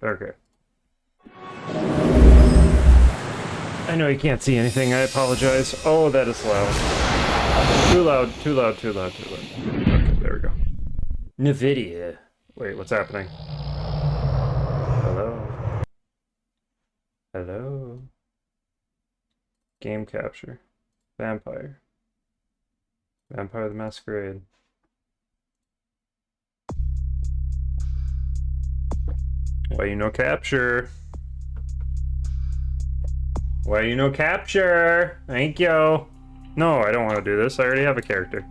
Okay. I know you can't see anything. I apologize. Oh, that is loud. Too loud, too loud, too loud, too loud. Okay, there we go. NVIDIA. Wait, what's happening? Hello? Hello? Game capture. Vampire. Vampire the Masquerade. Why you no capture? Why you no capture? Thank you. No, I don't want to do this. I already have a character.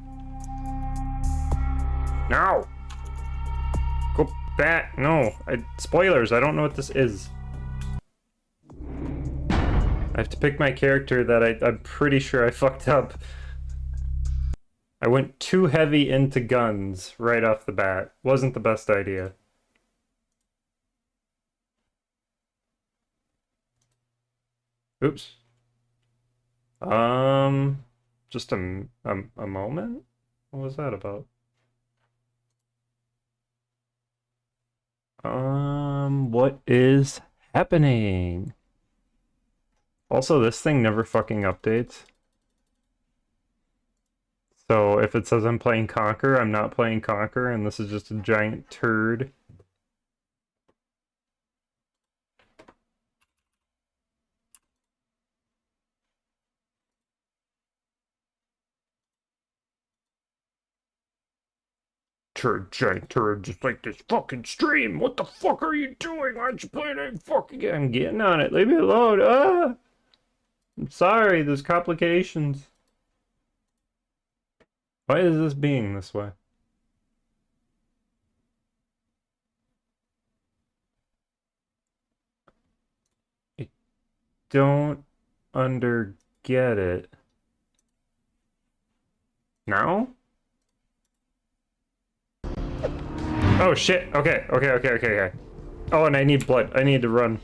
No! Go back. No. Spoilers. I don't know what this is. I have to pick my character that I'm pretty sure I fucked up. I went too heavy into guns right off the bat. Wasn't the best idea. Oops. Just a moment? What was that about? What is happening? Also, this thing never fucking updates. So if it says I'm playing Conquer, I'm not playing Conquer, and this is just a giant turd. Giant turd, just like this fucking stream. What the fuck are you doing? Why aren't you playing any fucking game? I'm getting on it. Leave me alone. Ah! I'm sorry, there's complications. Why is this being this way? I don't get it. Now? Oh shit, okay. Oh, and I need blood. I need to run.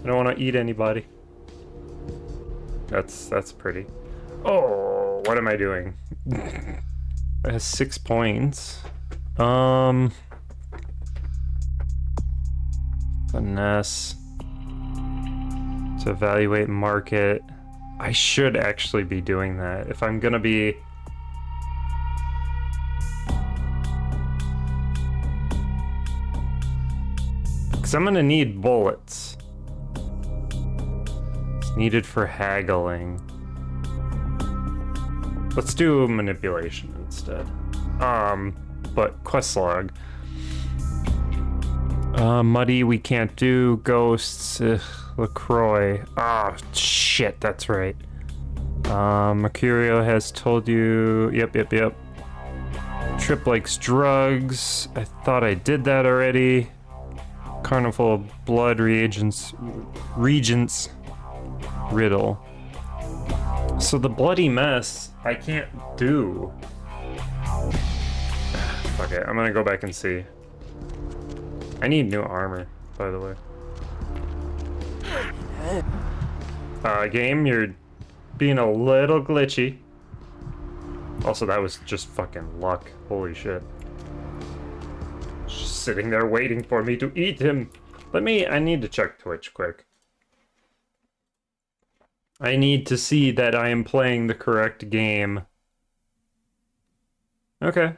I don't want to eat anybody. That's pretty. Oh, what am I doing? It has 6 points. Finesse. To evaluate market. I should actually be doing that. If I'm gonna be... Because I'm gonna need bullets. It's needed for haggling. Let's do manipulation instead. But quest log. Muddy we can't do. Ghosts. LaCroix. Ah, oh, shit, that's right. Mercurio has told you... Yep. Trip likes drugs. I thought I did that already. Carnival of Blood Regents. Riddle. So the bloody mess, I can't do. Fuck it, I'm gonna go back and see. I need new armor, by the way. Game, you're being a little glitchy. Also, that was just fucking luck. Holy shit. Just sitting there waiting for me to eat him. I need to check Twitch quick. I need to see that I am playing the correct game. Okay.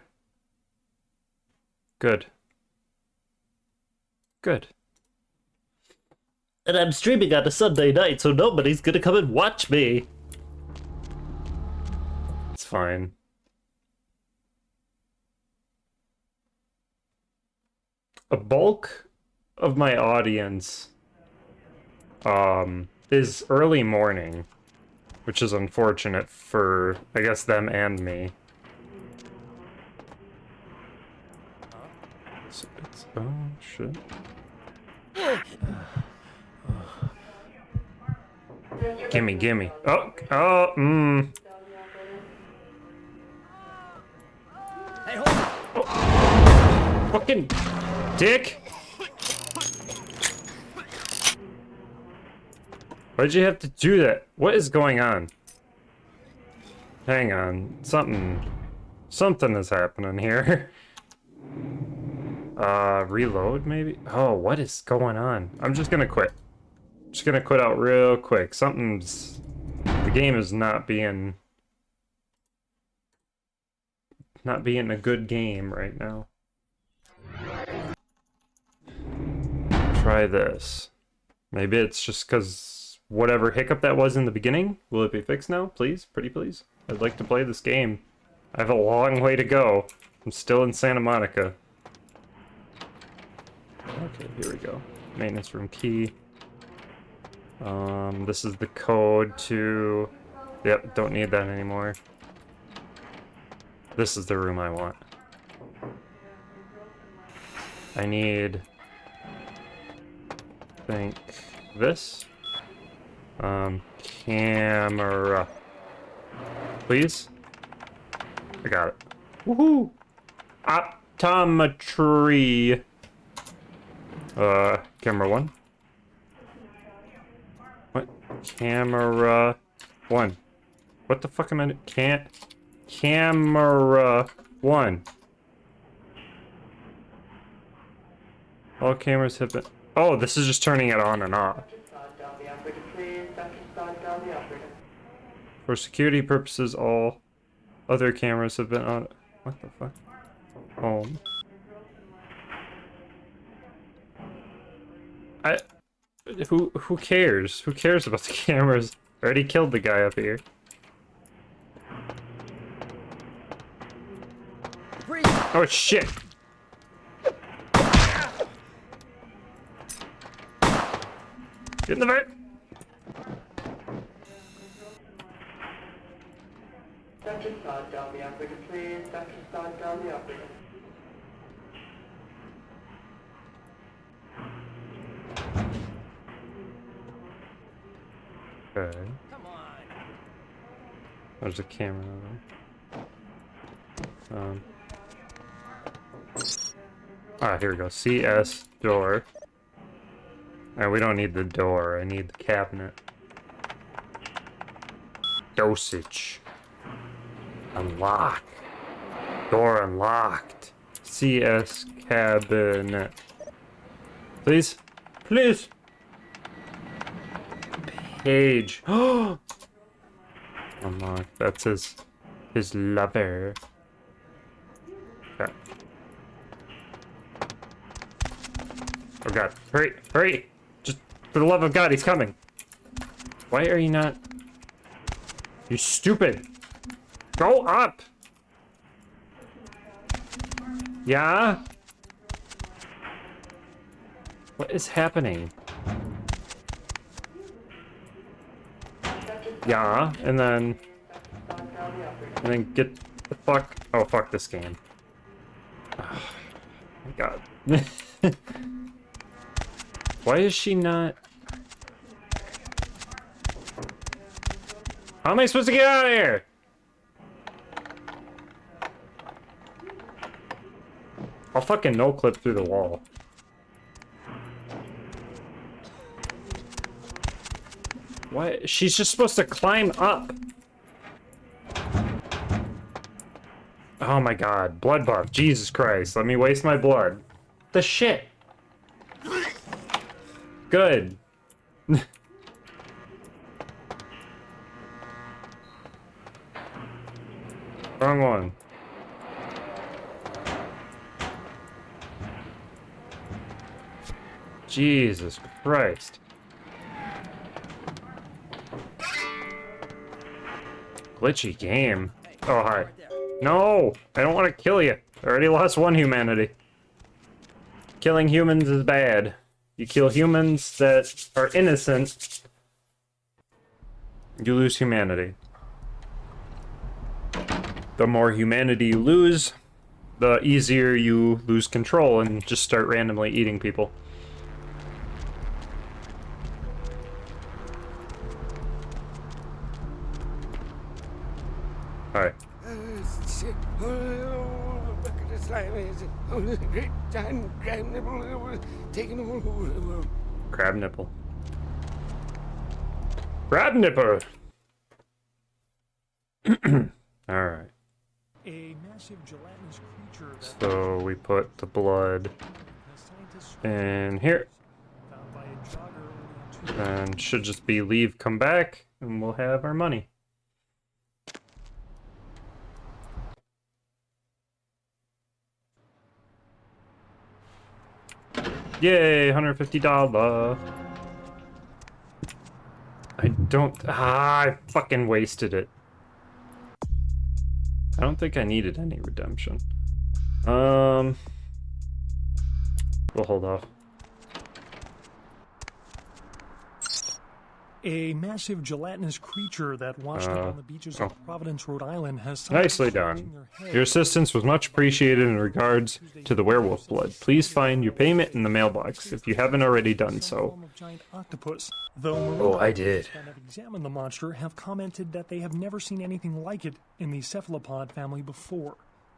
Good. And I'm streaming on a Sunday night, so nobody's gonna come and watch me. It's fine. A bulk of my audience is early morning, which is unfortunate for, I guess, them and me. Oh, shit. Gimme. Oh, Hey, hold on. Oh. Fucking dick! Why'd you have to do that? What is going on? Hang on. Something is happening here. Reload maybe? Oh, what is going on? I'm just gonna quit. Just gonna quit out real quick. The game is not being a good game right now. Try this. Maybe it's just because whatever hiccup that was in the beginning. Will it be fixed now? Please, pretty please. I'd like to play this game. I have a long way to go. I'm still in Santa Monica. Okay, here we go. Maintenance room key. This is the code to... Yep, don't need that anymore. This is the room I want. I need... I think this. Camera. Please? I got it. Woohoo! Optometry. Camera 1. What? Camera 1. What the fuck am I doing? Camera 1. All cameras have been... Oh, this is just turning it on and off. For security purposes, all other cameras have been on... What the fuck? Home. Who cares? Who cares about the cameras? I already killed the guy up here. Oh shit! Get in the vent! Okay. There's a camera over. Here we go. CS door. Alright, we don't need the door. I need the cabinet. Dosage. Unlock. Door unlocked. CS cabinet. Please? Please! Page. Oh! Unlock. That's his lover. Okay. Oh god. Hurry! Hurry! Just for the love of God, he's coming! Why are you not... You stupid! Go up! Yeah? What is happening? Yeah, and then get the fuck... Oh, fuck this game. Oh, my god. Why is she not... How am I supposed to get out of here? I'll fucking no-clip through the wall. Why? She's just supposed to climb up. Oh my god. Blood buff. Jesus Christ. Let me waste my blood. The shit. Good. Wrong one. Jesus Christ. Glitchy game. Oh, hi. No! I don't want to kill you. I already lost one humanity. Killing humans is bad. You kill humans that are innocent, you lose humanity. The more humanity you lose, the easier you lose control and just start randomly eating people. Alright. Crab nipple. Crab nipper! Alright. A massive gelatinous creature that So we put the blood scientists in here. found by a jogger early in And should just be leave, come back, and we'll have our money. Yay, $150. I don't. I fucking wasted it. I don't think I needed any redemption. We'll hold off. A massive gelatinous creature that washed up on the beaches of Providence, Rhode Island has Nicely done. Your assistance was much appreciated in regards to the werewolf blood. Please find your payment in the mailbox if you haven't already done so. Giant octopus. Though Oh, I did. that have examined the monster have commented that they have never seen anything like it in the cephalopod family before.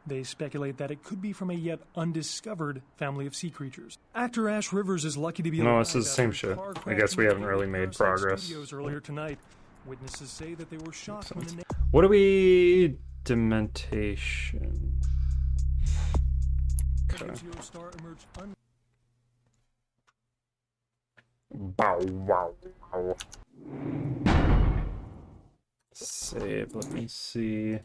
They speculate that it could be from a yet undiscovered family of sea creatures. Actor Ash Rivers is lucky to be No, alive this is the same after a shit. car I crash guess we into haven't the really made Parasite progress. Studios earlier tonight. Witnesses say that they were shocked when the What do we... Dementation. Okay. Zero star emerged Bow, wow, wow. Save, let me see.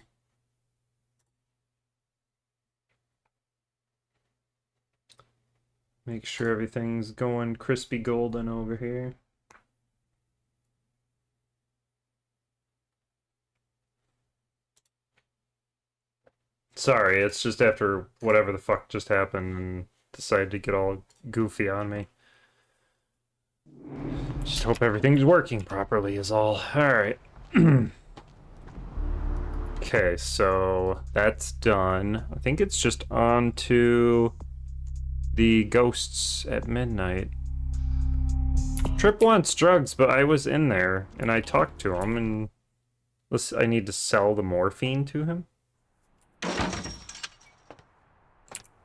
Make sure everything's going crispy golden over here. Sorry, it's just after whatever the fuck just happened and decided to get all goofy on me. Just hope everything's working properly is all. Alright. Okay, so that's done. I think it's just on to the ghosts at midnight. Trip wants drugs, but I was in there and I talked to him and I need to sell the morphine to him.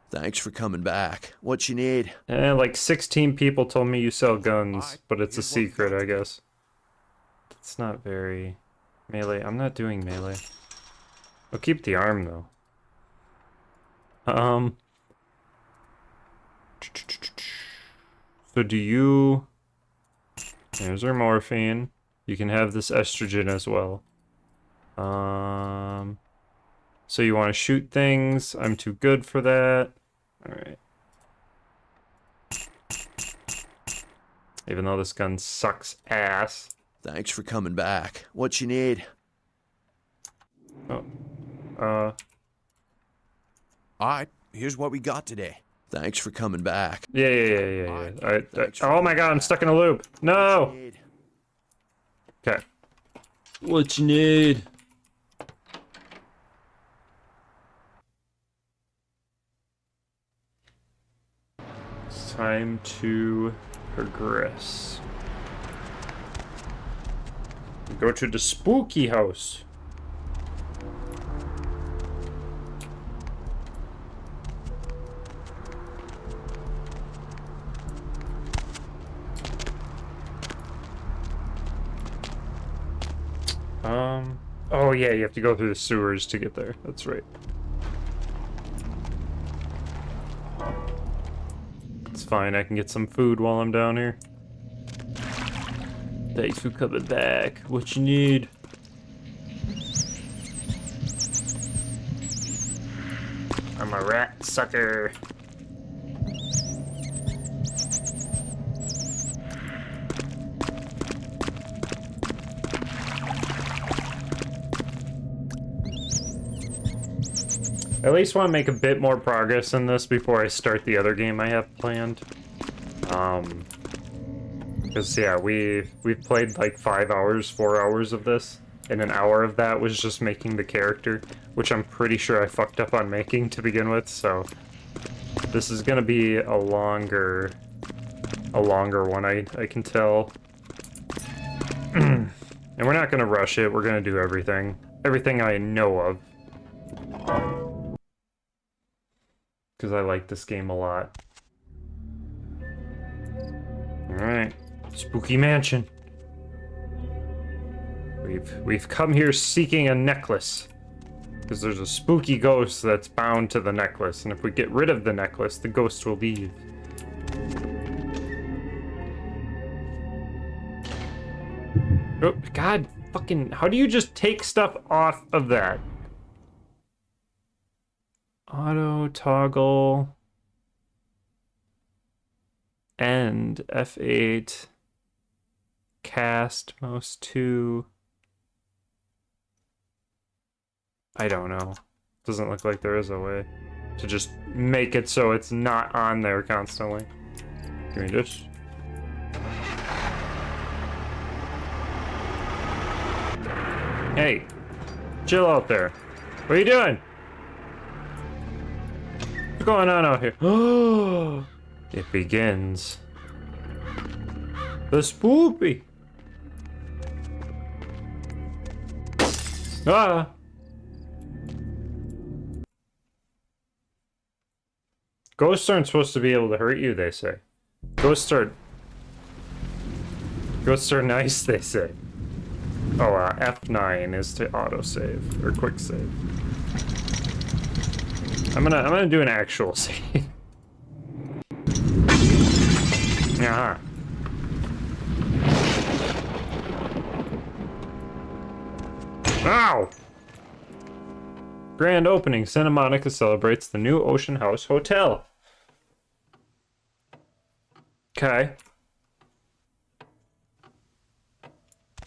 Thanks for coming back. What you need? Like 16 people told me you sell guns, but it's a secret, I guess. It's not very melee. I'm not doing melee. I'll keep the arm though. So do you... There's our morphine. You can have this estrogen as well. So you want to shoot things. I'm too good for that. Alright. Even though this gun sucks ass. Thanks for coming back. What you need? Oh. Alright, here's what we got today. Thanks for coming back. Yeah. Oh my god, I'm stuck in a loop. No! Okay. What you need? It's time to progress. Go to the spooky house. Oh yeah, you have to go through the sewers to get there. That's right. It's fine, I can get some food while I'm down here. Thanks for coming back. What you need? I'm a rat sucker. I at least want to make a bit more progress in this before I start the other game I have planned. Because yeah, we've played like 5 hours, 4 hours of this, and an hour of that was just making the character, which I'm pretty sure I fucked up on making to begin with, so this is gonna be a longer one, I can tell. And we're not gonna rush it, we're gonna do everything I know of. Because I like this game a lot. Alright. Spooky Mansion. We've come here seeking a necklace. Because there's a spooky ghost that's bound to the necklace, and if we get rid of the necklace, the ghost will leave. Oh, God, fucking, how do you just take stuff off of that? Auto toggle. End, F8. Cast, mouse 2. I don't know. Doesn't look like there is a way to just make it so it's not on there constantly. Give me this. Hey, chill out there. What are you doing? What's going on out here? Oh, it begins. The spoopy. Ah. Ghosts aren't supposed to be able to hurt you, they say. Ghosts are nice, they say. Oh, F9 is to autosave or quick save. I'm gonna do an actual save. Yeah. Ow! Grand opening. Santa Monica celebrates the new Ocean House Hotel. Okay.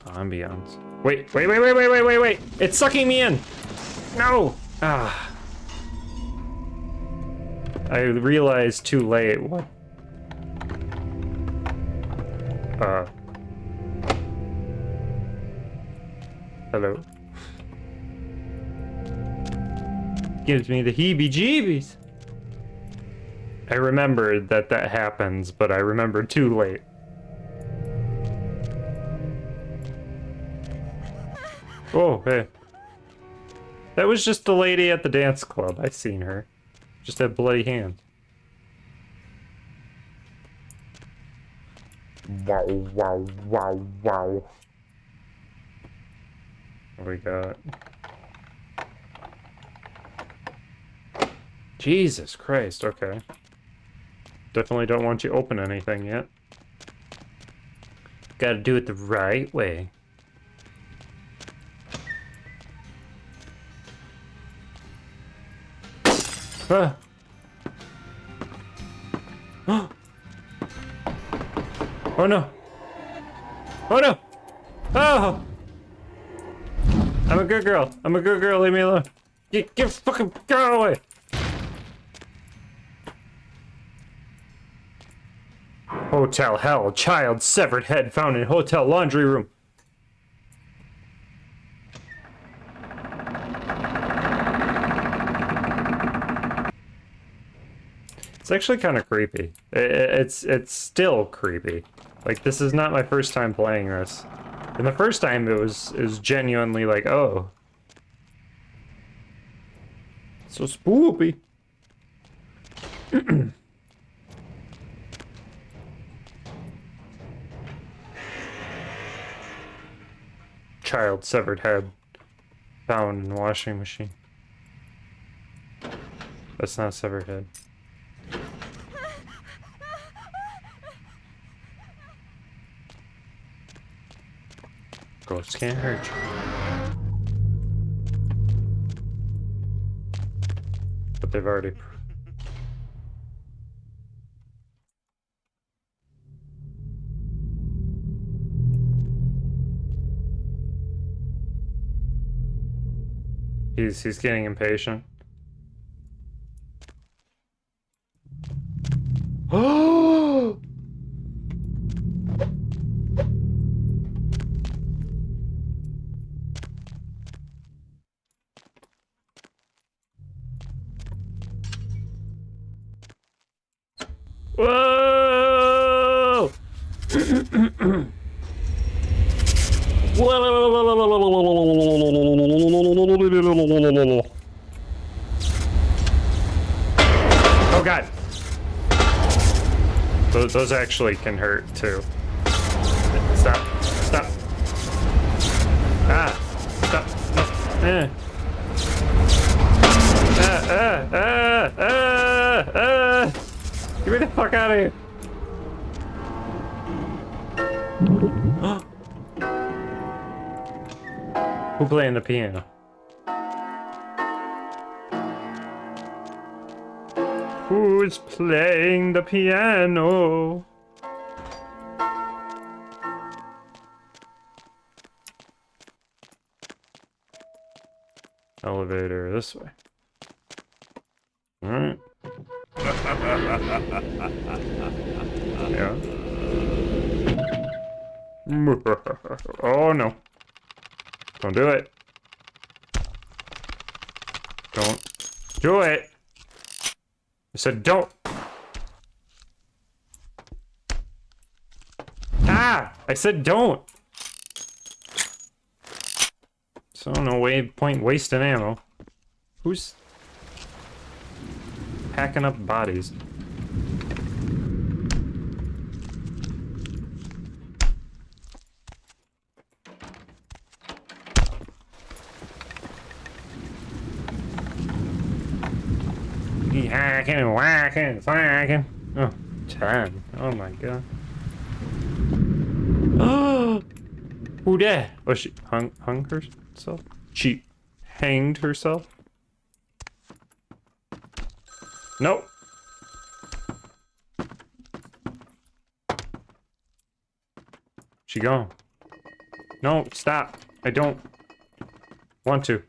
Ambiance. Wait. It's sucking me in. No. Ah. I realized too late what. Hello. Gives me the heebie-jeebies. I remembered that happens, but I remembered too late. Oh, hey. That was just the lady at the dance club. I seen her. Just had bloody hands. Wow. What do we got? Jesus Christ, okay. Definitely don't want you to open anything yet. Gotta do it the right way. Ah. Oh no! Oh no! Oh! I'm a good girl. Leave me alone. Get fucking girl away! Hotel hell. Child severed head found in hotel laundry room. It's actually kind of creepy. It's still creepy. Like, this is not my first time playing this. And the first time it was genuinely like, oh. So spoopy. Child severed head found in washing machine. That's not severed head. Ghosts can't hurt you. But they've already... He's getting impatient. Oh! Whoa! Oh god. Those actually can hurt too. Stop. Stop. Ah. Stop. No. Get me the fuck out of here. Who playing the piano? Who's playing the piano? Elevator this way. Alright. Yeah. Oh no. Don't do it. Don't do it. I said don't. Ah! I said don't. So no point wasting ammo. Who's packing up bodies? Hacking, whacking, whacking. Oh, 10. Oh my god. Oh, who that? Oh, she hung herself? She hanged herself? Nope. She gone. No, stop. I don't want to.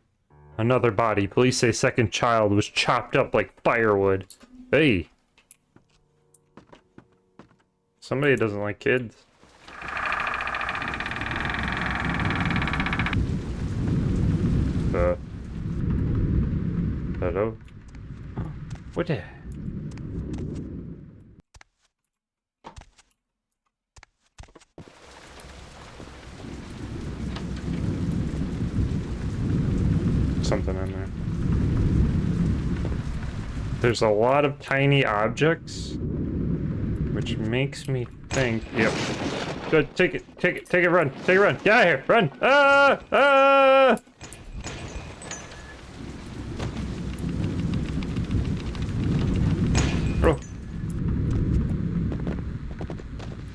Another body. Police say second child was chopped up like firewood. Hey. Somebody doesn't like kids. Hello? What the? Something in there. There's a lot of tiny objects, which makes me think. Yep. Good. Take it. Run. Take it. Run. Get out of here. Run. Ah. Oh.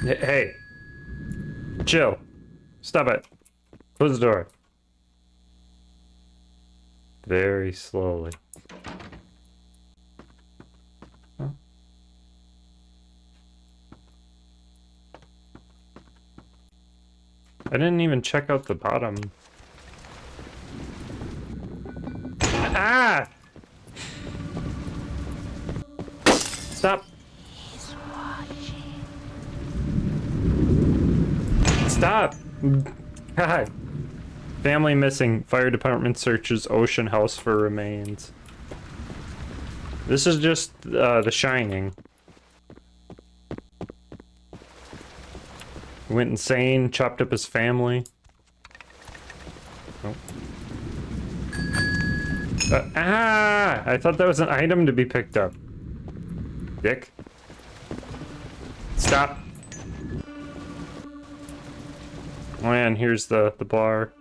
Hey. Chill. Stop it. Close the door. Very slowly. Huh? I didn't even check out the bottom. Ah! Stop. Stop. God. Family missing. Fire department searches ocean house for remains. This is just The Shining. Went insane, chopped up his family. Oh. I thought that was an item to be picked up. Dick. Stop. Oh yeah, and here's the bar.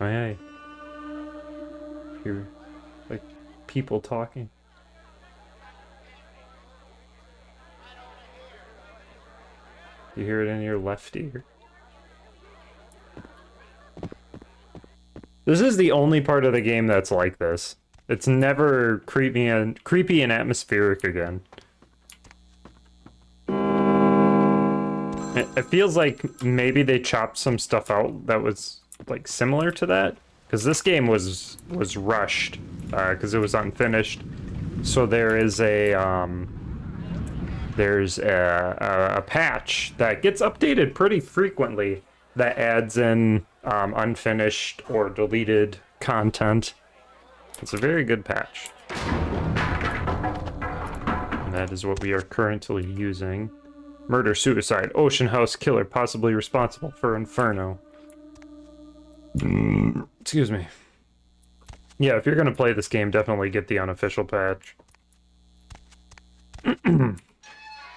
Oh yeah. Hear like people talking. You hear it in your left ear. This is the only part of the game that's like this. It's never creepy and atmospheric again. It feels like maybe they chopped some stuff out that was like similar to that, because this game was rushed because it was unfinished. So there's a patch that gets updated pretty frequently that adds in unfinished or deleted content. It's a very good patch. And that is what we are currently using. Murder, suicide, ocean house killer possibly responsible for Inferno. Excuse me. Yeah, if you're gonna play this game, definitely get the unofficial patch.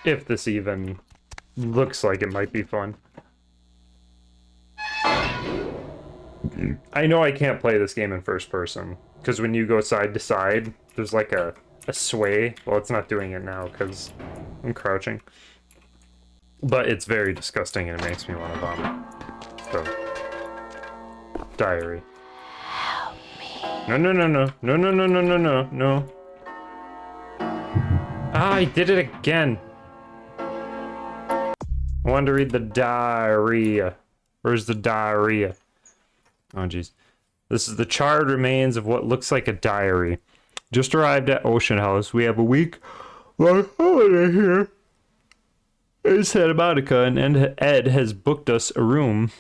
If this even looks like it might be fun. I know I can't play this game in first person, because when you go side to side, there's like a sway. Well, it's not doing it now, because I'm crouching. But it's very disgusting, and it makes me want to vomit. So, diary. Help me. No, no, no, no. No, no, no, no, no, no, no. Ah, I did it again. I wanted to read the diarrhea. Where's the diarrhea? Oh, jeez. This is the charred remains of what looks like a diary. Just arrived at Ocean House. We have a week-long holiday here in Santa Monica, and Ed has booked us a room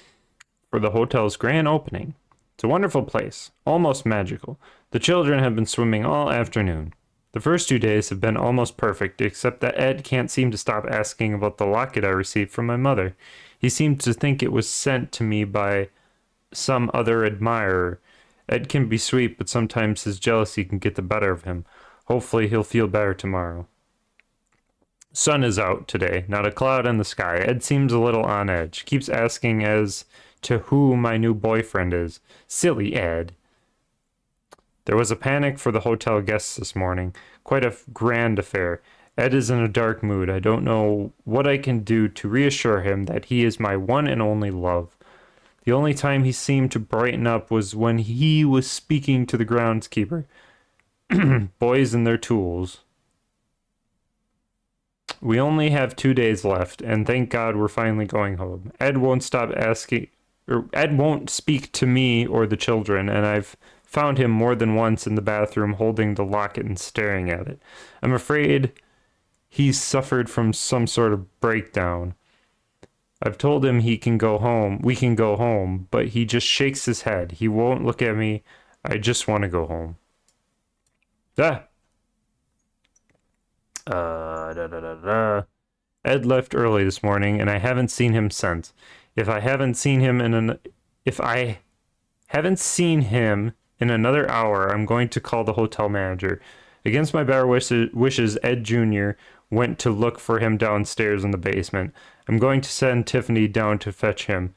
for the hotel's grand opening. It's a wonderful place, almost magical. The children have been swimming all afternoon. The first 2 days have been almost perfect, except that Ed can't seem to stop asking about the locket I received from my mother. He seemed to think it was sent to me by some other admirer. Ed can be sweet, but sometimes his jealousy can get the better of him. Hopefully he'll feel better tomorrow. Sun is out today, not a cloud in the sky. Ed seems a little on edge. Keeps asking as to who my new boyfriend is. Silly Ed. There was a panic for the hotel guests this morning. Quite a grand affair. Ed is in a dark mood. I don't know what I can do to reassure him that he is my one and only love. The only time he seemed to brighten up was when he was speaking to the groundskeeper. Boys and their tools. We only have 2 days left, and thank God we're finally going home. Ed won't stop asking, or Ed won't speak to me or the children, and I've found him more than once in the bathroom holding the locket and staring at it. I'm afraid he's suffered from some sort of breakdown. I've told him we can go home, but he just shakes his head. He won't look at me. I just want to go home. Ed left early this morning, and I haven't seen him since. If I haven't seen him in another hour, I'm going to call the hotel manager. Against my better wishes, Ed Jr. went to look for him downstairs in the basement. I'm going to send Tiffany down to fetch him.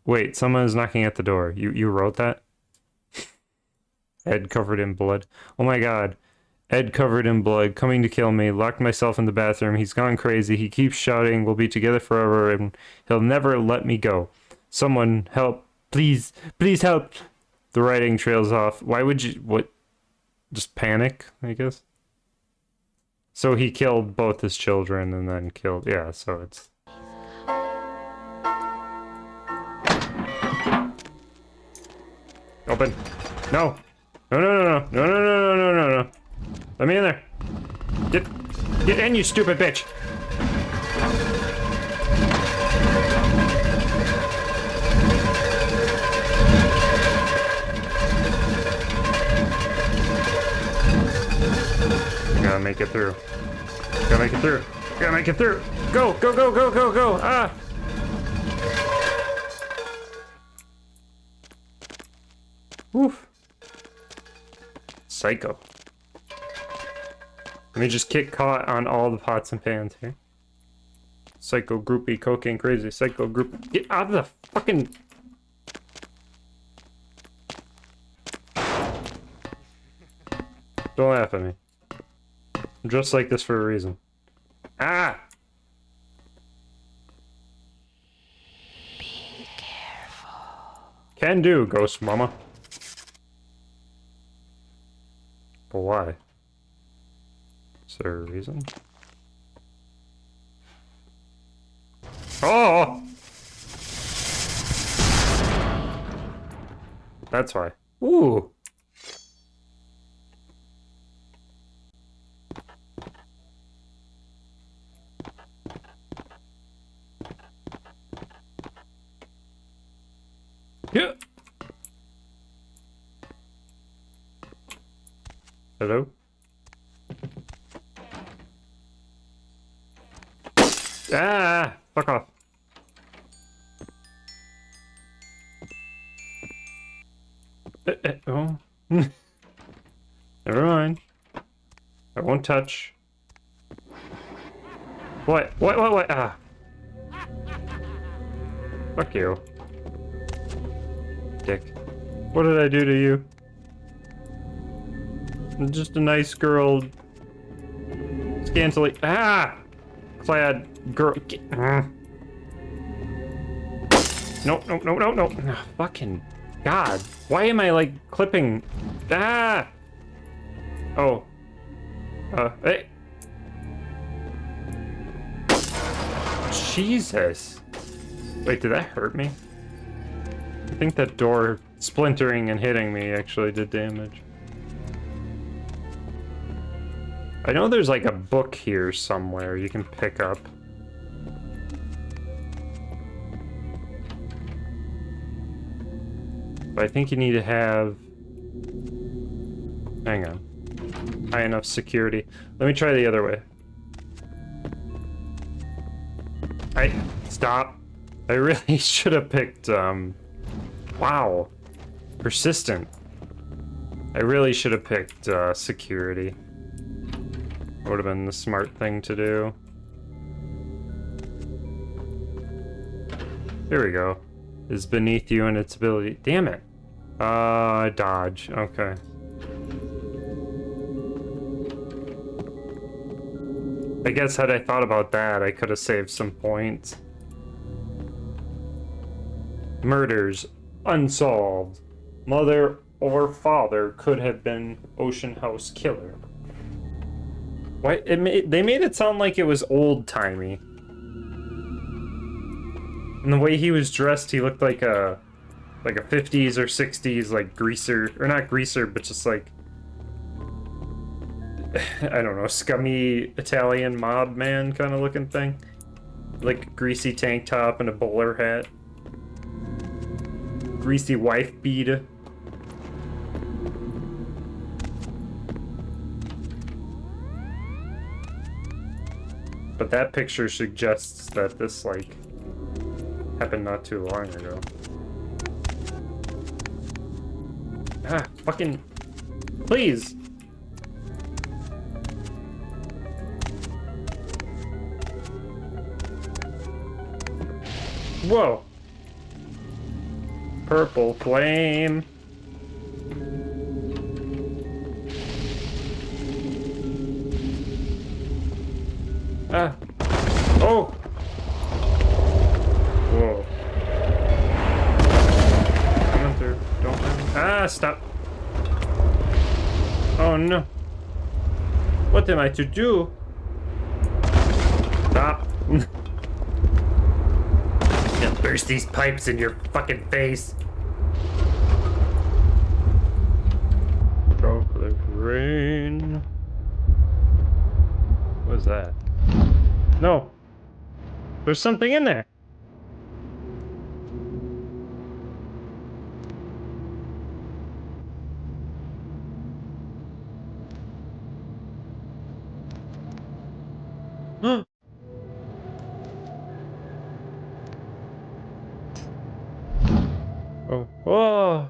Wait, someone is knocking at the door. You wrote that? Ed covered in blood. Oh my God. Ed covered in blood, coming to kill me. Locked myself in the bathroom. He's gone crazy. He keeps shouting, we'll be together forever, and he'll never let me go. Someone help. Please. Please help. The writing trails off. Why would you... What? Just panic, I guess? So he killed both his children and then killed... Yeah, so it's... Open. No. No, no, no, no. No, no, no, no, no, no, no. Let me in there. Get in, you stupid bitch. Gotta make it through. Gotta make it through. Gotta make it through. Go, go, go, go, go, go. Ah. Woof. Psycho. Let me just get caught on all the pots and pans here. Psycho groupie, cocaine crazy, psycho group. Get out of the fucking... Don't laugh at me. I'm dressed like this for a reason. Ah! Be careful. Can do, ghost mama. But why? Is there a reason? Oh! That's why. Ooh! Yeah! Hello? Ah! Fuck off. Oh. Never mind. I won't touch. What? What? Ah. Fuck you. Dick. What did I do to you? I'm just a nice girl. Scantily. Ah! Clad girl. Nope, nope, nope, nope, nope. Oh, fucking God. Why am I like clipping? Ah! Oh. Hey. Jesus. Wait, did that hurt me? I think that door splintering and hitting me actually did damage. I know there's like a book here somewhere you can pick up. But I think you need to have... Hang on. High enough security. Let me try the other way. Stop. I really should have picked, wow. Persistent. I really should have picked, security. Would have been the smart thing to do. Here we go. Is beneath you and its ability. Damn it. Dodge. Okay. I guess had I thought about that, I could have saved some points. Murders unsolved. Mother or father could have been Ocean House killer. Why? They made it sound like it was old-timey. And the way he was dressed, he looked like a 50s or 60s like greaser, or not greaser, but just like I don't know, scummy Italian mob man kind of looking thing. Like a greasy tank top and a bowler hat. Greasy wife beater. But that picture suggests that this, like, happened not too long ago. Ah, fucking... Please! Whoa! Purple flame! Ah! Oh! Whoa. Coming through. Don't mind. Ah, stop! Oh no! What am I to do? Stop! Gonna burst these pipes in your fucking face! Chocolate rain. What is that? No. There's something in there. Oh. Oh.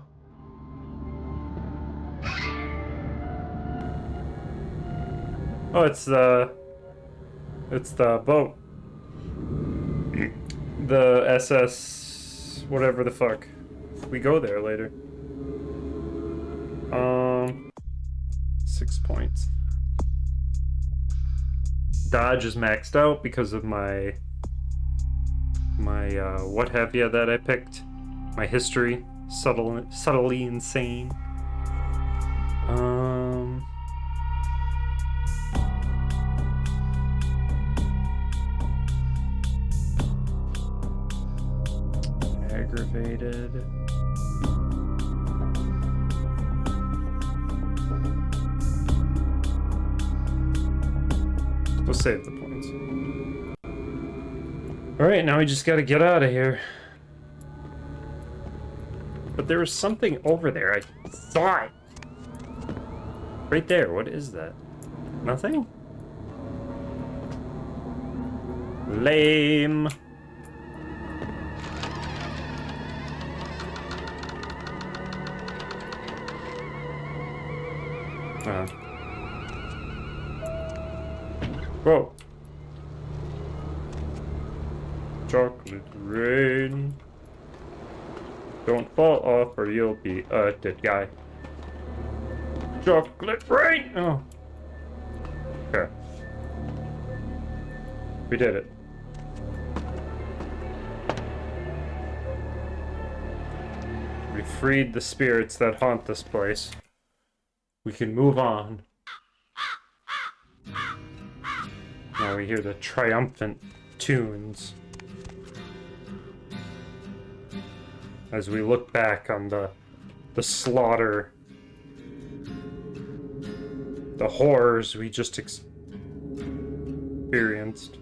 Oh, it's the boat. The SS whatever the fuck. We go there later. 6 points. Dodge is maxed out because of my what have you that I picked. My history, subtly insane. Aggravated. We'll save the points. Alright, now we just gotta get out of here. But there was something over there. I saw it. Right there. What is that? Nothing? Lame. Whoa. Chocolate rain. Don't fall off or you'll be a dead guy. Chocolate rain! Oh. Okay. We did it. We freed the spirits that haunt this place. We can move on. Now we hear the triumphant tunes as we look back on the slaughter, the horrors we just experienced.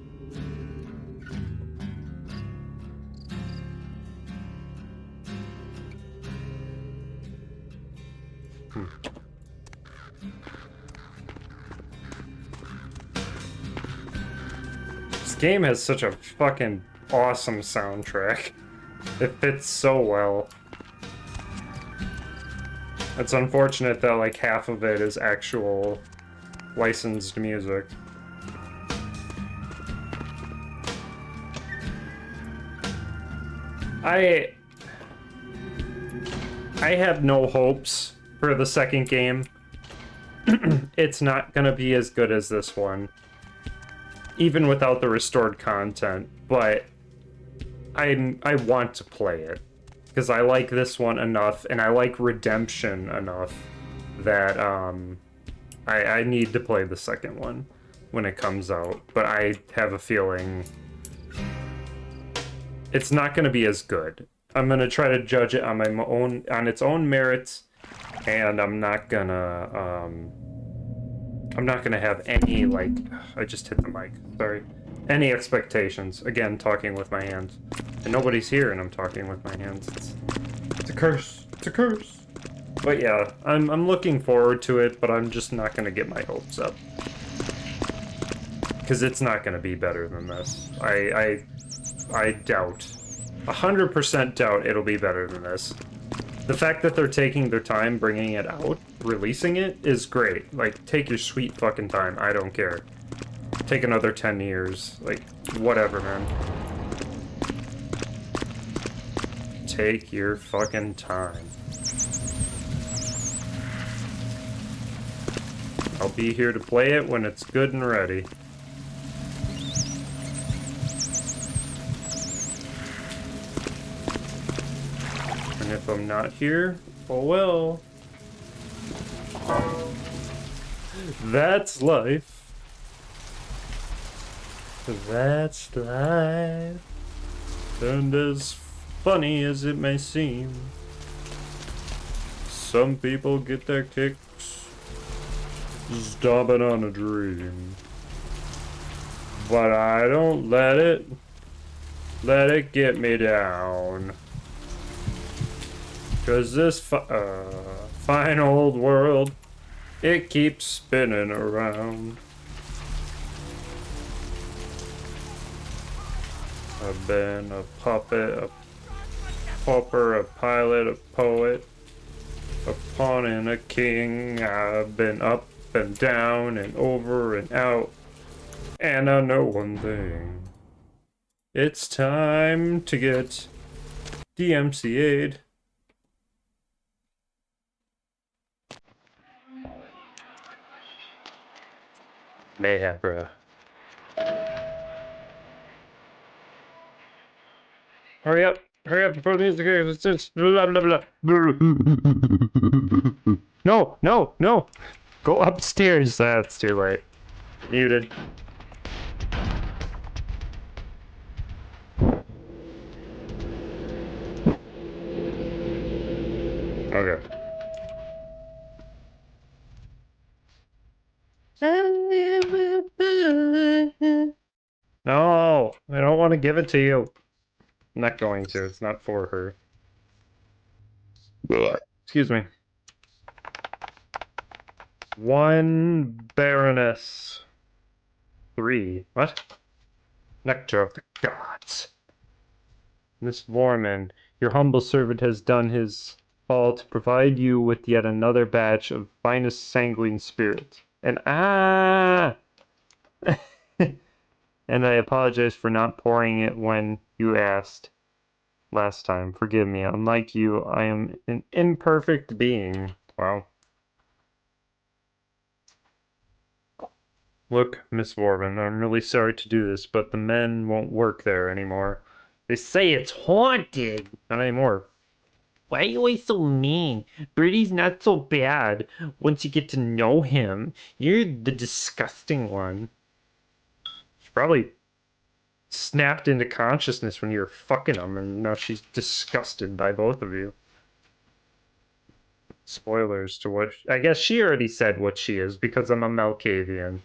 This game has such a fucking awesome soundtrack. It fits so well. It's unfortunate that like half of it is actual licensed music. I have no hopes for the second game. It's not gonna be as good as this one, even without the restored content, but I want to play it because I like this one enough and I like Redemption enough that I need to play the second one when it comes out, but I have a feeling it's not going to be as good. I'm going to try to judge it on my own, on its own merits, and I'm not gonna have any, like, I just hit the mic, sorry, any expectations. Again, talking with my hands. And nobody's here and I'm talking with my hands. It's a curse. It's a curse. But yeah, I'm looking forward to it, but I'm just not gonna get my hopes up. Because it's not gonna be better than this. I doubt. 100% doubt it'll be better than this. The fact that they're taking their time bringing it out, releasing it, is great. Like, take your sweet fucking time. I don't care. Take another 10 years. Like, whatever, man. Take your fucking time. I'll be here to play it when it's good and ready. And if I'm not here, oh well. That's life. That's life. And as funny as it may seem, some people get their kicks stomping on a dream. But I don't let it get me down. 'Cause this fine old world, it keeps spinning around. I've been a puppet, a pauper, a pilot, a poet, a pawn and a king. I've been up and down and over and out. And I know one thing. It's time to get DMCA'd. Mayhem, bro. Hurry up before the music goes. It's just blah blah blah. No. Go upstairs. That's too late. Muted. Okay. No, I don't want to give it to you. I'm not going to. It's not for her. Excuse me. One Baroness. 3. What? Nectar of the Gods. Miss Vorman, your humble servant has done his all to provide you with yet another batch of finest sanguine spirit. And and I apologize for not pouring it when you asked. last time. Forgive me. Unlike you, I am an imperfect being. Wow. Look, Miss Warren, I'm really sorry to do this, but the men won't work there anymore. They say it's haunted! Not anymore. Why are you always so mean? Birdie's not so bad once you get to know him. You're the disgusting one. She probably snapped into consciousness when you were fucking him, and now she's disgusted by both of you. Spoilers to what... I guess she already said what she is, because I'm a Malkavian.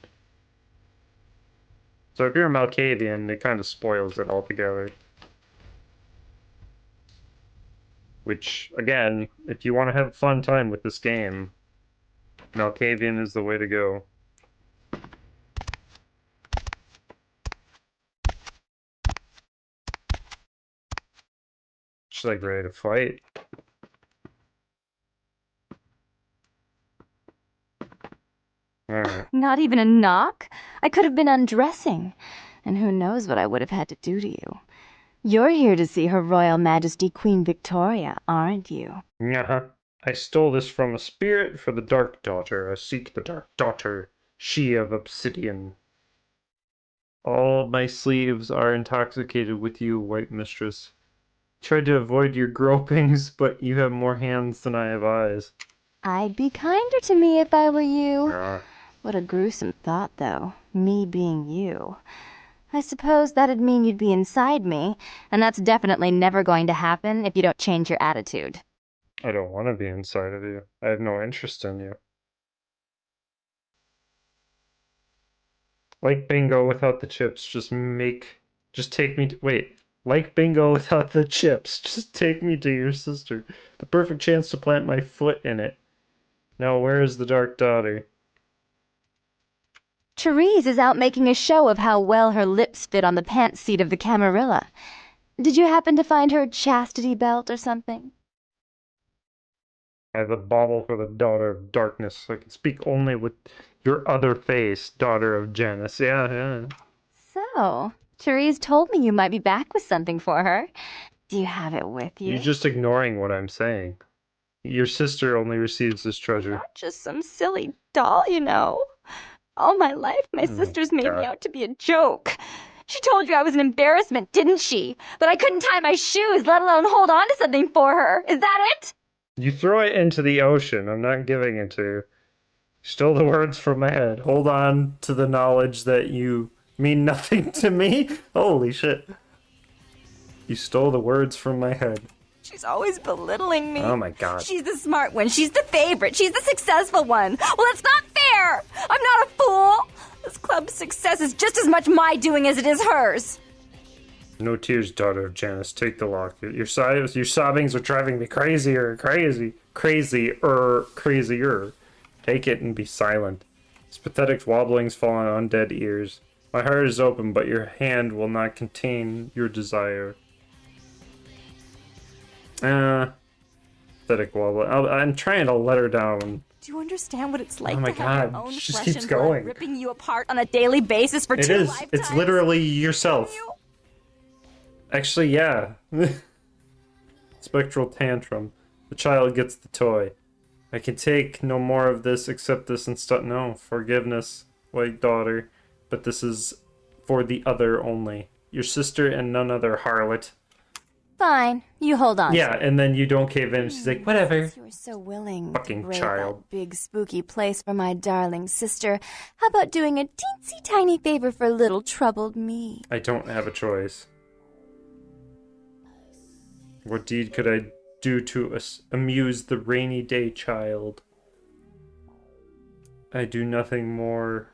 So if you're a Malkavian, it kind of spoils it altogether. Which, again, if you want to have a fun time with this game, Malkavian is the way to go. She's like ready to fight. Alright. Not even a knock? I could have been undressing, and who knows what I would have had to do to you. You're here to see Her Royal Majesty Queen Victoria, aren't you? Yeah. I stole this from a spirit for the Dark Daughter. I seek the Dark Daughter, she of obsidian. All my sleeves are intoxicated with you, White Mistress. Tried to avoid your gropings, but you have more hands than I have eyes. I'd be kinder to me if I were you. Yeah. What a gruesome thought, though, me being you. I suppose that'd mean you'd be inside me, and that's definitely never going to happen if you don't change your attitude. I don't want to be inside of you. I have no interest in you. Like bingo without the chips, just take me to, wait. Like bingo without the chips, just take me to your sister. The perfect chance to plant my foot in it. Now where is the Dark Daughter? Therese is out making a show of how well her lips fit on the pants seat of the Camarilla. Did you happen to find her chastity belt or something? I have a bauble for the Daughter of Darkness. I can speak only with your other face, Daughter of Janus. Yeah. So, Therese told me you might be back with something for her. Do you have it with you? You're just ignoring what I'm saying. Your sister only receives this treasure. Not just some silly doll, you know. All my life, my sister's made me out to be a joke. She told you I was an embarrassment, didn't she? That I couldn't tie my shoes, let alone hold on to something for her. Is that it? You throw it into the ocean. I'm not giving it to you. Stole the words from my head. Hold on to the knowledge that you mean nothing to me. Holy shit. You stole the words from my head. She's always belittling me. Oh my god. She's the smart one. She's the favorite. She's the successful one. Well, it's not fair. I'm not a fool. This club's success is just as much my doing as it is hers. No tears, Daughter of Janus. Take the lock. Your sobbings are driving me crazier. Crazier. Take it and be silent. Its pathetic wobblings fall on undead ears. My heart is open, but your hand will not contain your desire. Pathetic wobble. I'm trying to let her down. Do you understand what it's like Oh my to have God, your own she just flesh keeps and blood going. ripping you apart on a daily basis for It 2 is. lifetimes? It's literally yourself. Actually, yeah. Spectral tantrum. The child gets the toy. I can take no more of this except this instead. No, forgiveness, White Daughter. But this is for the other only. Your sister and none other, harlot. Fine, you hold on. Yeah, and then you don't cave in. She's like, whatever. Since you were so willing Fucking to raid child. that big spooky place for my darling sister, how about doing a teensy tiny favor for little troubled me? I don't have a choice. What deed could I do to amuse the rainy day child? I do nothing more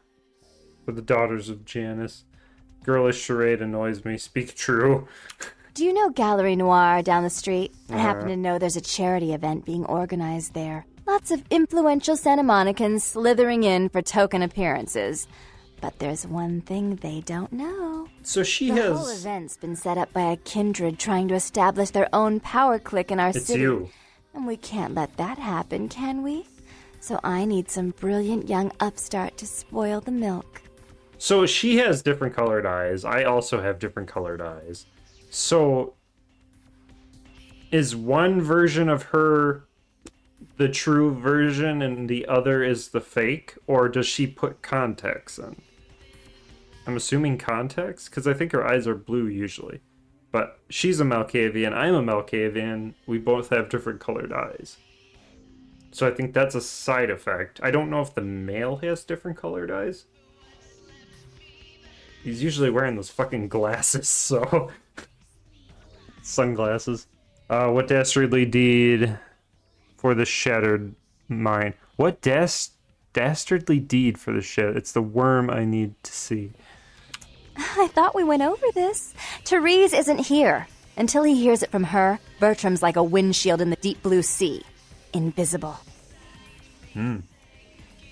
for the daughters of Janus. Girlish charade annoys me. Speak true. Do you know Gallery Noir down the street? I happen to know there's a charity event being organized there. Lots of influential Santa Monicans slithering in for token appearances. But there's one thing they don't know. So she The whole event's been set up by a kindred trying to establish their own power clique in our It's city. you. And we can't let that happen, can we? So I need some brilliant young upstart to spoil the milk. So she has different colored eyes. I also have different colored eyes. So is one version of her the true version and the other is the fake, or does she put contacts in? I'm assuming contacts, because I think her eyes are blue usually. But she's a Malkavian, I'm a Malkavian, we both have different colored eyes. So I think that's a side effect. I don't know if the male has different colored eyes. He's usually wearing those fucking glasses, so... Sunglasses. What dastardly deed for the shattered mind? What dastardly deed for the shattered... It's the worm I need to see. I thought we went over this. Therese isn't here. Until he hears it from her, Bertram's like a windshield in the deep blue sea. Invisible.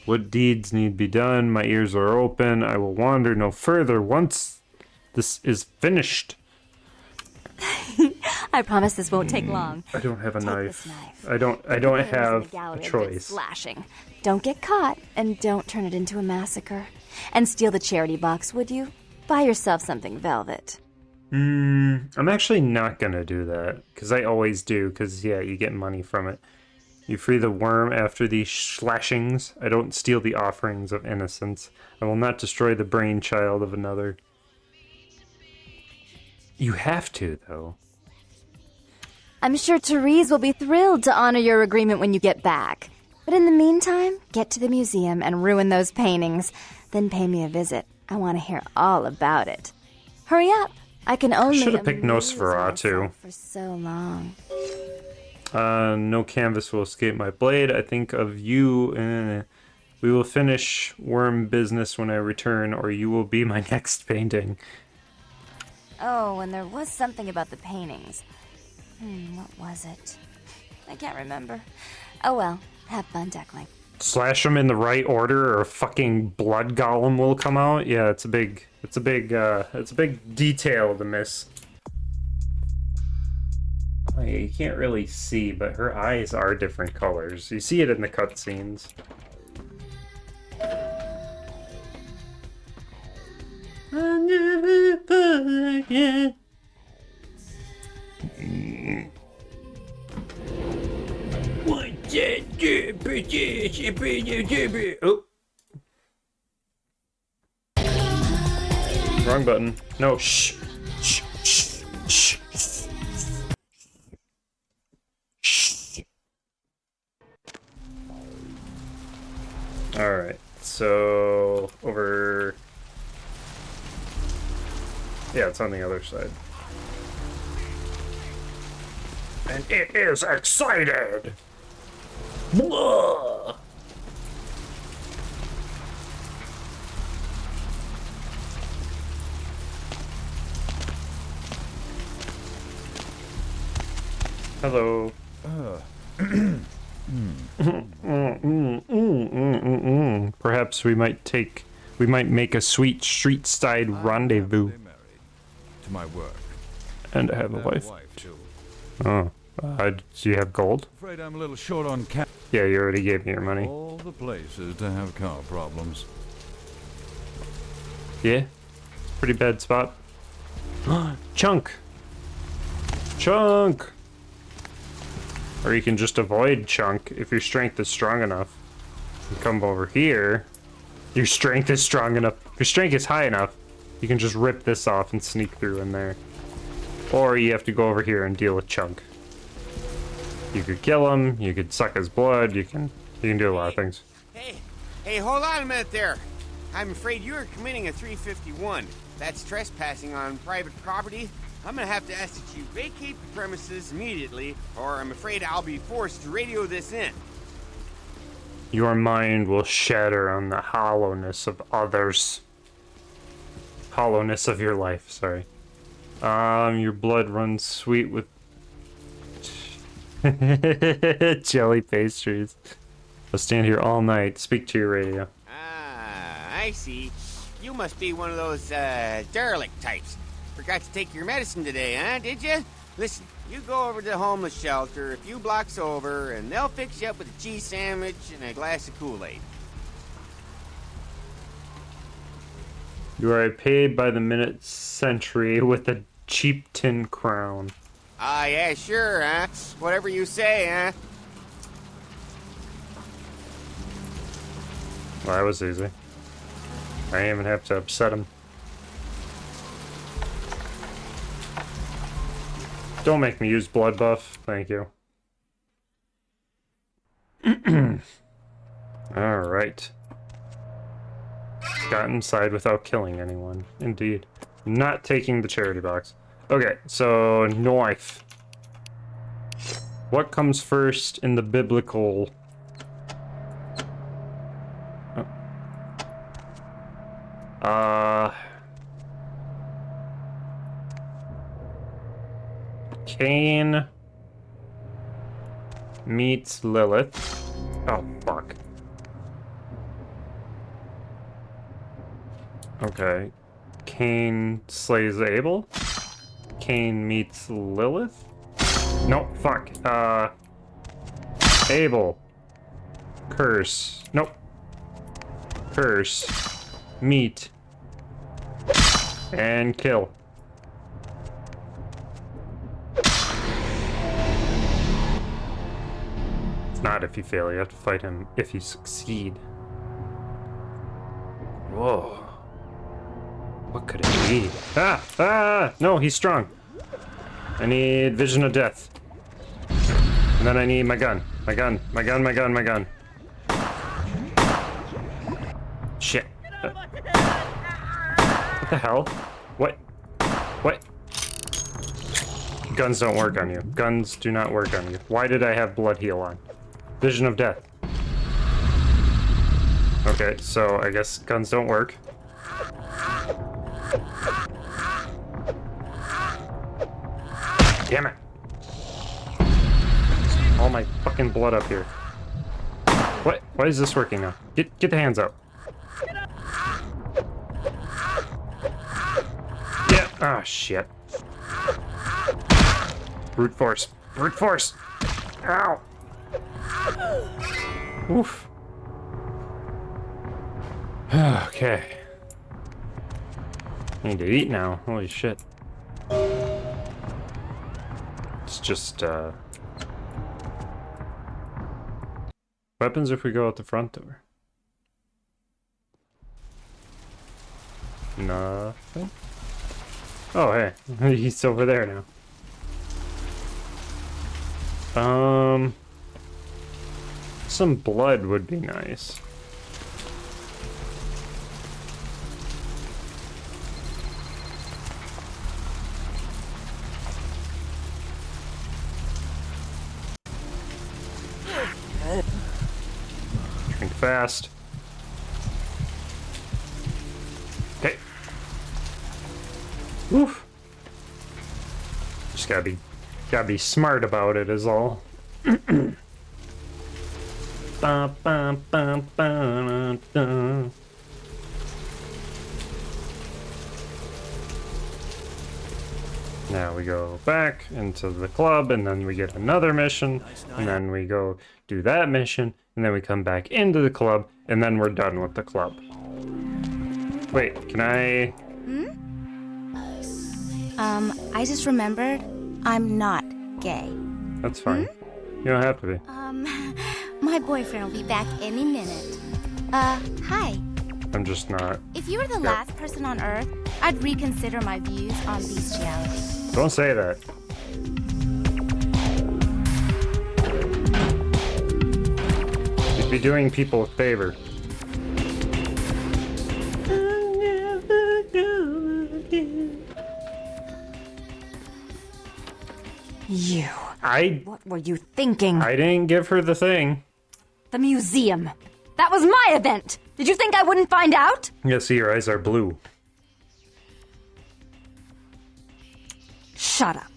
What deeds need be done? My ears are open. I will wander no further once this is finished. I promise this won't take long. I don't have a Take knife. this knife. I don't Put the have nails in the a gallery and get choice. slashing. Don't get caught, and don't turn it into a massacre. And steal the charity box, would you? Buy yourself something velvet. I'm actually not gonna do that, because I always do, because, yeah, you get money from it. You free the worm after these slashings. I don't steal the offerings of innocence. I will not destroy the brainchild of another. You have to, though. I'm sure Therese will be thrilled to honor your agreement when you get back. But in the meantime, get to the museum and ruin those paintings. Then pay me a visit. I want to hear all about it. Hurry up. I can only Should have picked amuse Nosferatu. myself for so long. No canvas will escape my blade. I think of you. We will finish worm business when I return, or you will be my next painting. Oh, and there was something about the paintings. What was it? I can't remember. Oh well, have fun, Duckling. Slash them in the right order, or a fucking blood golem will come out. Yeah, it's a big detail to miss. Oh, yeah, you can't really see, but her eyes are different colors. You see it in the cutscenes. I'll never forget. Oh. Wrong button. No, shh. Shh. Shh. Shh. Shh. Alright, so over. Yeah, it's on the other side. And it is excited! Blah! Hello. Perhaps we might make a sweet street-side rendezvous. To my work. And I have a wife. Too. Oh. Do you have gold? Afraid I'm a little short on cash. Yeah, you already gave me your money. All the places to have car problems. Yeah? Pretty bad spot. Chunk! Chunk! Or you can just avoid Chunk if your strength is strong enough. You come over here. Your strength is strong enough. If your strength is high enough, you can just rip this off and sneak through in there. Or you have to go over here and deal with Chunk. You could kill him, you could suck his blood, you can do a lot of things. Hey, hold on a minute there. I'm afraid you are committing a 351. That's trespassing on private property. I'm gonna have to ask that you vacate the premises immediately, or I'm afraid I'll be forced to radio this in. Your mind will shatter on the hollowness of others. Hollowness of your life, sorry. Your blood runs sweet with jelly pastries. I'll stand here all night. Speak to your radio. Ah, I see. You must be one of those, derelict types. Forgot to take your medicine today, huh? Did you? Listen, you go over to the homeless shelter a few blocks over, and they'll fix you up with a cheese sandwich and a glass of Kool-Aid. You are paid by the minute century with a cheap tin crown. Ah, yeah, sure, huh? Whatever you say, huh? Well, that was easy. I didn't even have to upset him. Don't make me use blood buff. Thank you. Alright. Got inside without killing anyone. Indeed. Not taking the charity box. Okay, so knife. What comes first in the biblical... Cain meets Lilith. Oh, fuck. Okay. Cain slays Abel. Cain meets Lilith. Nope, fuck. Abel. Curse. Nope. Curse. Meet. And kill. It's not if you fail, you have to fight him if you succeed. Whoa. What could it be? Ah! Ah! No, he's strong. I need Vision of Death. And then I need my gun. My gun. My gun, my gun, my gun. Shit. What the hell? What? What? Guns don't work on you. Guns do not work on you. Why did I have blood heal on? Vision of Death. Okay, so I guess guns don't work. Damn it. All my fucking blood up here. What? Why is this working now? Get the hands up. Yeah. Ah, shit. Brute force. Brute force. Ow. Oof. Okay. I need to eat now. Holy shit. It's just, what happens if we go out the front door? Nothing? Oh, hey. He's over there now. Some blood would be nice. Drink fast. Okay. Oof. Just gotta be smart about it is all. Ba, ba, ba, ba, da. Now we go back into the club, and then we get another mission, and then we go do that mission, and then we come back into the club, and then we're done with the club. Wait, can I... I just remembered I'm not gay. That's fine. You don't have to be. My boyfriend will be back any minute. Hi. I'm just not. If you were the last person on Earth, I'd reconsider my views on bestiality. Don't say that. You'd be doing people a favor. You. I What were you thinking? didn't give her the thing. The museum. That was my event. Did you think I wouldn't find out? Yeah, see, your eyes are blue. Shut up.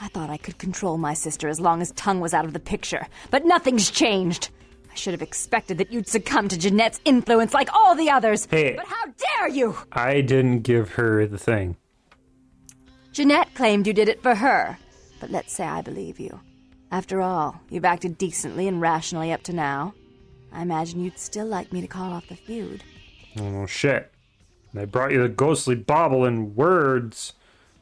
I thought I could control my sister as long as Tongue was out of the picture, but nothing's changed. I should have expected that you'd succumb to Jeanette's influence like all the others. Hey. But how dare you? I didn't give her the thing. Jeanette claimed you did it for her, but let's say I believe you. After all, you've acted decently and rationally up to now. I imagine you'd still like me to call off the feud. Oh, shit. They brought you the ghostly bauble in words.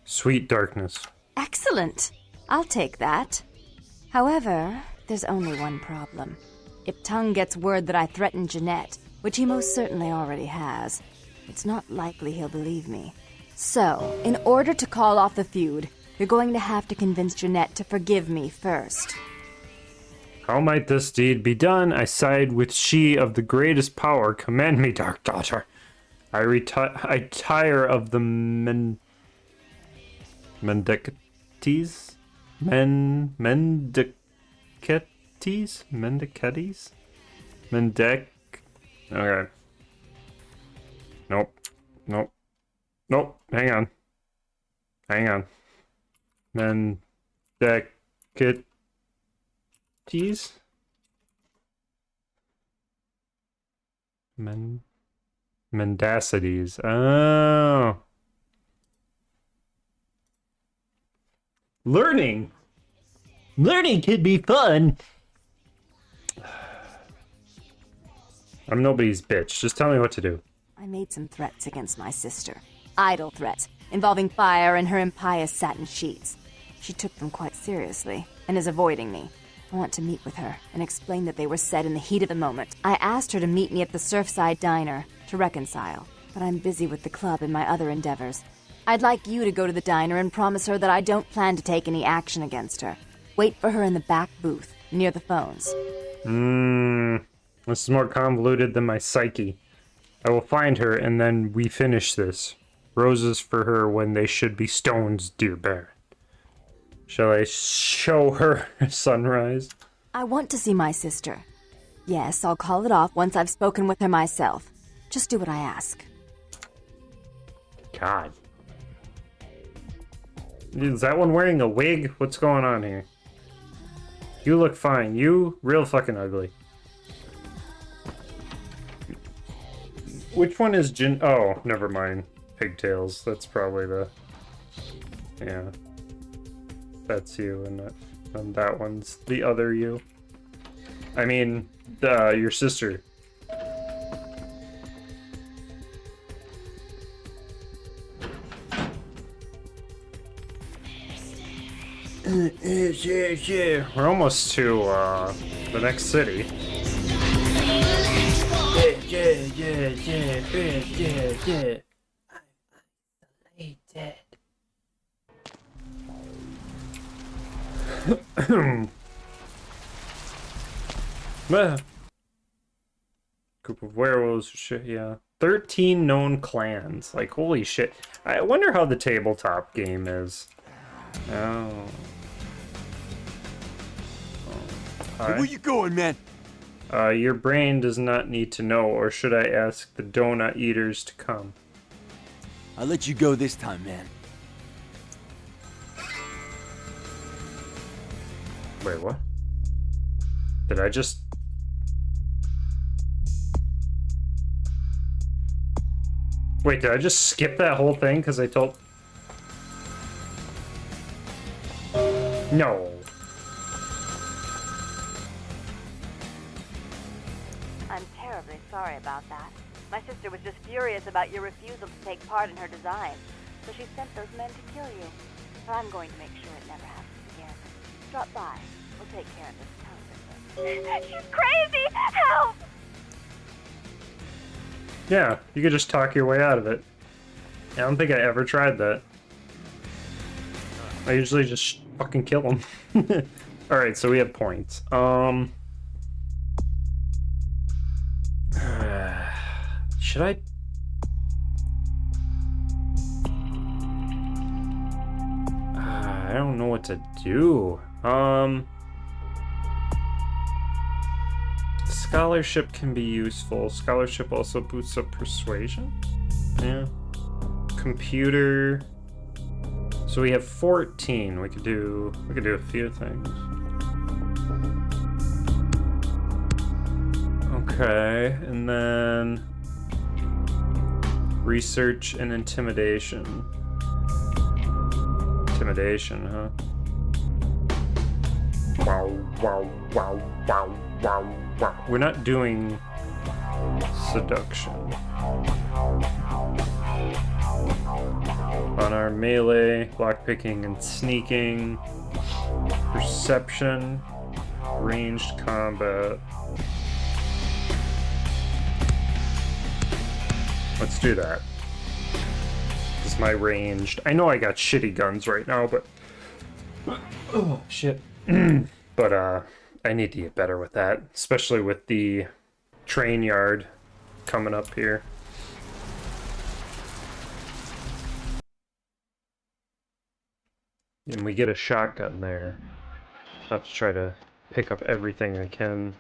Sweet darkness. Excellent. I'll take that. However, there's only one problem. If Tongue gets word that I threatened Jeanette, which he most certainly already has, it's not likely he'll believe me. So, in order to call off the feud, you're going to have to convince Jeanette to forgive me first. How might this deed be done? I side with she of the greatest power. Command me, dark daughter. I tire of the mendicantes? Mendicantes? Okay. Nope. Hang on. Mendicantes? Mendacities. Oh. Learning can be fun. I'm nobody's bitch. Just tell me what to do. I made some threats against my sister. Idle threats, involving fire and her impious satin sheets. She took them quite seriously, and is avoiding me. I want to meet with her, and explain that they were said in the heat of the moment. I asked her to meet me at the Surfside Diner, to reconcile, but I'm busy with the club and my other endeavors. I'd like you to go to the diner and promise her that I don't plan to take any action against her. Wait for her in the back booth, near the phones. This is more convoluted than my psyche. I will find her, and then we finish this. Roses for her when they should be stones, dear Baron. Shall I show her sunrise? I want to see my sister. Yes, I'll call it off once I've spoken with her myself. Just do what I ask. God. Is that one wearing a wig? What's going on here? You look fine. You real fucking ugly. Which one is Jin? Oh, never mind. Pigtails. That's probably the... Yeah. That's you, and that one's the other you. I mean, your sister. We're almost to the next city. Yeah. Group of werewolves, shit, yeah. 13 known clans. Like, holy shit. I wonder how the tabletop game is. Oh. Hey, where you going, man? Your brain does not need to know, or should I ask the donut eaters to come? I'll let you go this time, man. Wait, what? Did I just... Wait, did I just skip that whole thing because I told... No. I'm terribly sorry about that. My sister was just furious about your refusal to take part in her design, so she sent those men to kill you. But I'm going to make sure it never happens again. Drop by. We'll take care of this tongue business. She's crazy! Help! Yeah, you could just talk your way out of it. I don't think I ever tried that. I usually just fucking kill them. Alright, so we have points. Should I... I don't know what to do. Scholarship can be useful. Scholarship also boosts up persuasion. Yeah. Computer. So we have 14. We could do a few things. Okay, and then research and intimidation. Intimidation, huh? Wow, wow, wow, wow, wow, wow. We're not doing seduction. On our melee, lockpicking and sneaking. Perception, ranged combat. Let's do that. This is my ranged. I know I got shitty guns right now, but oh shit. But I need to get better with that, especially with the train yard coming up here. And we get a shotgun there. I'll have to try to pick up everything I can.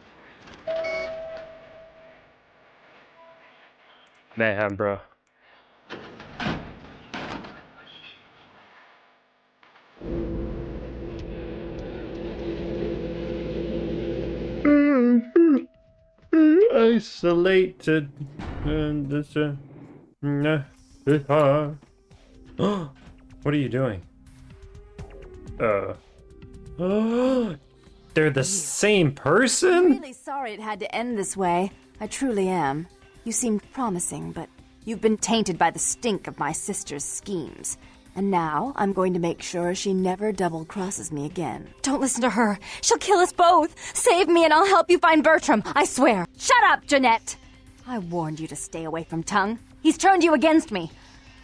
Nah, bro. Isolated. And this, what are you doing? They're the same I'm person? really sorry it had to end this way. I truly am. You seemed promising, but you've been tainted by the stink of my sister's schemes. And now I'm going to make sure she never double-crosses me again. Don't listen to her. She'll kill us both. Save me and I'll help you find Bertram. I swear. Shut up, Jeanette. I warned you to stay away from Tongue. He's turned you against me.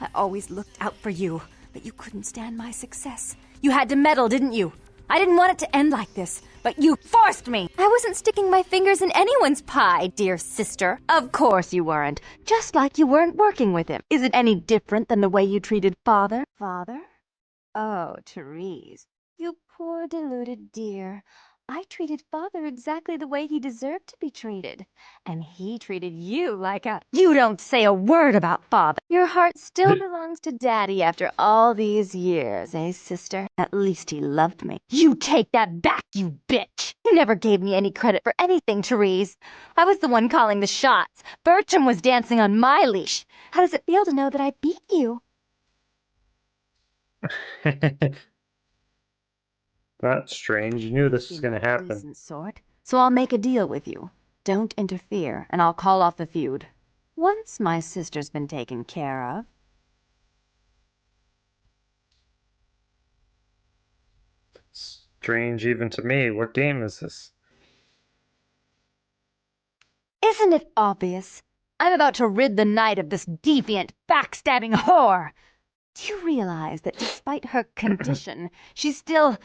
I always looked out for you, but you couldn't stand my success. You had to meddle, didn't you? I didn't want it to end like this, but you forced me! I wasn't sticking my fingers in anyone's pie, dear sister. Of course you weren't. Just like you weren't working with him. Is it any different than the way you treated Father? Father? Oh, Therese. You poor deluded dear. I treated Father exactly the way he deserved to be treated. And he treated you like a... You don't say a word about Father. Your heart still belongs to Daddy after all these years, eh, sister? At least he loved me. You take that back, you bitch! You never gave me any credit for anything, Therese. I was the one calling the shots. Bertram was dancing on my leash. How does it feel to know that I beat you? That's strange. You knew this was gonna happen. Decent sort. So I'll make a deal with you. Don't interfere, and I'll call off the feud. Once my sister's been taken care of. Strange even to me. What game is this? Isn't it obvious? I'm about to rid the night of this deviant, backstabbing whore. Do you realize that despite her condition, she still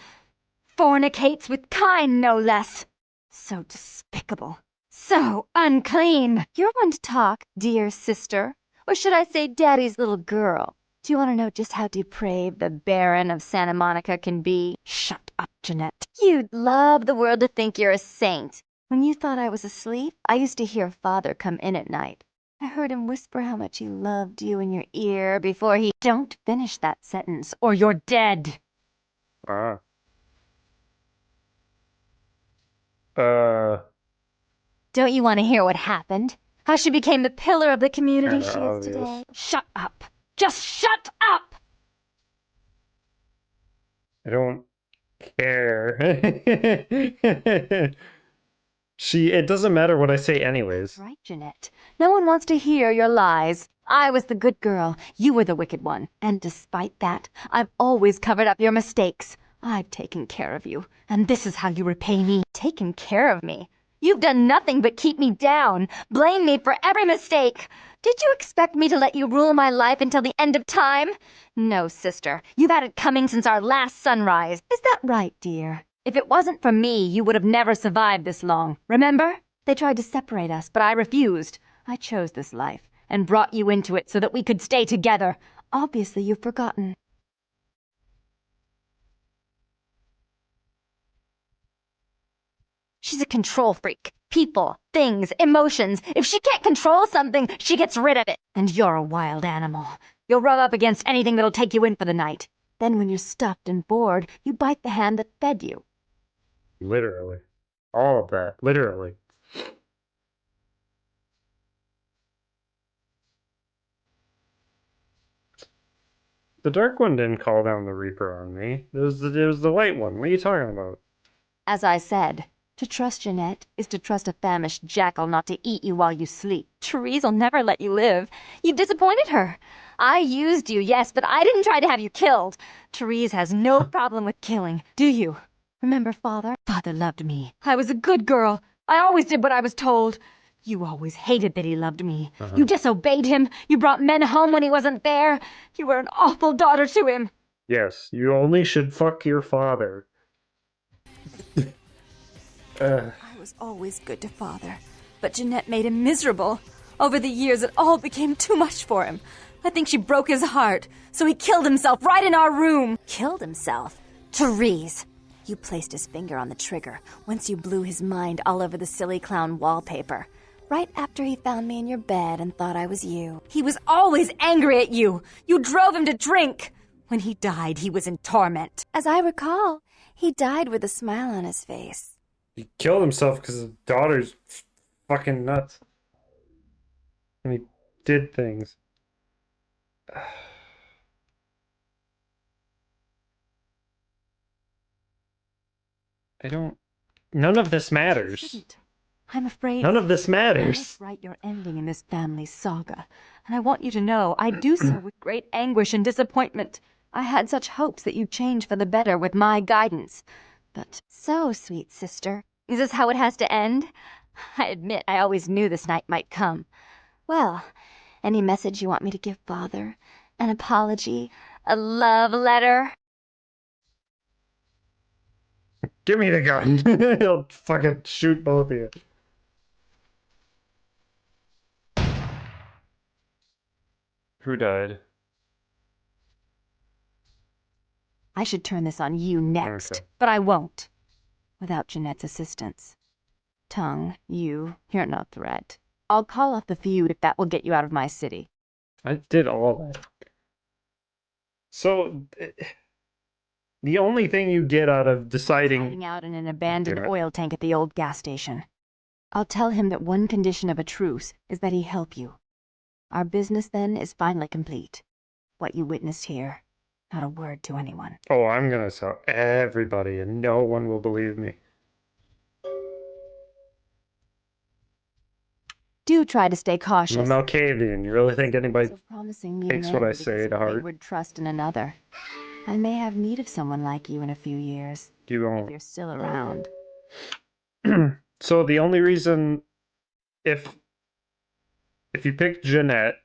fornicates with Kine, no less? So despicable. So unclean. You're one to talk, dear sister. Or should I say Daddy's little girl? Do you want to know just how depraved the Baron of Santa Monica can be? Shut up, Jeanette. You'd love the world to think you're a saint. When you thought I was asleep, I used to hear Father come in at night. I heard him whisper how much he loved you in your ear before he... Don't finish that sentence, or you're dead. Ah. Don't you want to hear what happened? How she became the pillar of the community she is obvious. today? Shut up. Just shut up! I don't care. It doesn't matter what I say anyways. Right, Jeanette. No one wants to hear your lies. I was the good girl. You were the wicked one. And despite that, I've always covered up your mistakes. I've taken care of you. And this is how you repay me. Taken care of me? You've done nothing but keep me down. Blame me for every mistake. Did you expect me to let you rule my life until the end of time? No, sister. You've had it coming since our last sunrise. Is that right, dear? If it wasn't for me, you would have never survived this long. Remember? They tried to separate us, but I refused. I chose this life and brought you into it so that we could stay together. Obviously, you've forgotten. She's a control freak. People, things, emotions. If she can't control something, she gets rid of it. And you're a wild animal. You'll rub up against anything that'll take you in for the night. Then when you're stuffed and bored, you bite the hand that fed you. Literally. All of that. Literally. The dark one didn't call down the Reaper on me. It was the light one. What are you talking about? As I said, to trust Jeanette is to trust a famished jackal not to eat you while you sleep. Therese'll never let you live. You've disappointed her. I used you, yes, but I didn't try to have you killed. Therese has no problem with killing, do you? Remember Father? Father loved me. I was a good girl. I always did what I was told. You always hated that he loved me. You disobeyed him. You brought men home when he wasn't there. You were an awful daughter to him. Yes, you only should fuck your father. I was always good to Father, but Jeanette made him miserable. Over the years, it all became too much for him. I think she broke his heart, so he killed himself right in our room. Killed himself? Therese! You placed his finger on the trigger once you blew his mind all over the silly clown wallpaper. Right after he found me in your bed and thought I was you. He was always angry at you. You drove him to drink. When he died, he was in torment. As I recall, he died with a smile on his face. He killed himself because his daughter's fucking nuts. And he did things. I don't... None of this matters. Shouldn't. I'm afraid... None of this I matters. must write your ending in this family saga. And I want you to know I do so with great anguish and disappointment. I had such hopes that you'd change for the better with my guidance. But... So, sweet sister. Is this how it has to end? I admit I always knew this night might come. Well, any message you want me to give Father? An apology? A love letter? Give me the gun. He'll fucking shoot both of you. Who died? I should turn this on you next, Okay. but I won't. Without Jeanette's assistance. Tongue, you're no threat. I'll call off the feud if that will get you out of my city. I did all that. So, the only thing you get out of deciding... Hiding out in an abandoned Damn it. oil tank at the old gas station. I'll tell him that one condition of a truce is that he help you. Our business then is finally complete. What you witnessed here, not a word to anyone. Oh, I'm gonna tell everybody and no one will believe me. Do try to stay I'm a cautious. Malkavian. You really think anybody... So promising me takes an what I end say because to of heart. wayward trust in another. I may have need of someone like you in a few years, You if won't. you're still around. So the only reason... If you pick Jeanette,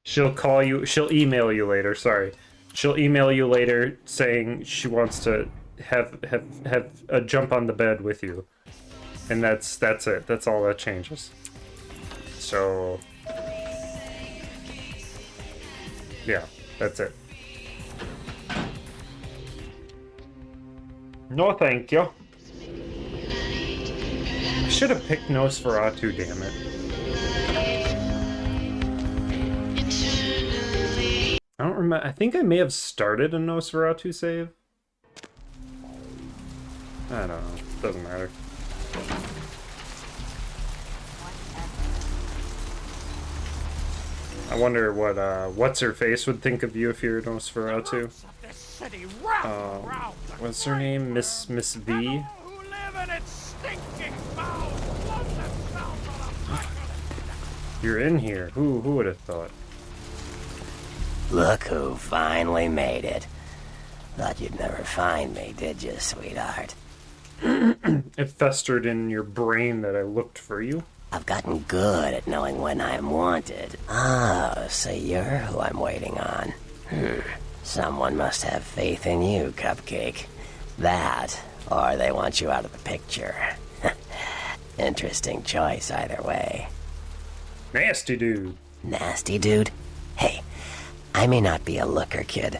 she'll call you... She'll email you later, sorry. She'll email you later saying she wants to have a jump on the bed with you. And that's it. That's all that changes. So... Yeah, that's it. No thank you. I should have picked Nosferatu, damn it. I don't remember. I think I may have started a Nosferatu save. I don't know. Doesn't matter. I wonder what what's her face would think of you if you're Nosferatu. What's her name? Miss V. You're in here. Who would have thought? Look who finally made it. Thought you'd never find me, did you, sweetheart? It festered in your brain that I looked for you. I've gotten good at knowing when I'm wanted. Oh, so you're who I'm waiting on. Someone must have faith in you, Cupcake. That, or they want you out of the picture. Interesting choice either way. Nasty dude. Nasty dude? Hey, I may not be a looker, kid,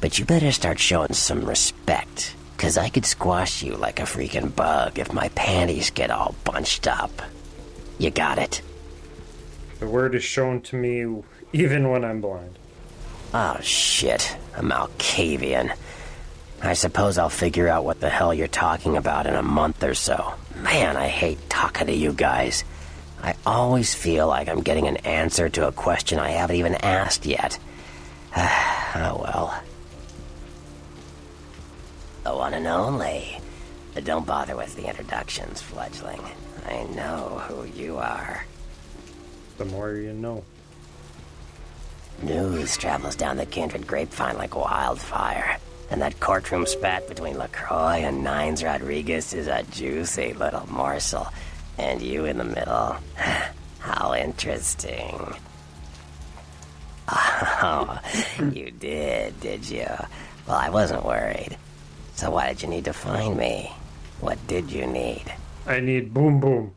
but you better start showing some respect. 'Cause I could squash you like a freaking bug if my panties get all bunched up. You got it? The word is shown to me even when I'm blind. Oh shit, a Malkavian. I suppose I'll figure out what the hell you're talking about in a month or so. Man, I hate talking to you guys. I always feel like I'm getting an answer to a question I haven't even asked yet. Oh well. The one and only. But don't bother with the introductions, fledgling. I know who you are. The more you know. News travels down the kindred grapevine like wildfire. And that courtroom spat between LaCroix and Nines Rodriguez is a juicy little morsel. And you in the middle. How interesting. Oh, you did you? Well, I wasn't worried. So why did you need to find me? What did you need? I need boom boom.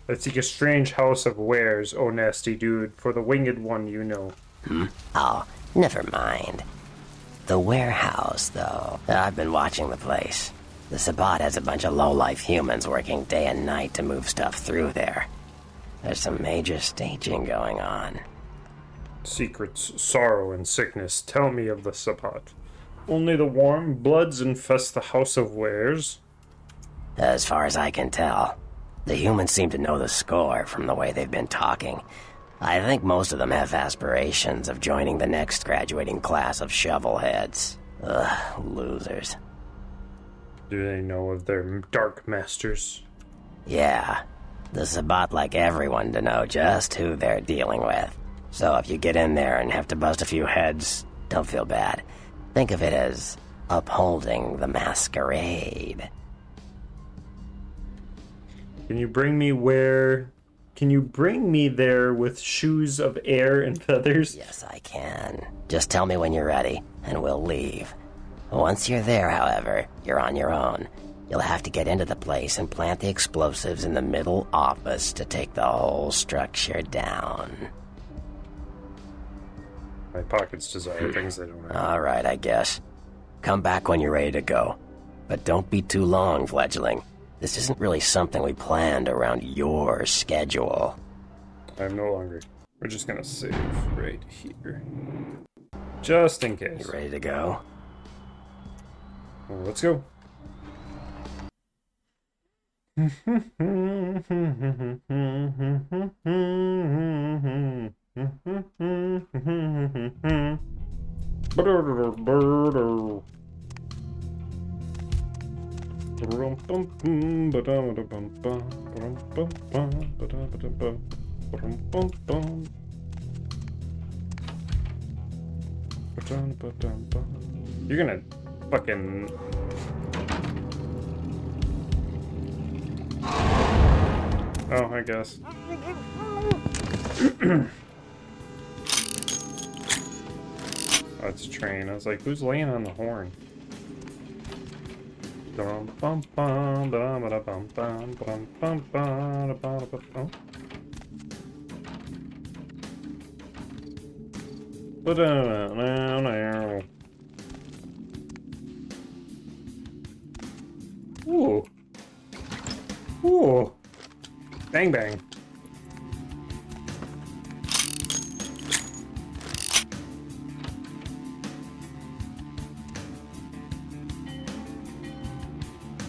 I seek a strange house of wares, oh nasty dude, for the winged one you know. Oh, never mind. The warehouse, though. I've been watching the place. The Sabbat has a bunch of low-life humans working day and night to move stuff through there. There's some major staging going on. Secrets, sorrow, and sickness, tell me of the Sabbat. Only the warm bloods infest the house of wares. As far as I can tell, the humans seem to know the score from the way they've been talking. I think most of them have aspirations of joining the next graduating class of shovelheads. Ugh, losers. Do they know of their dark masters? Yeah, the Sabbat like everyone to know just who they're dealing with. So if you get in there and have to bust a few heads, don't feel bad. Think of it as upholding the Masquerade. Can you bring me where... Can you bring me there with shoes of air and feathers? Yes, I can. Just tell me when you're ready, and we'll leave. Once you're there, however, you're on your own. You'll have to get into the place and plant the explosives in the middle office to take the whole structure down. My pockets desire things they don't have. Alright, I guess. Come back when you're ready to go. But don't be too long, fledgling. This isn't really something we planned around your schedule. I'm no longer. We're just gonna save right here. Just in case. You ready to go? Well, let's go. You're gonna fucking... Oh, I guess. Oh, it's a train. I was like, who's laying on the horn? Oh. Ooh. Ooh. Bang bang.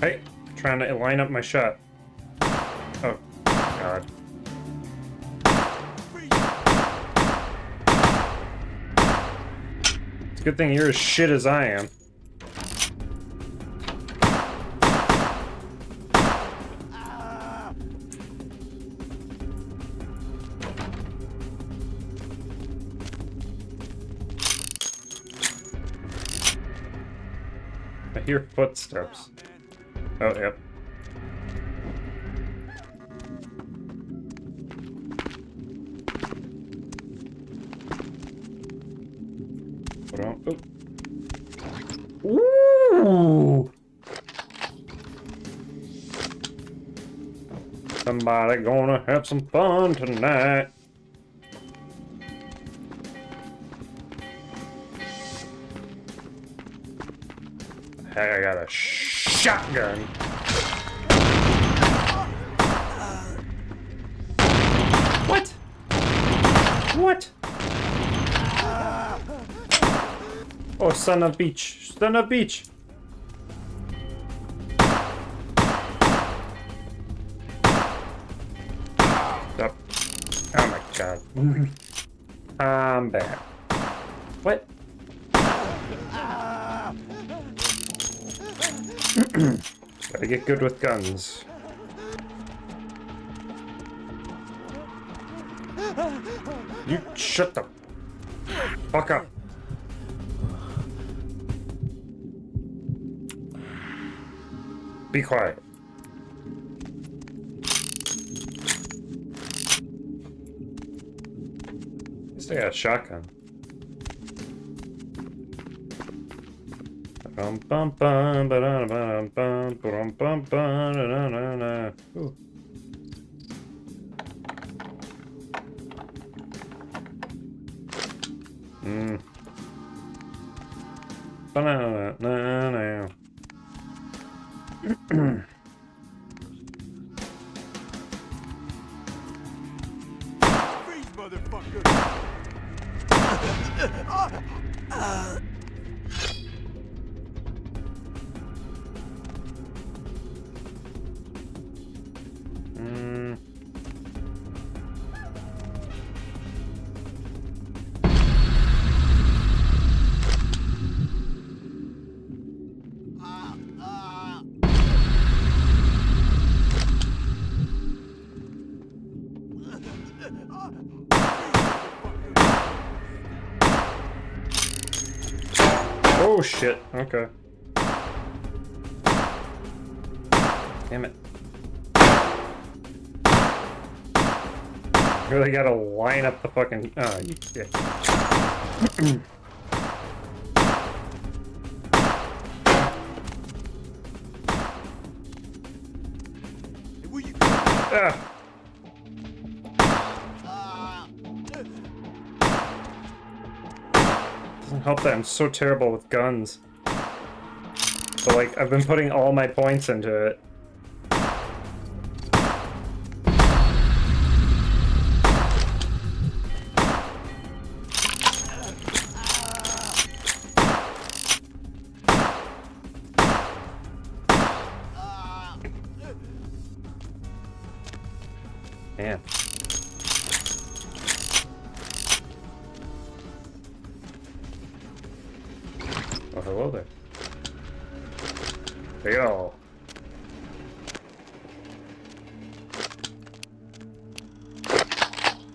Hey, trying to line up my shot. Oh, God. It's a good thing you're as shit as I am. I hear footsteps. Oh, yep. Hold on. Oh. Ooh! Somebody gonna have some fun tonight. Heck, I got a shotgun. What? What? Oh, son of beach. Son of beach. Stop. Oh my god. I'm back. What? Gotta get good with guns. You shut the fuck up. Be quiet. At least I got a shotgun. Bum bum bum ba da bum bum bum bum ba da da da. Ooh. Banana na na. Freeze, motherfucker! Oh shit, okay. Damn it. Really gotta line up the fucking. Oh, you dick. Ah. Doesn't help that I'm so terrible with guns. So, like, I've been putting all my points into it. Man. Oh, hello there. There you go.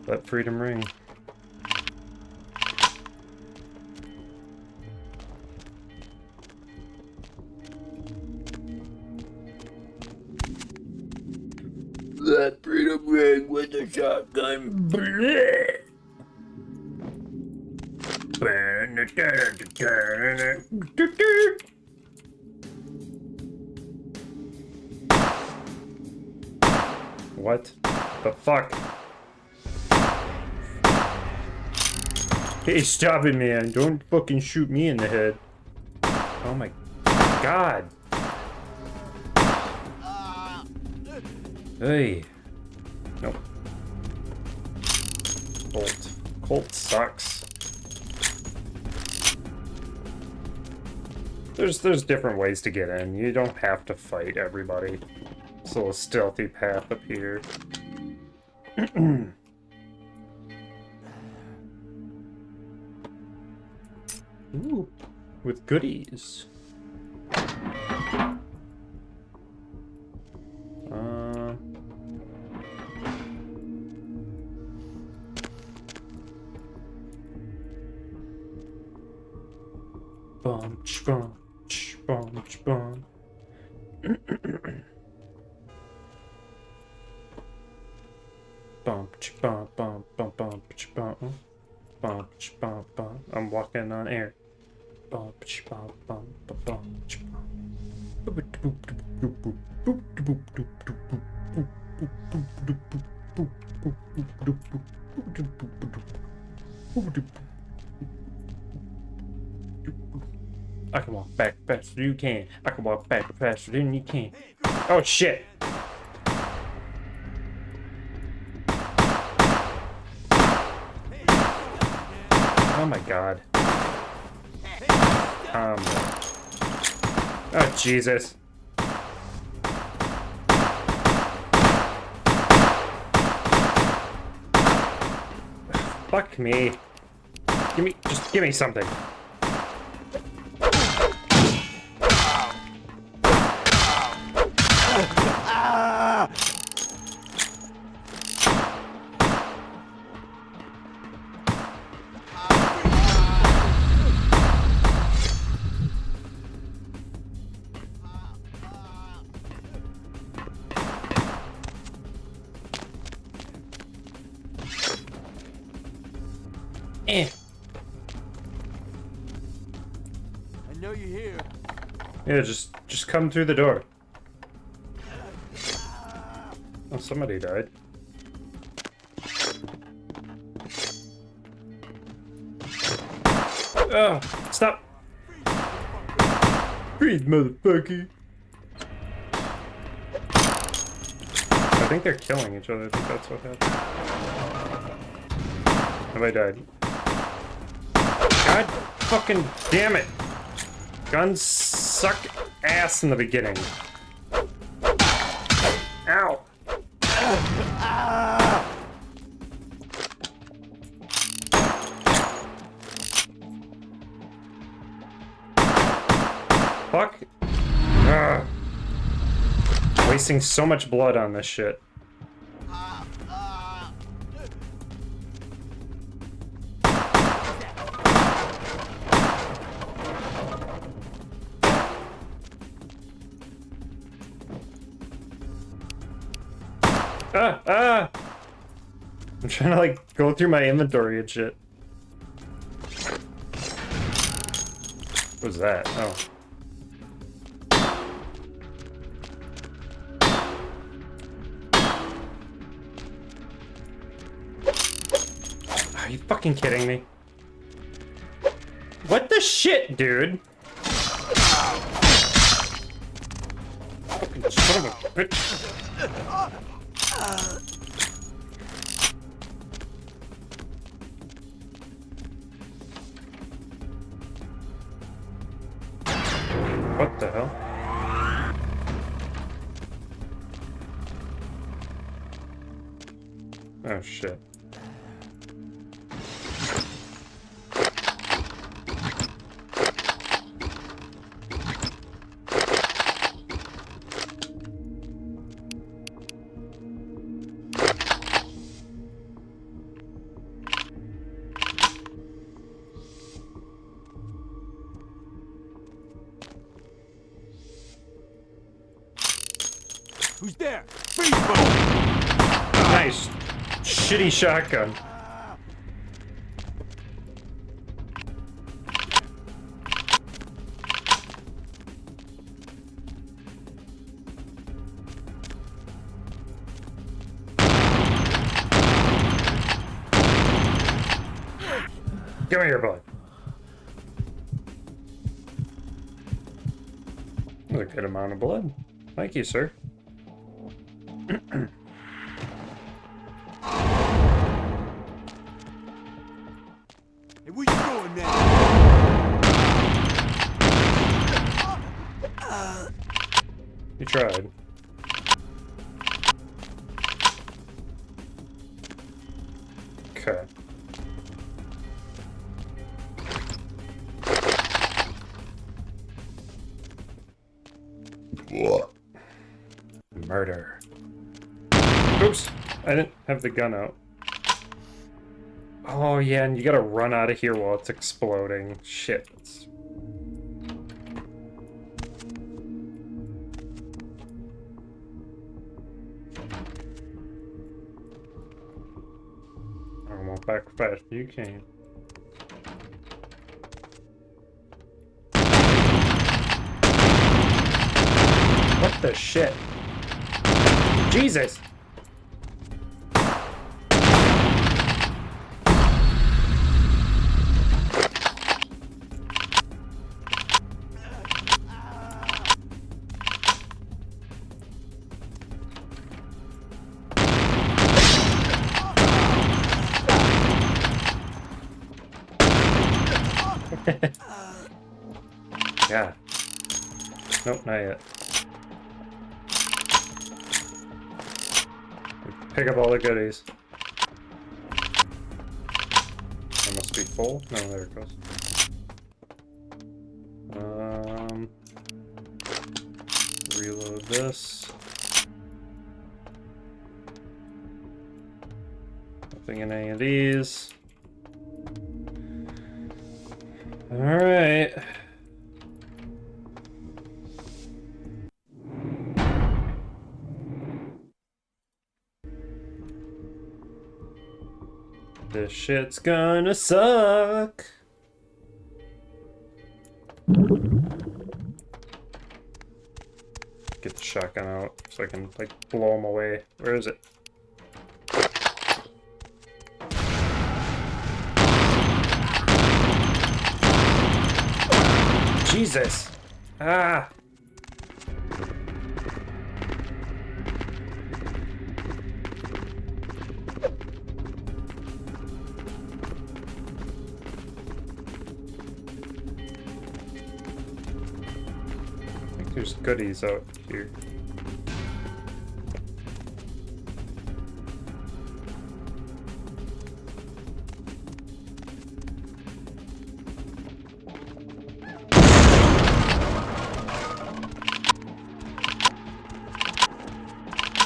Let freedom ring. Let freedom ring with the shotgun. What the fuck? Hey, stop it, man. Don't fucking shoot me in the head. Oh my god. Hey. Nope. Colt. Colt sucks. There's different ways to get in. You don't have to fight everybody. It's a little stealthy path up here. Ooh, with goodies. Bum bum bum bum. Bum bum bum bum bum bum bum bum. I'm walking on air. Bum bum bum bum I can walk back faster than you can. I can walk back faster than you can. Oh shit! Oh my god. Oh Jesus. Fuck me. Just give me something. here. Yeah, just come through the door. Oh, somebody died. Oh, stop! Breathe, motherfucker! I think they're killing each other. I think that's what happened. Nobody died. God fucking damn it! Guns suck ass in the beginning. Ow! Fuck. Ugh. Wasting so much blood on this shit. I'm trying to like go through my inventory and shit. What was that? Oh. Are you fucking kidding me? What the shit, dude? Fucking son of a bitch. What the hell? Oh shit. Who's there? Nice. Shitty shotgun. Give me your blood. That's a good amount of blood. Thank you, sir. Hey, where you going, man? You tried. Okay. What? Murder. Oops! I didn't have the gun out. Oh yeah, and you gotta run out of here while it's exploding. Shit. I went back fast. You came. What the shit? Jesus! Yeah. Nope, not yet. Pick up all the goodies. It must be full. No, there it goes. Reload this. Nothing in any of these. All right. This shit's gonna suck. shotgun out so I can, like, blow him away. Where is it? Jesus! Ah! I think there's goodies out here.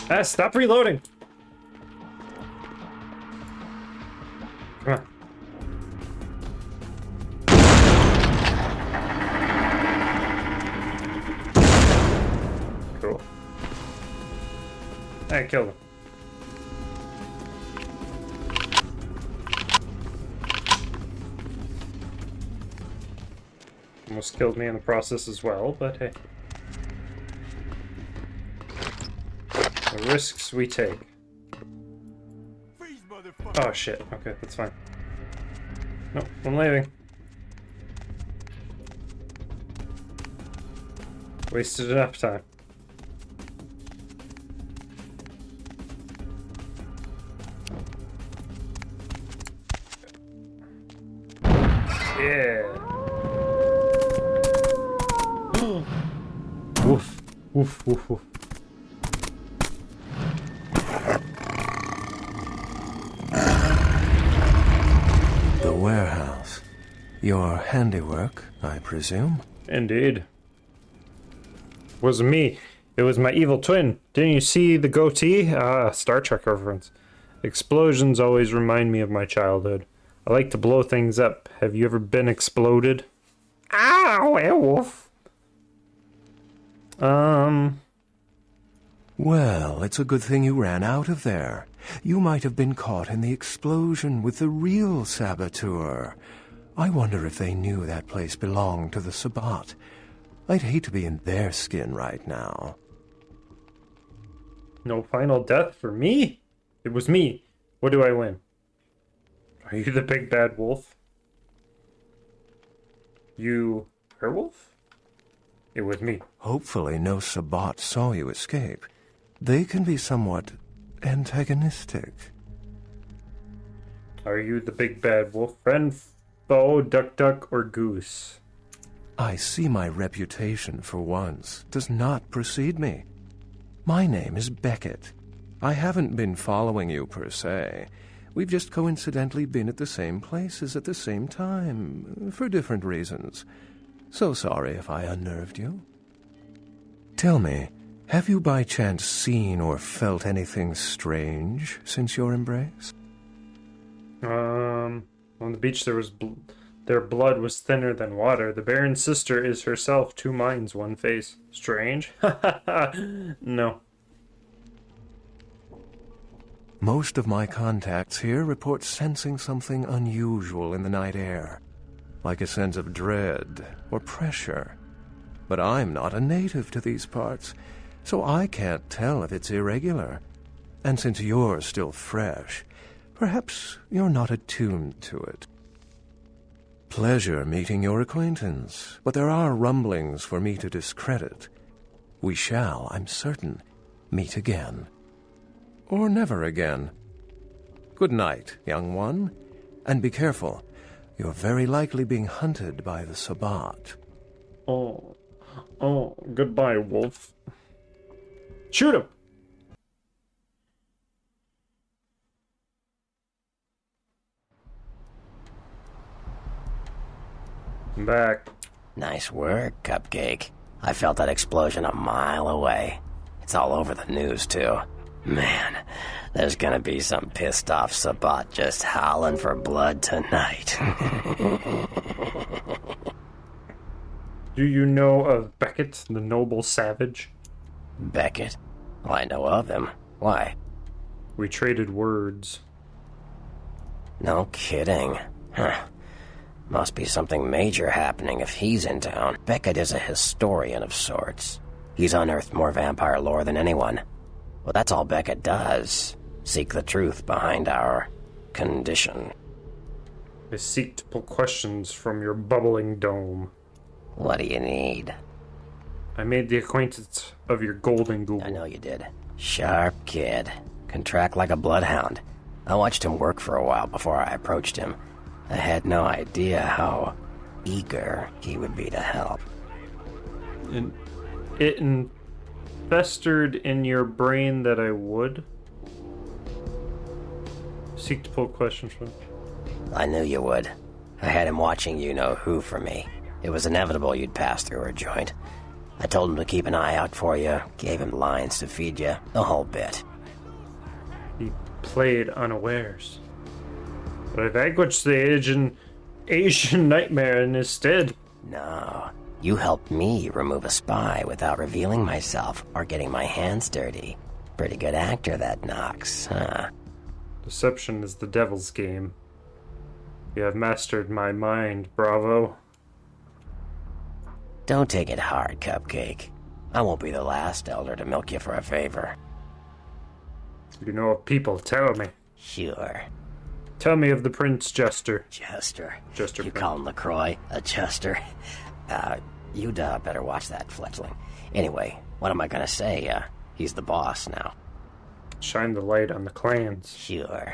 Ah, stop reloading! Come on. Cool. I killed him. Almost killed me in the process as well, but hey. The risks we take. Oh shit, okay, that's fine. Nope, I'm leaving. Wasted enough time. Yeah. Woof, woof, woof, woof. The warehouse. Your handiwork, I presume? Indeed. Wasn't me. It was my evil twin. Didn't you see the goatee? Ah, Star Trek reference. Explosions always remind me of my childhood. I like to blow things up. Have you ever been exploded? Ow, werewolf. Well, it's a good thing you ran out of there. You might have been caught in the explosion with the real saboteur. I wonder if they knew that place belonged to the Sabbat. I'd hate to be in their skin right now. No final death for me? It was me. What do I win? Are you the big bad wolf? You werewolf? It was me. Hopefully no Sabbat saw you escape. They can be somewhat antagonistic. Are you the big bad wolf? Friend, foe, duck, or goose? I see my reputation for once does not precede me. My name is Beckett. I haven't been following you per se. We've just coincidentally been at the same places at the same time, for different reasons. So sorry if I unnerved you. Tell me, have you by chance seen or felt anything strange since your embrace? On the beach there was their blood was thinner than water. The Baron's sister is herself 2 minds, 1 face. Strange? No. Most of my contacts here report sensing something unusual in the night air, like a sense of dread or pressure. But I'm not a native to these parts, so I can't tell if it's irregular. And since you're still fresh, perhaps you're not attuned to it. Pleasure meeting your acquaintance, but there are rumblings for me to discredit. We shall, I'm certain, meet again. Or never again. Good night, young one, and be careful. You're very likely being hunted by the Sabbat. Oh, goodbye, wolf. Shoot him! I'm back. Nice work, Cupcake. I felt that explosion a mile away. It's all over the news, too. Man, there's gonna be some pissed off Sabbat just howling for blood tonight. Do you know of Beckett, the noble savage? Beckett? Well, I know of him. Why? We traded words. No kidding. Huh. Must be something major happening if he's in town. Beckett is a historian of sorts. He's unearthed more vampire lore than anyone. Well, that's all Beckett does. Seek the truth behind our condition. I seek to pull questions from your bubbling dome. What do you need? I made the acquaintance of your golden Google. I know you did. Sharp kid. Can track like a bloodhound. I watched him work for a while before I approached him. I had no idea how eager he would be to help. And it festered in your brain that I would seek to pull questions from. I knew you would. I had him watching you-know-who for me. It was inevitable you'd pass through our joint. I told him to keep an eye out for you, gave him lines to feed you, the whole bit. He played unawares. But I vanquished the Asian nightmare in his stead. No, you helped me remove a spy without revealing myself or getting my hands dirty. Pretty good actor, that Knox, huh? Deception is the devil's game. You have mastered my mind, bravo. Don't take it hard, Cupcake. I won't be the last elder to milk you for a favor. You know what people tell me. Sure. Tell me of the Prince Jester. Jester. Jester You Prince. call him LaCroix a Jester? You'd better watch that, fledgling. Anyway, what am I gonna say? He's the boss now. Shine the light on the clans. Sure.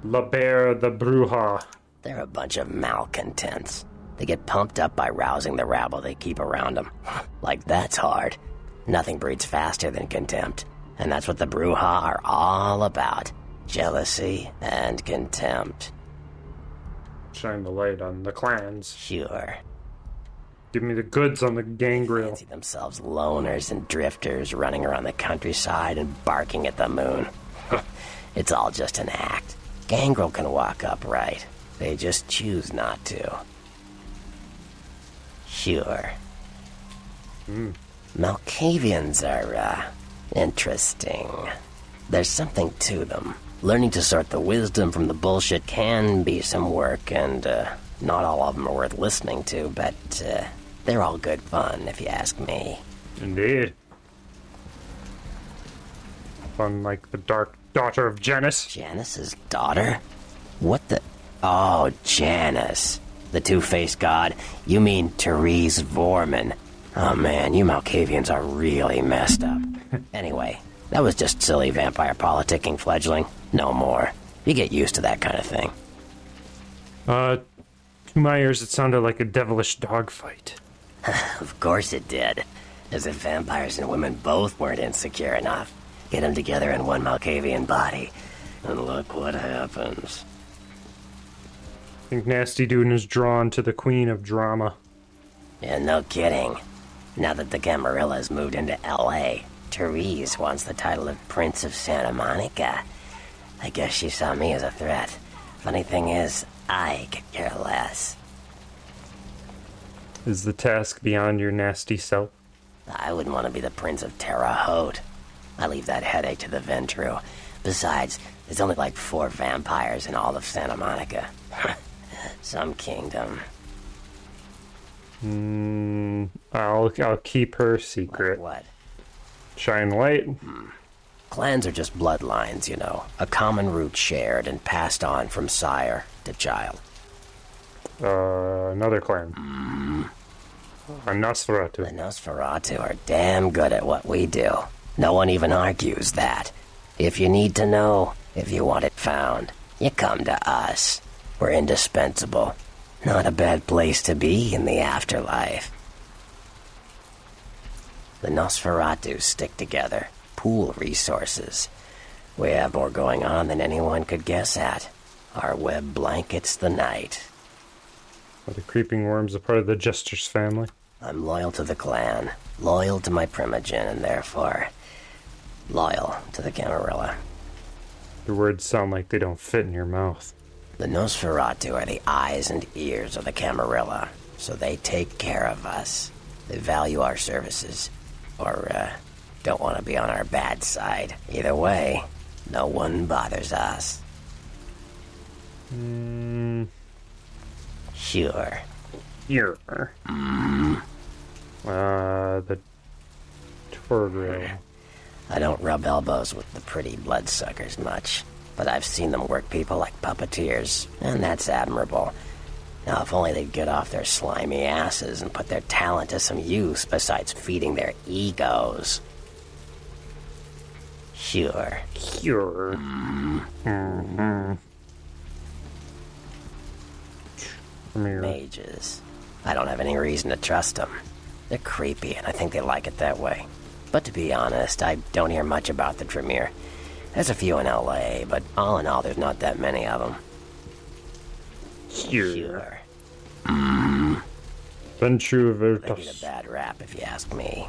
La Bear the Bruja. They're a bunch of malcontents. They get pumped up by rousing the rabble they keep around them. Like that's hard. Nothing breeds faster than contempt. And that's what the Bruja are all about. Jealousy and contempt. Shine the light on the clans. Sure. Give me the goods on the gangrel. Fancy themselves loners and drifters running around the countryside and barking at the moon. It's all just an act. Gangrel can walk upright. They just choose not to. Sure. Malkavians are, interesting. There's something to them. Learning to sort the wisdom from the bullshit can be some work, and, not all of them are worth listening to, but, they're all good fun, if you ask me. Indeed. Fun like the Dark Daughter of Janus. Janus's daughter? What the... Oh, Janus. The two-faced god? You mean Therese Vorman. Oh man, you Malkavians are really messed up. Anyway, that was just silly vampire politicking, fledgling. No more. You get used to that kind of thing. To my ears, it sounded like a devilish dogfight. Of course it did. As if vampires and women both weren't insecure enough. Get them together in one Malkavian body, and look what happens. I think Nasty Dude is drawn to the Queen of Drama. Yeah, no kidding. Now that the Camarillas moved into L.A., Therese wants the title of Prince of Santa Monica. I guess she saw me as a threat. Funny thing is, I could care less. Is the task beyond your nasty self? I wouldn't want to be the Prince of Terre Haute. I leave that headache to the Ventru. Besides, there's only like 4 vampires in all of Santa Monica. Some kingdom. I'll keep her secret. Like what? Shine light. Clans are just bloodlines, you know. A common root shared and passed on from sire to child. Another clan. A Nosferatu. The Nosferatu are damn good at what we do. No one even argues that. If you need to know, if you want it found, you come to us. We're indispensable. Not a bad place to be in the afterlife. The Nosferatu stick together, pool resources. We have more going on than anyone could guess at. Our web blankets the night. Are the creeping worms a part of the Jester's family? I'm loyal to the clan, loyal to my primogen, and therefore loyal to the Camarilla. Your words sound like they don't fit in your mouth. The Nosferatu are the eyes and ears of the Camarilla, so they take care of us. They value our services, or don't want to be on our bad side. Either way, no one bothers us. Sure. Here. The For real. I don't rub elbows with the pretty bloodsuckers much, but I've seen them work people like puppeteers, and that's admirable. Now, if only they'd get off their slimy asses and put their talent to some use besides feeding their egos. Sure. Sure. Come here. Mages. I don't have any reason to trust them. They're creepy, and I think they like it that way. But to be honest, I don't hear much about the Tremere. There's a few in LA, but all in all, there's not that many of them. Sure. Venture They get a Veritas. bad rap, if you ask me.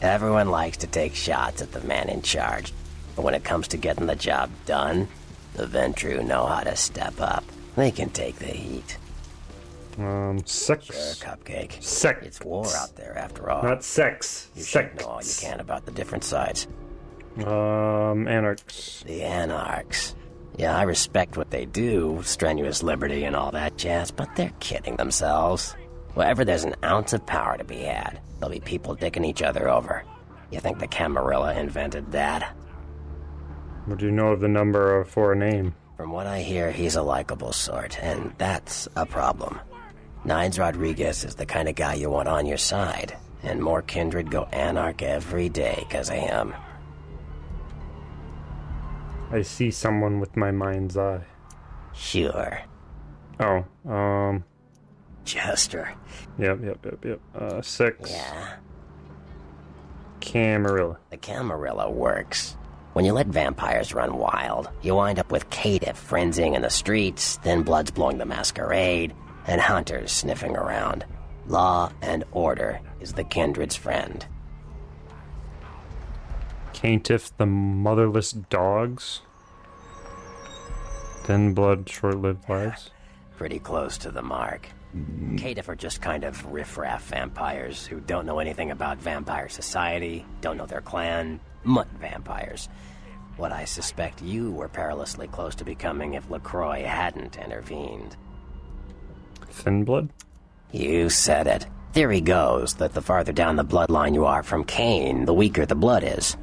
Everyone likes to take shots at the man in charge, but when it comes to getting the job done, the Ventru know how to step up. They can take the heat. Sex. Sure, Cupcake. Sex. It's war out there, after all. Not sex. You Sex. should know all you can about the different sides. Anarchs. The Anarchs. Yeah, I respect what they do, strenuous liberty and all that jazz, but they're kidding themselves. Wherever there's an ounce of power to be had, there'll be people dicking each other over. You think the Camarilla invented that? What do you know of the number for a name? From what I hear, he's a likable sort, and that's a problem. Nines Rodriguez is the kind of guy you want on your side, and more kindred go anarch every day because of him. I see someone with my mind's eye. Sure. Oh, Jester. Yep. 6. Yeah. Camarilla. The Camarilla works. When you let vampires run wild, you wind up with caitiff frenzying in the streets, thin bloods blowing the Masquerade, and hunters sniffing around. Law and order is the kindred's friend. Caitiff the motherless dogs. Thin blood, short-lived lives. Pretty close to the mark. Caitiff are just kind of riffraff vampires who don't know anything about vampire society, don't know their clan, mutt vampires. What I suspect you were perilously close to becoming if LaCroix hadn't intervened. Thin blood? You said it. Theory goes that the farther down the bloodline you are from Cain, the weaker the blood is.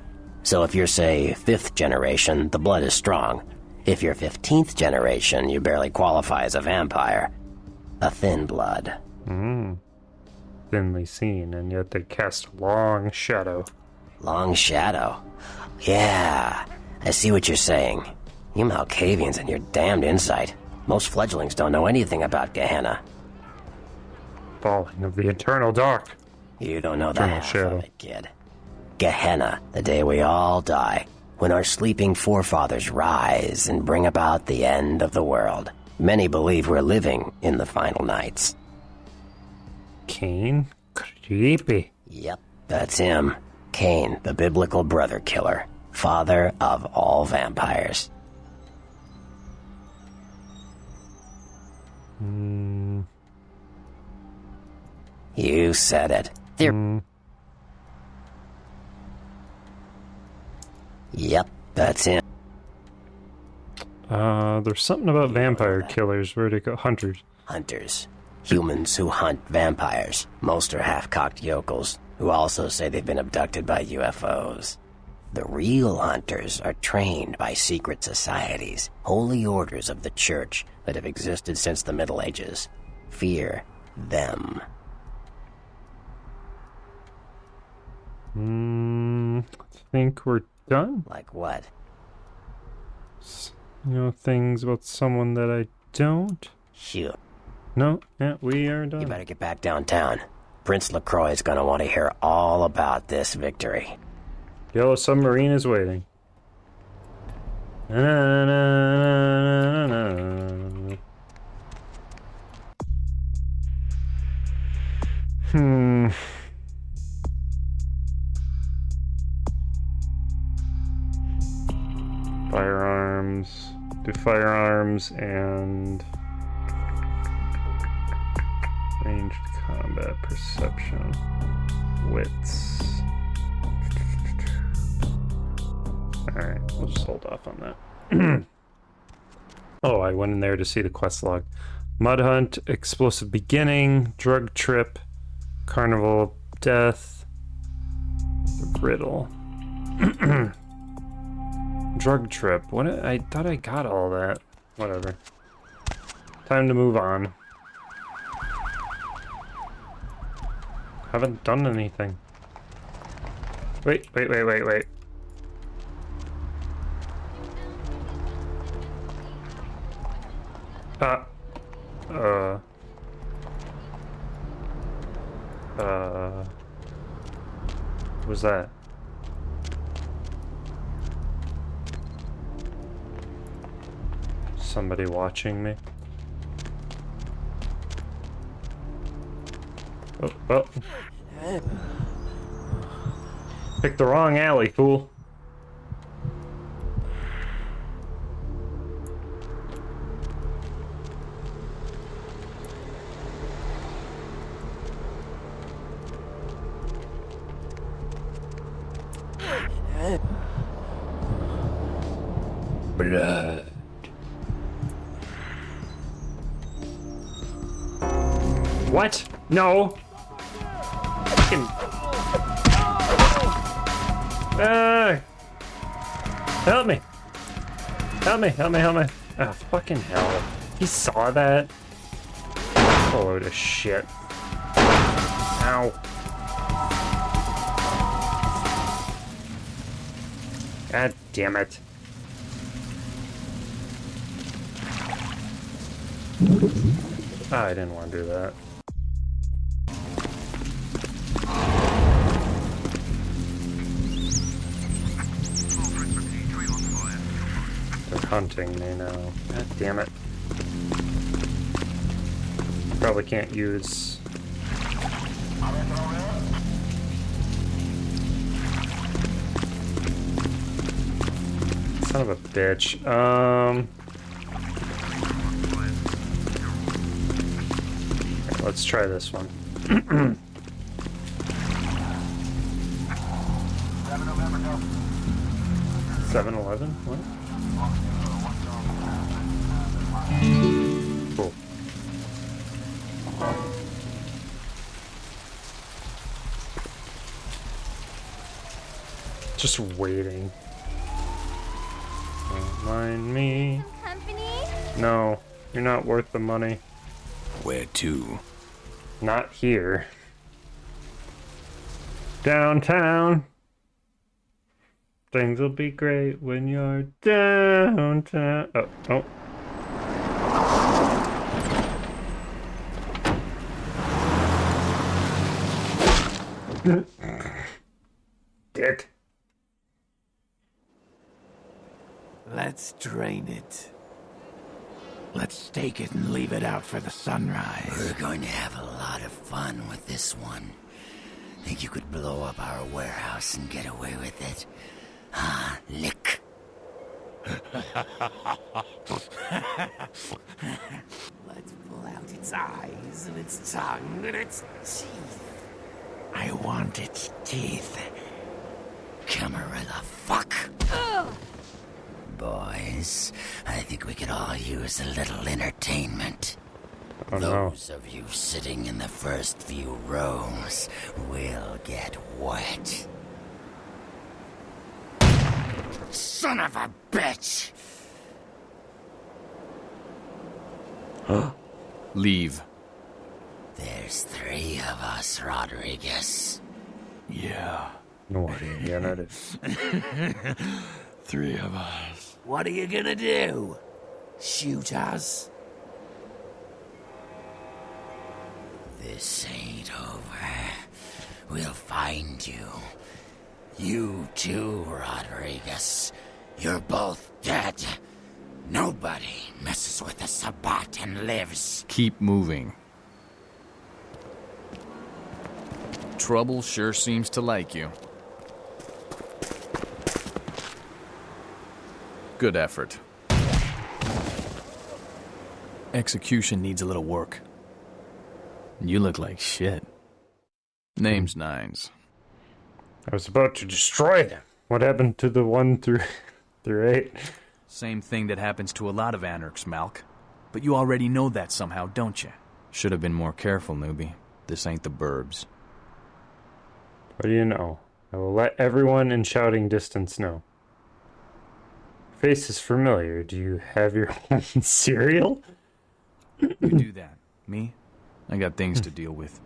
So if you're, say, 5th generation, the blood is strong. If you're 15th generation, you barely qualify as a vampire. A thin blood. Thinly seen, and yet they cast a long shadow. Long shadow? Yeah, I see what you're saying. You Malkavians and your damned insight. Most fledglings don't know anything about Gehenna. Falling of the eternal dark. You don't know the Eternal half shadow. of it, kid. Gehenna, the day we all die, when our sleeping forefathers rise and bring about the end of the world. Many believe we're living in the final nights. Cain? Creepy. Yep, that's him. Cain, the biblical brother killer, father of all vampires. You said it. Yep, that's him. There's something about vampire killers. Where'd it go? Hunters. Hunters. Humans who hunt vampires. Most are half-cocked yokels, who also say they've been abducted by UFOs. The real hunters are trained by secret societies, holy orders of the church that have existed since the Middle Ages. Fear them. I think we're done. Like what? You know things about someone that I don't? Shoot. No? Yeah, we are done. You better get back downtown. Prince LaCroix is gonna want to hear all about this victory. Yellow submarine is waiting. Firearms. Do firearms and ranged combat perception. Wits. Alright, we'll just hold off on that. Oh, I went in there to see the quest log. Mud hunt, explosive beginning, drug trip, carnival of death, The riddle. Drug trip. What? I thought I got all that. Whatever. Time to move on. Haven't done anything. Wait. What was that? Somebody watching me? Oh. Picked the wrong alley, fool. Blood. What? No. Fucking. Help me. Oh, fucking hell. He saw that? A load of shit. Ow. God damn it. Oh, I didn't want to do that. They're hunting me now. God damn it. Probably can't use... Son of a bitch. Let's try this one. 7-Eleven? What? Cool. Just waiting. Don't mind me. Company? No, you're not worth the money. Where to? Not here. Downtown. Things will be great when you're downtown. Oh. Dick. Let's drain it. Let's take it and leave it out for the sunrise. We're going to have a lot of fun with this one. Think you could blow up our warehouse and get away with it? Ah, lick. Let's pull out its eyes and its tongue and its teeth. I want its teeth. Camarilla fuck. Boys, I think we could all use a little entertainment. Oh, Those of you sitting in the first few rows will get wet. Son of a bitch! Leave. There's 3 of us, Rodriguez. Yeah. No, what are you gonna do? 3 of us. What are you gonna do? Shoot us? This ain't over. We'll find you. You too, Rodriguez. You're both dead. Nobody messes with the Sabbat and lives. Keep moving. Trouble sure seems to like you. Good effort. Execution needs a little work. You look like shit. Name's Nines. I was about to destroy them. What happened to the 1 through 8? Same thing that happens to a lot of anarchs, Malk. But you already know that somehow, don't you? Should have been more careful, newbie. This ain't the burbs. What do you know? I will let everyone in shouting distance know. Face is familiar. Do you have your own cereal? You do that. Me? I got things to deal with.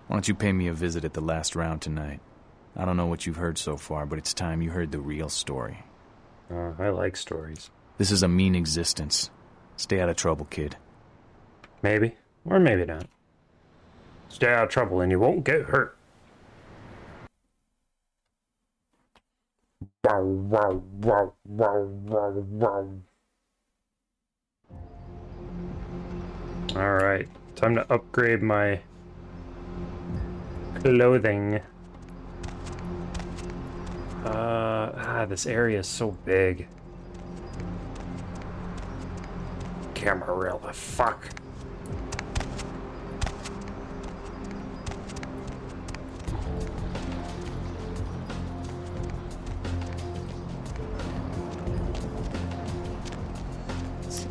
Why don't you pay me a visit at the last round tonight? I don't know what you've heard so far, but it's time you heard the real story. I like stories. This is a mean existence. Stay out of trouble, kid. Maybe. Or maybe not. Stay out of trouble and you won't get hurt. Wow, wow, wow, wow, wow, wow. Alright. Time to upgrade my clothing. This area is so big. Camarilla, fuck.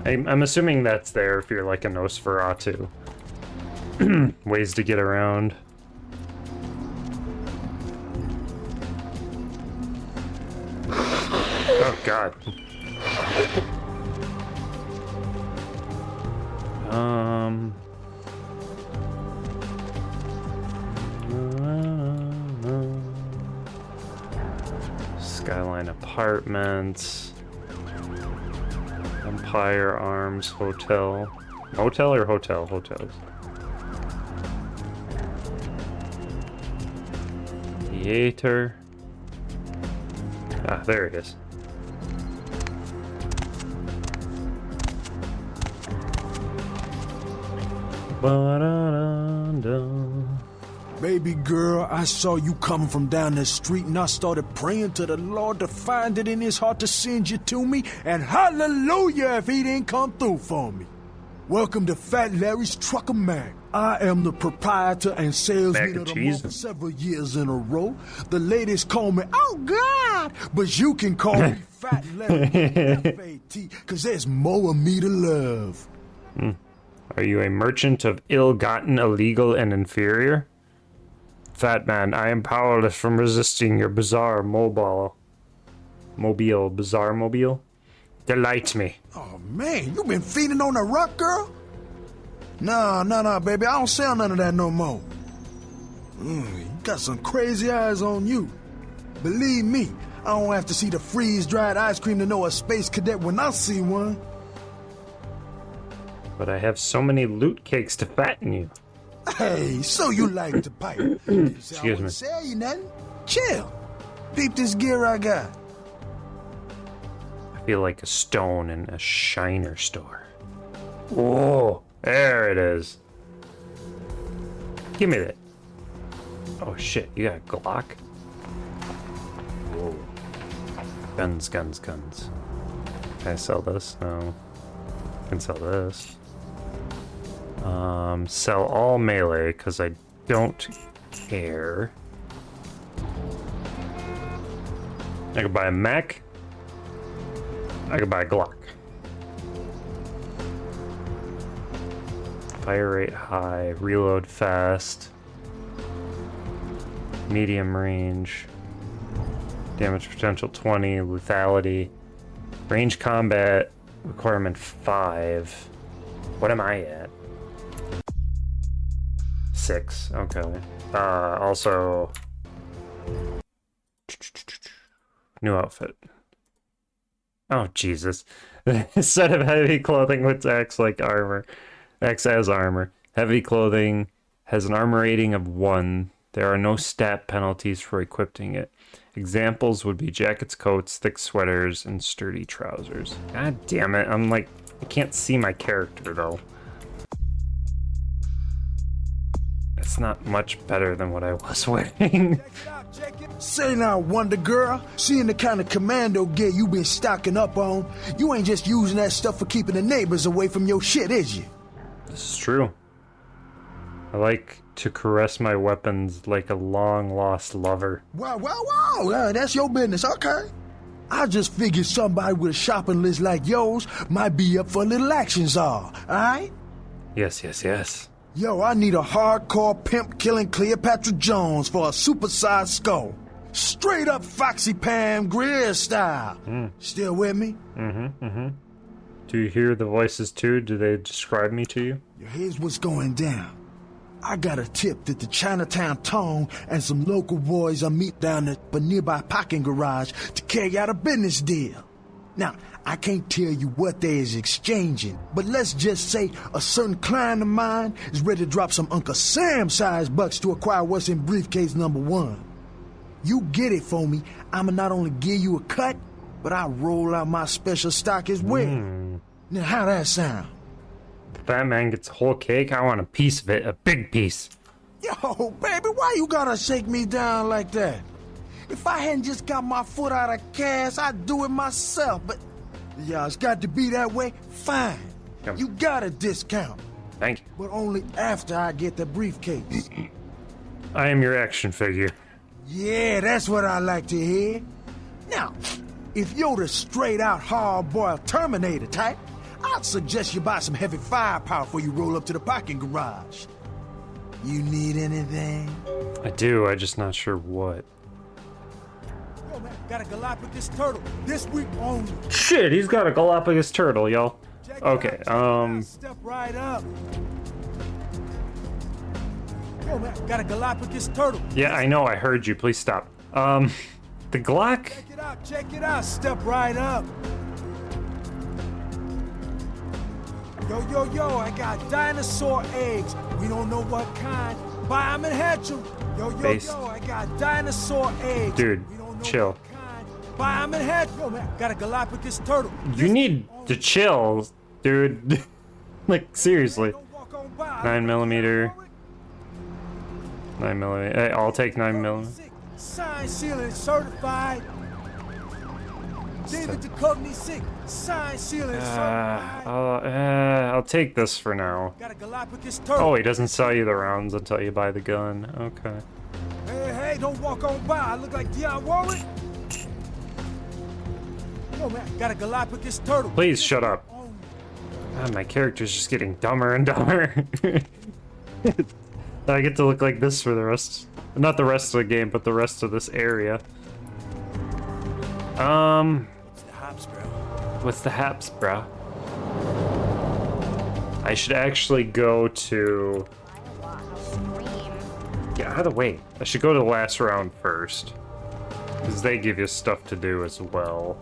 I'm assuming that's there if you're like a Nosferatu. Ways to get around. Oh god. Skyline Apartments. Empire Arms Hotel. Motel or hotel? Hotels. Theater. Ah, there it is. Baby girl, I saw you coming from down the street and I started praying to the Lord to find it in his heart to send you to me, and hallelujah if he didn't come through for me. Welcome to Fat Larry's Trucker Mac. I am the proprietor and salesman of the month for several years in a row. The ladies call me, oh God, but you can call me Fat Larry, F-A-T, because there's more of me to love. Are you a merchant of ill-gotten, illegal, and inferior? Fat man, I am powerless from resisting your bizarre mobile. Delight me. Oh man, you been feeding on the ruck, girl? No, baby, I don't sell none of that no more. You got some crazy eyes on you. Believe me, I don't have to see the freeze-dried ice cream to know a space cadet when I see one. But I have so many loot cakes to fatten you. Hey, so you like to pipe. Excuse me. Sell you nothing. Chill. Peep this gear I got. I feel like a stone in a shiner store. Whoa, there it is. Give me that. Oh shit, you got a Glock? Whoa. Guns. Can I sell this? No. I can sell this. Sell all melee, because I don't care. I could buy a mech. I could buy a Glock. Fire rate high, reload fast, medium range, damage potential 20, lethality, range combat requirement 5. What am I at? 6. Okay. Also, new outfit. Oh Jesus! Set of heavy clothing which acts like armor. Acts as armor. Heavy clothing has an armor rating of 1. There are no stat penalties for equipping it. Examples would be jackets, coats, thick sweaters, and sturdy trousers. God damn it! I can't see my character though. It's not much better than what I was wearing. Say now, Wonder Girl, seeing the kind of commando gear you been stocking up on, you ain't just using that stuff for keeping the neighbors away from your shit, is you? This is true. I like to caress my weapons like a long-lost lover. Wow, that's your business, okay. I just figured somebody with a shopping list like yours might be up for a little action czar, alright? Yes. Yo, I need a hardcore pimp killing Cleopatra Jones for a supersized skull. Straight up Foxy Pam Grier style. Still with me? Do you hear the voices too? Do they describe me to you? Here's what's going down. I got a tip that the Chinatown Tone and some local boys are meet down at a nearby parking garage to carry out a business deal. Now, I can't tell you what they is exchanging, but let's just say a certain client of mine is ready to drop some Uncle Sam-sized bucks to acquire what's in briefcase number 1. You get it for me, I'ma not only give you a cut, but I'll roll out my special stock as well. Now, how that sound? If that man gets a whole cake, I want a piece of it, a big piece. Yo, baby, why you gotta shake me down like that? If I hadn't just got my foot out of cash, I'd do it myself, but... yeah, it's got to be that way? Fine. You got a discount. Thank you. But only after I get the briefcase. I am your action figure. Yeah, that's what I like to hear. Now, if you're the straight-out hard-boiled Terminator type, I'd suggest you buy some heavy firepower before you roll up to the parking garage. You need anything? I do, I'm just not sure what. Yo, man, got a Galapagos turtle this week only. Shit, he's got a Galapagos turtle, y'all. Okay, Step right up. Yo, man, got a Galapagos turtle. Yeah, I know, I heard you. Please stop. The Glock? Check it out. Step right up. Yo, I got dinosaur eggs. We don't know what kind. Buy them and hatch them. Yo, I got dinosaur eggs. Dude, chill. Buy them and hatch them. Yo, man, got a Galapagos turtle. You need to chill, dude. Like, seriously. 9mm. 9mm. Hey, I'll take 9mm. Signed, sealing, certified. David Duchovny sick. Signed, sealing, certified. I'll take this for now. Got a Galapagos turtle. Oh, he doesn't sell you the rounds until you buy the gun. Okay. Hey, don't walk on by. I look like Dionne Warwick. Yo, man, got a Galapagos turtle. Please shut up. God, my character's just getting dumber and dumber. I get to look like this for the rest, not the rest of the game, but the rest of this area. What's the hops, bro? What's the haps, bro? I should actually go to... Get out of the way. I should go to the last round first. Because they give you stuff to do as well.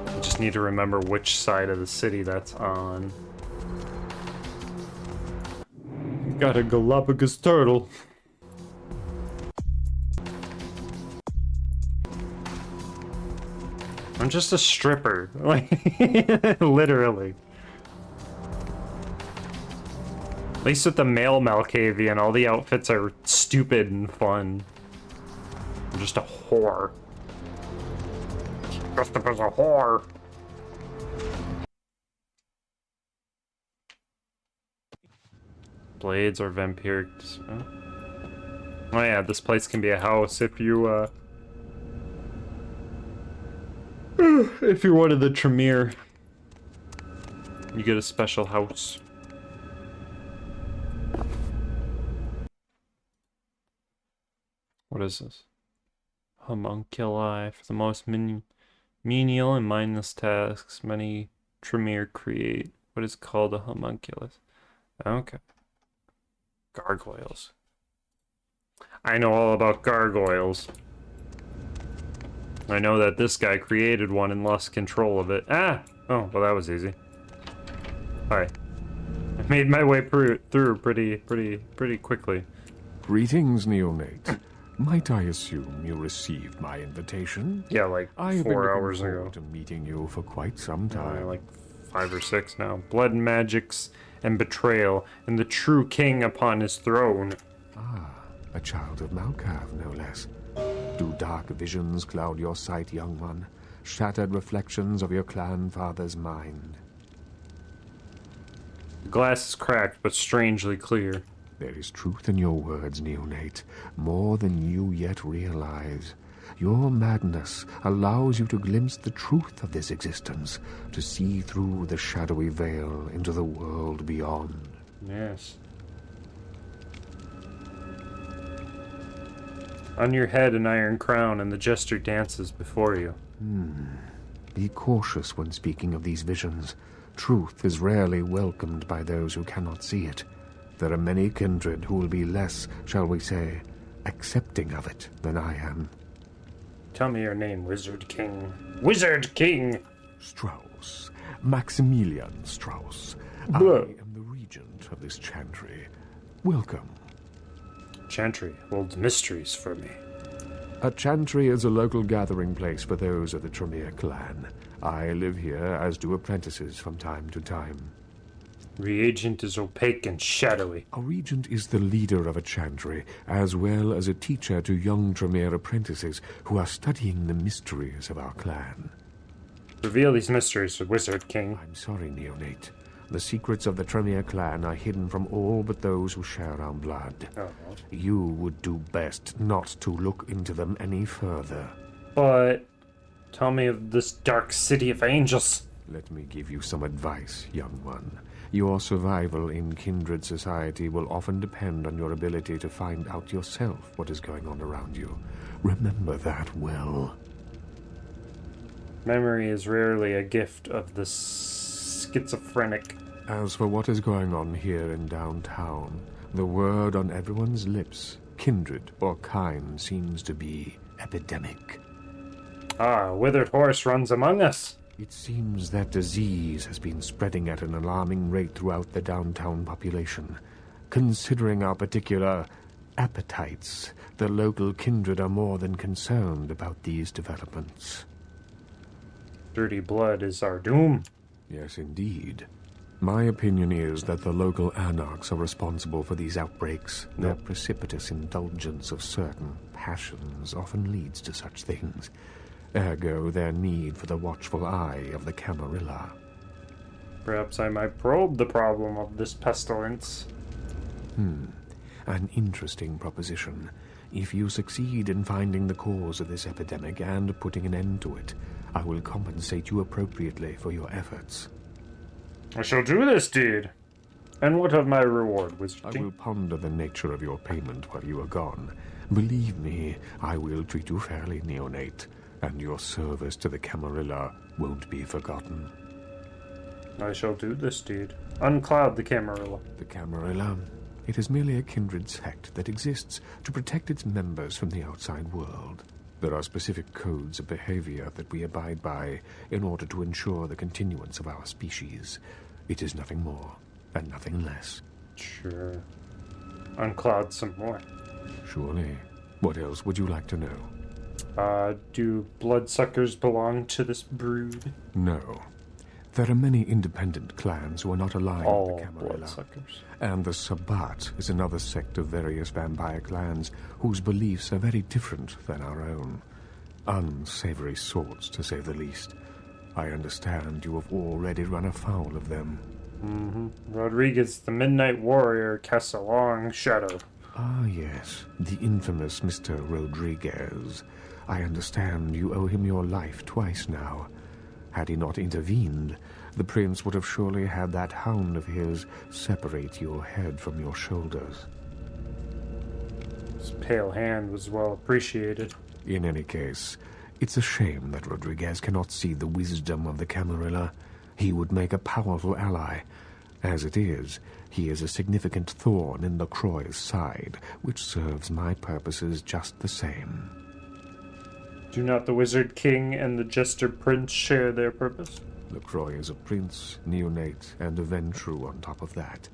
I just need to remember which side of the city that's on. Got a Galapagos turtle. I'm just a stripper, like, literally. At least with the male Malkavian, all the outfits are stupid and fun. I'm just a whore. Dressed up as a whore. Blades or vampiric... Oh yeah, this place can be a house if you, if you're one of the Tremere. You get a special house. What is this? Homunculi. For the most menial and mindless tasks, many Tremere create what is called a homunculus. Okay. Gargoyles. I know all about gargoyles. I know that this guy created one and lost control of it. Ah! Oh, well that was easy. Alright. I made my way through pretty quickly. Greetings, neonate. Might I assume you received my invitation? Yeah, like I have 4 been hours looking ago. forward to meeting you for quite some time. Like 5 or 6 now. Blood magics and betrayal, and the true king upon his throne. Ah, a child of Malkav, no less. Do dark visions cloud your sight, young one? Shattered reflections of your clan father's mind? The glass is cracked, but strangely clear. There is truth in your words, neonate, more than you yet realize. Your madness allows you to glimpse the truth of this existence, to see through the shadowy veil into the world beyond. Yes. On your head an iron crown, and the jester dances before you. Be cautious when speaking of these visions. Truth is rarely welcomed by those who cannot see it. There are many kindred who will be less, shall we say, accepting of it than I am. Tell me your name, Wizard King. Wizard King! Strauss. Maximilian Strauss. Blah. I am the regent of this chantry. Welcome. Chantry holds mysteries for me. A chantry is a local gathering place for those of the Tremere clan. I live here, as do apprentices from time to time. Reagent is opaque and shadowy. A regent is the leader of a chantry, as well as a teacher to young Tremere apprentices who are studying the mysteries of our clan. Reveal these mysteries to Wizard King. I'm sorry, Neonate. The secrets of the Tremere clan are hidden from all but those who share our blood. Oh. You would do best not to look into them any further. But tell me of this dark city of angels. Let me give you some advice, young one. Your survival in kindred society will often depend on your ability to find out yourself what is going on around you. Remember that well. Memory is rarely a gift of the schizophrenic. As for what is going on here in downtown, the word on everyone's lips, kindred or kind, seems to be epidemic. Ah, a withered horse runs among us. It seems that disease has been spreading at an alarming rate throughout the downtown population. Considering our particular appetites, the local kindred are more than concerned about these developments. Dirty blood is our doom. Yes, indeed. My opinion is that the local anarchs are responsible for these outbreaks. Their precipitous indulgence of certain passions often leads to such things. Ergo, their need for the watchful eye of the Camarilla. Perhaps I might probe the problem of this pestilence. An interesting proposition. If you succeed in finding the cause of this epidemic and putting an end to it, I will compensate you appropriately for your efforts. I shall do this deed. And what of my reward, Wizard I King? will ponder the nature of your payment while you are gone. Believe me, I will treat you fairly, Neonate, and your service to the Camarilla won't be forgotten. I shall do this deed. Uncloud the Camarilla. The Camarilla? It is merely a kindred sect that exists to protect its members from the outside world. There are specific codes of behavior that we abide by in order to ensure the continuance of our species. It is nothing more and nothing less. Sure. Uncloud some more. Surely. What else would you like to know? Do bloodsuckers belong to this brood? No. There are many independent clans who are not aligned with the Camarilla. Bloodsuckers. And the Sabbat is another sect of various vampire clans whose beliefs are very different than our own. Unsavory sorts, to say the least. I understand you have already run afoul of them. Rodriguez, the Midnight Warrior, casts a long shadow. Ah, yes. The infamous Mr. Rodriguez. I understand you owe him your life twice now. Had he not intervened, the prince would have surely had that hound of his separate your head from your shoulders. His pale hand was well appreciated. In any case, it's a shame that Rodriguez cannot see the wisdom of the Camarilla. He would make a powerful ally. As it is, he is a significant thorn in LaCroix's side, which serves my purposes just the same. Do not the Wizard King and the Jester Prince share their purpose? LaCroix is a prince, neonate, and a Ventru on top of that.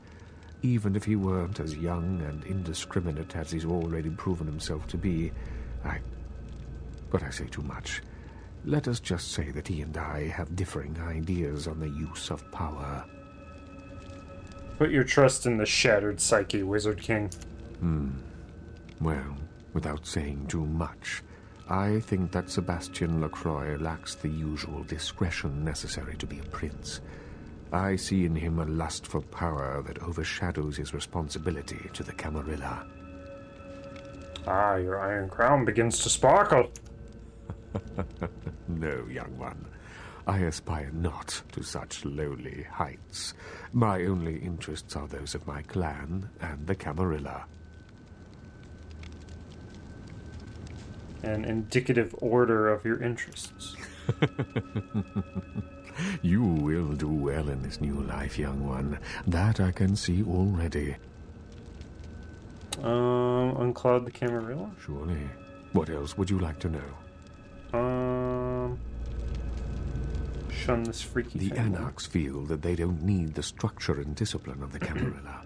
Even if he weren't as young and indiscriminate as he's already proven himself to be, But I say too much. Let us just say that he and I have differing ideas on the use of power. Put your trust in the shattered psyche, Wizard King. Well, without saying too much, I think that Sebastian Lacroix lacks the usual discretion necessary to be a prince. I see in him a lust for power that overshadows his responsibility to the Camarilla. Ah, your iron crown begins to sparkle. No, young one. I aspire not to such lowly heights. My only interests are those of my clan and the Camarilla. an indicative order of your interests. You will do well in this new life, young one. That I can see already. Uncloud the Camarilla? Surely. What else would you like to know? Shun this freaky The family. Anarchs feel that they don't need the structure and discipline of the Camarilla.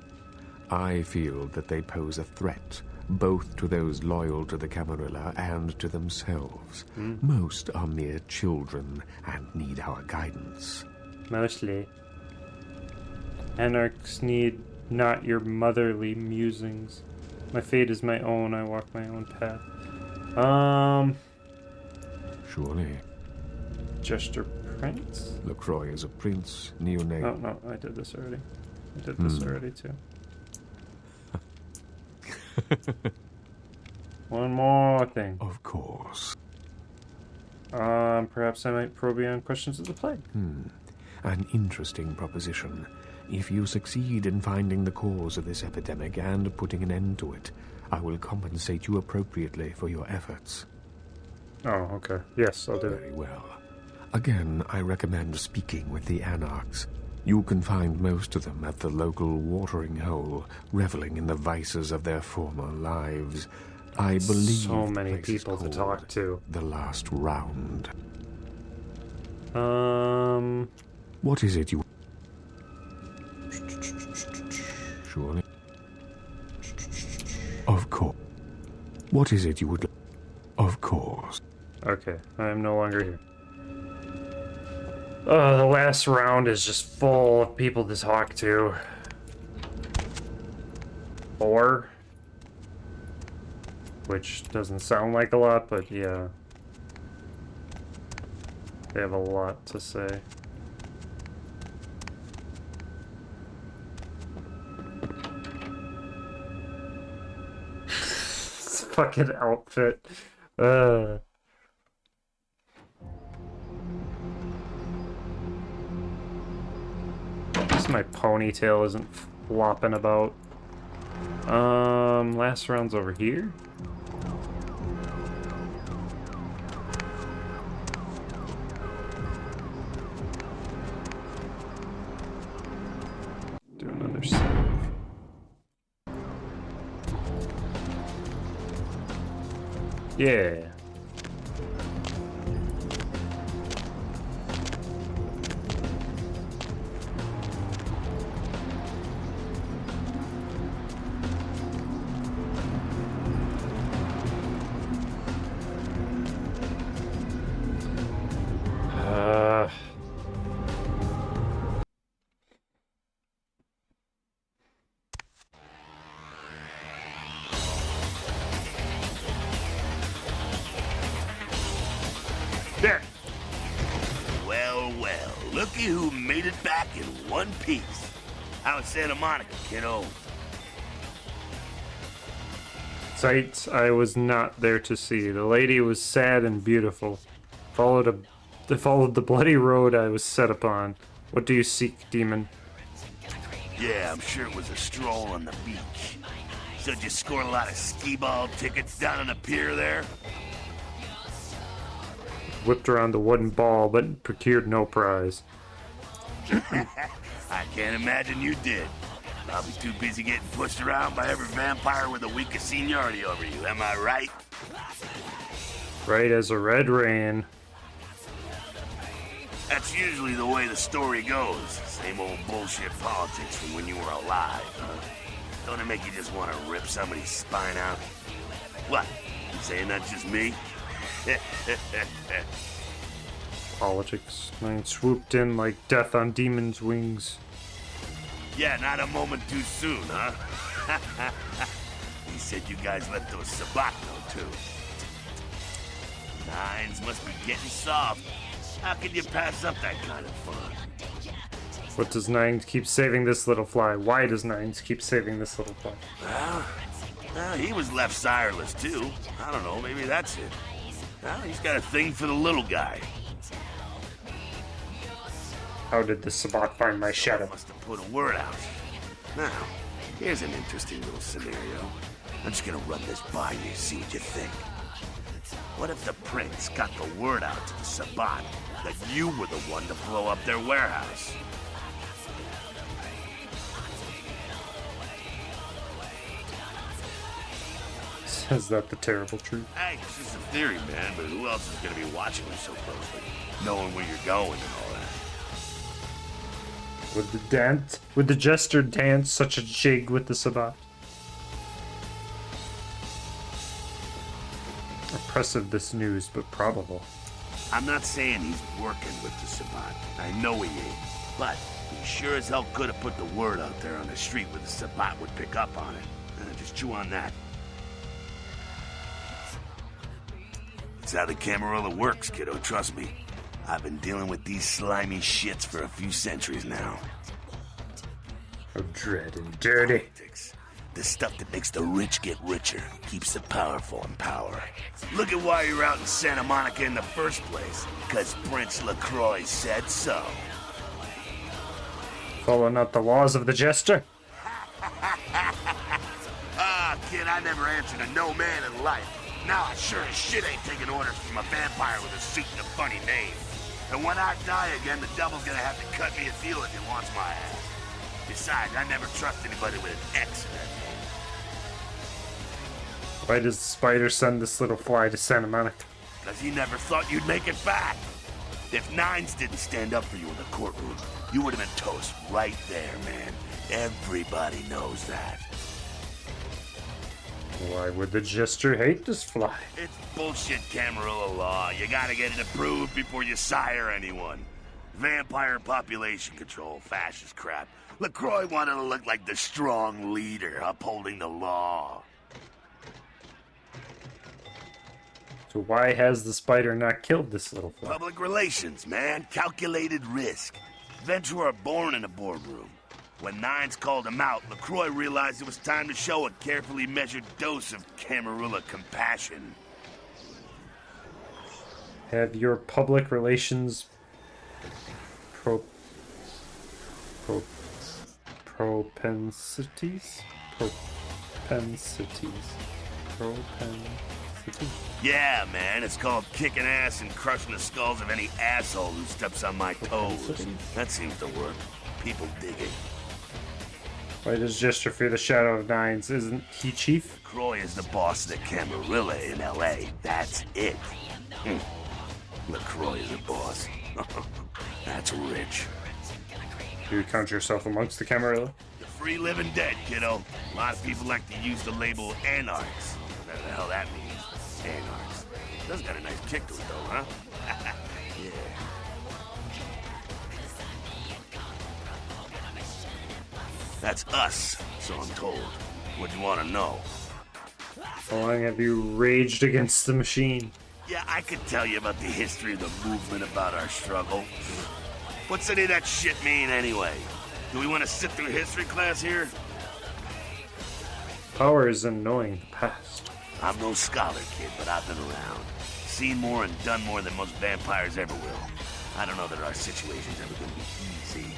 I feel that they pose a threat, both to those loyal to the Camarilla and to themselves. Most are mere children and need our guidance. Mostly. Anarchs need not your motherly musings. My fate is my own, I walk my own path. Surely. Jester Prince? LaCroix is a prince, neonate. Oh, no, I did this already. I did this already, too. One more thing. Of course. Perhaps I might probe you on questions of the plague. An interesting proposition. If you succeed in finding the cause of this epidemic and putting an end to it, I will compensate you appropriately for your efforts. Oh, okay. Yes, I'll do it. Very well. Again, I recommend speaking with the Anarchs. You can find most of them at the local watering hole, reveling in the vices of their former lives. I believe so many the place is people to called talk to. The Last Round. What is it you... Surely. Of course. What is it you would... Of course. Okay, I am no longer here. The last round is just full of people to talk to. 4. Which doesn't sound like a lot, but yeah. They have a lot to say. This fucking outfit. Just my ponytail isn't flopping about. Last round's over here. Do another save. Yeah. There. Well, looky who made it back in one piece. How's Santa Monica, kiddo? Sights I was not there to see. The lady was sad and beautiful. Followed the bloody road I was set upon. What do you seek, demon? Yeah, I'm sure it was a stroll on the beach. So did you score a lot of skee-ball tickets down on the pier there? Whipped around the wooden ball, but procured no prize. I can't imagine you did. Probably too busy getting pushed around by every vampire with the weakest seniority over you, am I right? Right as a red rain. That's usually the way the story goes. Same old bullshit politics from when you were alive, huh? Don't it make you just want to rip somebody's spine out? What? You saying that's just me? Politics. Mine swooped in like death on demon's wings. Yeah, not a moment too soon, huh? He said you guys let those Sabat go, too. Nines must be getting soft. How can you pass up that kind of fun? What does Nines keep saving this little fly? Why does Nines keep saving this little fly? Well, he was left sireless, too. I don't know, maybe that's it. Well, he's got a thing for the little guy. How did the Sabat find my shadow? Must have put a word out. Now, here's an interesting little scenario. I'm just gonna run this by you, see what you think. What if the prince got the word out to the Sabbat that you were the one to blow up their warehouse? Is that the terrible truth? Hey, it's just a theory, man, but who else is gonna be watching you so closely? Knowing where you're going and all that. Would the jester dance such a jig with the Sabbat? Oppressive, this news, but probable. I'm not saying he's working with the Sabbat. I know he ain't. But he sure as hell could have put the word out there on the street where the Sabbat would pick up on it. Just chew on that. It's how the Camarilla works, kiddo, trust me. I've been dealing with these slimy shits for a few centuries now. Oh, dread and dirty. Politics. The stuff that makes the rich get richer, keeps the powerful in power. Look at why you're out in Santa Monica in the first place. Because Prince LaCroix said so. Following out the laws of the jester? Ah, kid, I never answered to no man in life. Now I sure as shit ain't taking orders from a vampire with a suit and a funny name. And when I die again, the devil's gonna have to cut me a deal if he wants my ass. Besides, I never trust anybody with an X in that name. Why does the spider send this little fly to Santa Monica? Because he never thought you'd make it back. If Nines didn't stand up for you in the courtroom, you would have been toast right there, man. Everybody knows that. Why would the jester hate this fly? It's bullshit Camarilla law. You gotta get it approved before you sire anyone. Vampire population control, fascist crap. LaCroix wanted to look like the strong leader upholding the law. So why has the spider not killed this little fly? Public relations, man. Calculated risk. Venturer are born in a boardroom. When Nines called him out, LaCroix realized it was time to show a carefully measured dose of Camarilla compassion. Have your public relations propensities? Yeah, man, it's called kicking ass and crushing the skulls of any asshole who steps on my toes. That seems to work. People dig it. Why does Jester fear the shadow of Nines? Isn't he chief? LaCroix is the boss of the Camarilla in L.A. That's it. LaCroix is a boss. That's rich. Do you count yourself amongst the Camarilla? The free living dead, kiddo. A lot of people like to use the label anarchs. Whatever the hell that means. Anarchs. Does got a nice kick to it, though, huh? Yeah. That's us, so I'm told. What do you want to know? How long have you raged against the machine? Yeah, I could tell you about the history of the movement, about our struggle. What's any of that shit mean, anyway? Do we want to sit through history class here? Power is in knowing the past. I'm no scholar, kid, but I've been around. Seen more and done more than most vampires ever will. I don't know that our situation's ever gonna be easy,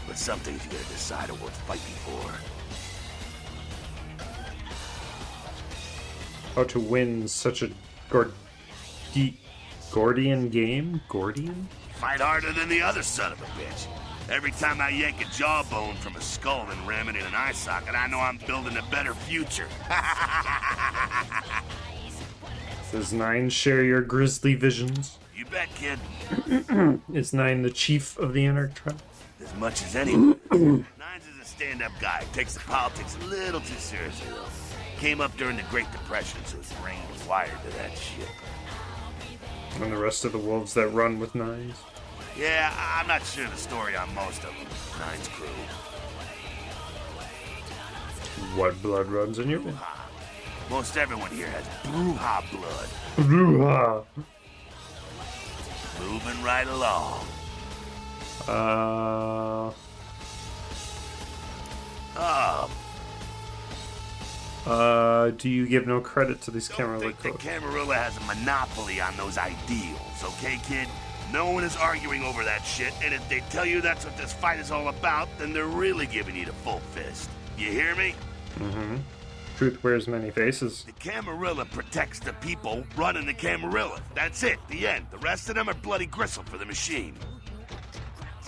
but some things you gotta decide are worth fighting for. How to win such a Gordian game? Gordian? Fight harder than the other son of a bitch. Every time I yank a jawbone from a skull and ram it in an eye socket, I know I'm building a better future. Does Nine share your grisly visions? You bet, kid. Is Nine the chief of the Anarch tribe? As much as anyone. Nines is a stand-up guy. Takes the politics a little too seriously, though. Came up during the Great Depression, so his brain was wired to that shit. And the rest of the wolves that run with Nines? Yeah, I'm not sure the story on most of them. Nines crew. What blood runs in your veins? Most everyone here has Bruja blood. Bruja. Moving right along. Do you give no credit to these Camarilla codes? The Camarilla has a monopoly on those ideals, okay, kid? No one is arguing over that shit, and if they tell you that's what this fight is all about, then they're really giving you the full fist. You hear me? Mm-hmm. truth wears many faces. The Camarilla protects the people running the Camarilla. That's it, the end. The rest of them are bloody gristle for the machine.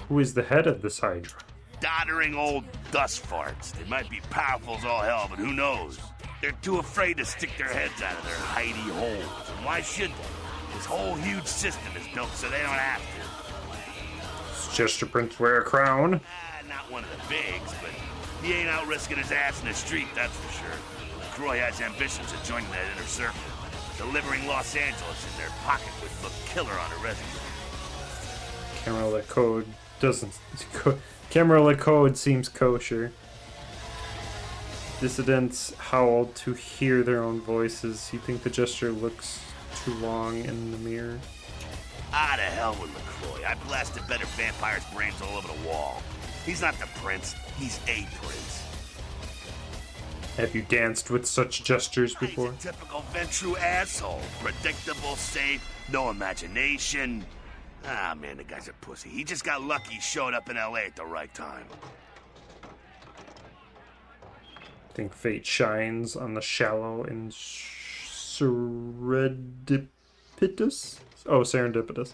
Who is the head of this Hydra? Doddering old dust farts. They might be powerful as all hell, but who knows? They're too afraid to stick their heads out of their hidey holes. And why should they? This whole huge system is built so they don't have to. Does Jester Prince wear a crown? Not one of the bigs, but he ain't out risking his ass in the street, that's for sure. LaCroix has ambitions of joining that inner circle. Delivering Los Angeles in their pocket would look killer on a resume. Camarilla Code doesn't... Camarilla Code seems kosher. Dissidents howl to hear their own voices. You think the Jester looks too long in the mirror? Ah, to hell with LaCroix. I blasted better vampires' brains all over the wall. He's not the prince, he's a prince. Have you danced with such jesters before? He's a typical Ventru asshole. Predictable, safe, no imagination. Ah, man, the guy's a pussy. He just got lucky he showed up in LA at the right time. I think fate shines on the shallow and serendipitous. Oh, serendipitous.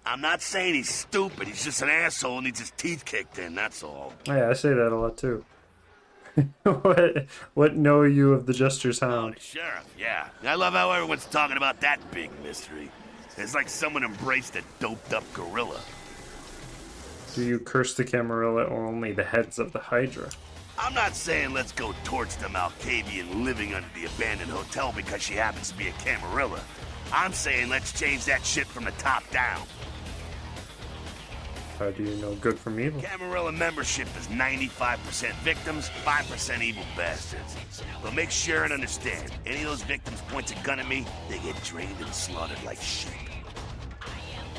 I'm not saying he's stupid. He's just an asshole and needs his teeth kicked in, that's all. Oh, yeah, I say that a lot too. What know you of the Jester's Hound? Oh, the sheriff, yeah. I love how everyone's talking about that big mystery. It's like someone embraced a doped-up gorilla. Do you curse the Camarilla or only the heads of the Hydra? I'm not saying let's go torch the Malkavian living under the abandoned hotel because she happens to be a Camarilla. I'm saying let's change that shit from the top down. How do you know good from evil? Camarilla membership is 95% victims, 5% evil bastards. But make sure and understand, any of those victims points a gun at me, they get drained and slaughtered like sheep.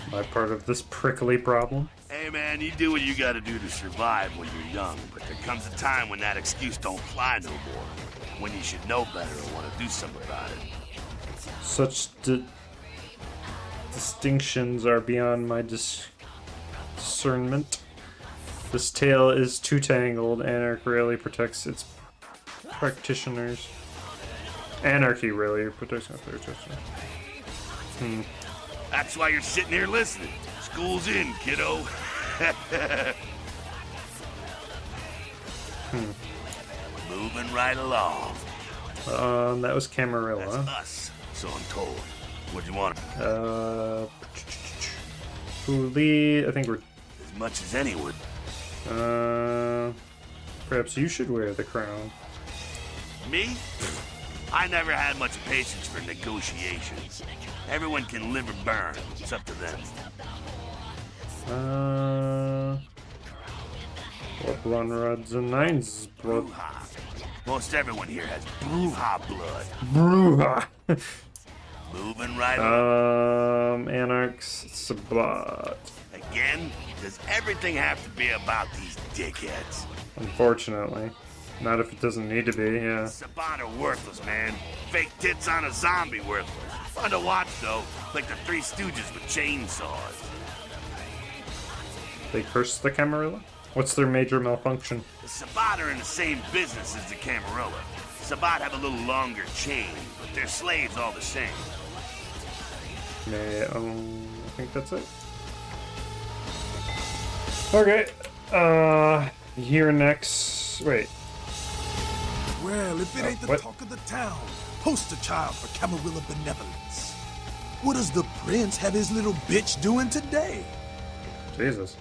Am I part of this prickly problem? Hey man, you do what you gotta do to survive when you're young, but there comes a time when that excuse don't fly no more. When you should know better and want to do something about it. Such distinctions are beyond my discernment. This tale is too tangled. Anarchy rarely protects its practitioners. Anarchy rarely protects its practitioners. That's why you're sitting here listening. School's in, kiddo. Moving right along. That was Camarilla. That's us, so I'm told. What'd you want? Lee, I think we're... As much as any would. Perhaps you should wear the crown. Me? I never had much patience for negotiations. Everyone can live or burn. It's up to them. What blood runs and nines blood? Bruja. Most everyone here has Bruja blood. Bruja. Moving right along. Anarchs, Sabbat. Again? Does everything have to be about these dickheads? Unfortunately. Not if it doesn't need to be, yeah. Sabbat are worthless, man. Fake tits on a zombie worthless. Fun to watch, though. Like the Three Stooges with chainsaws. They curse the Camarilla? What's their major malfunction? The Sabbat are in the same business as the Camarilla. Sabbat have a little longer chain, but they're slaves all the same. I think that's it. Okay. Here next. Wait. Well, if it ain't the talk of the town, poster child for Camarilla benevolence. What does the prince have his little bitch doing today? Jesus.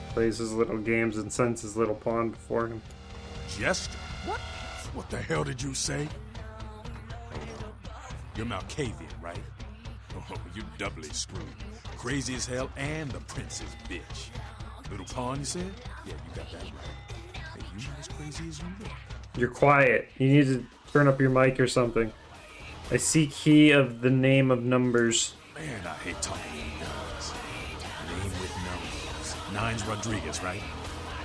Plays his little games and sends his little pawn before him. Jester? What? What the hell did you say? You're Malkavian, right? Oh, you doubly screwed. Crazy as hell and the prince's bitch. Little pawn, you said? Yeah, you got that right. Hey, you not as crazy as you look. You're quiet. You need to turn up your mic or something. I see key of the name of numbers. Man, I hate talking to you guys. Name with numbers. Nines Rodriguez, right?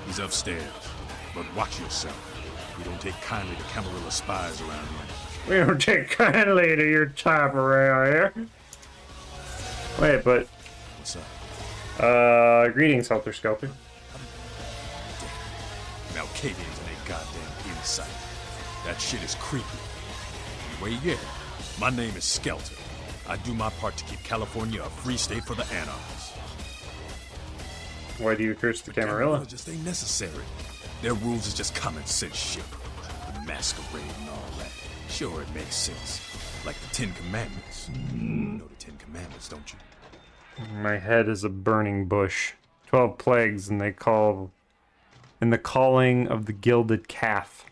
He's upstairs. But watch yourself. We don't take kindly to Camarilla spies around here. We don't take kindly to your type around here. Wait, but... What's up? Greetings, Helter Skelter. Malkavians and they goddamn insight. That shit is creepy. Anyway, yeah, my name is Skelter. I do my part to keep California a free state for the anarchists. Why do you curse the Camarilla? Just ain't necessary. Their rules is just common sense shit. The Masquerade and all that. Sure, it makes sense. Like the Ten Commandments. You know the Ten Commandments, don't you? My head is a burning bush. 12 plagues, and they call... in the calling of the gilded calf.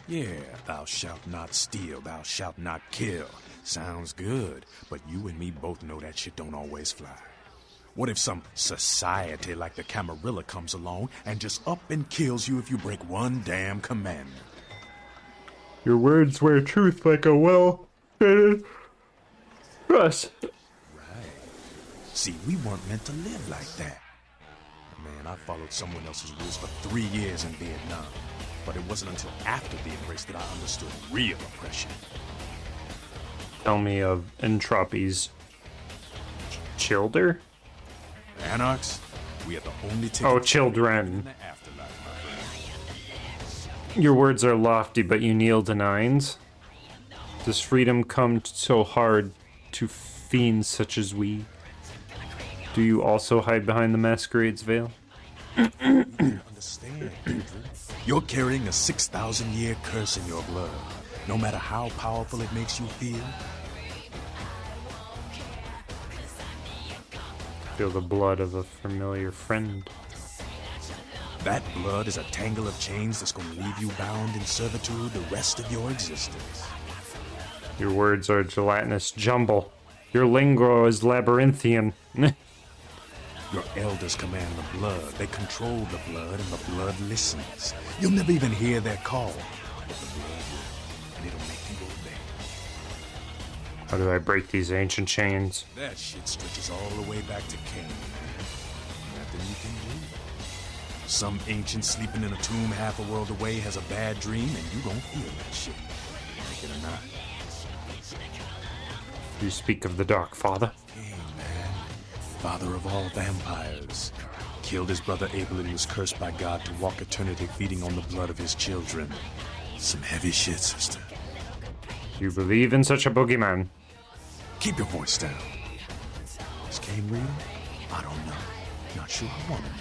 Yeah, thou shalt not steal, thou shalt not kill. Sounds good, but you and me both know that shit don't always fly. What if some society like the Camarilla comes along and just up and kills you if you break one damn commandment? Your words wear truth like a well-fitted dress. Right. See, we weren't meant to live like that. Man, I followed someone else's rules for 3 years in Vietnam. But it wasn't until after the embrace that I understood real oppression. Tell me of Entropy's childer? Anarchs, we are the only ticket. Oh, children. In the afterlife, my friend. Your words are lofty, but you kneel to nines. Does freedom come so hard to fiends such as we? Do you also hide behind the Masquerade's veil? You don't understand, Andrew. You're carrying a 6,000-year curse in your blood. No matter how powerful it makes you feel. Feel the blood of a familiar friend. That blood is a tangle of chains that's going to leave you bound in servitude the rest of your existence. Your words are gelatinous jumble. Your lingo is labyrinthian. Your elders command the blood. They control the blood, and the blood listens. You'll never even hear their call. But the blood will, and it'll make you obey. How do I break these ancient chains? That shit stretches all the way back to Cain. Nothing you can do. Some ancient sleeping in a tomb half a world away has a bad dream, and you gon' feel that shit. Like it or not. You speak of the Dark Father? Cain, man. Father of all vampires. Killed his brother Abel and was cursed by God to walk eternity feeding on the blood of his children. Some heavy shit, sister. You believe in such a boogeyman? Keep your voice down. Is Cain real? I don't know. Not sure I want to know.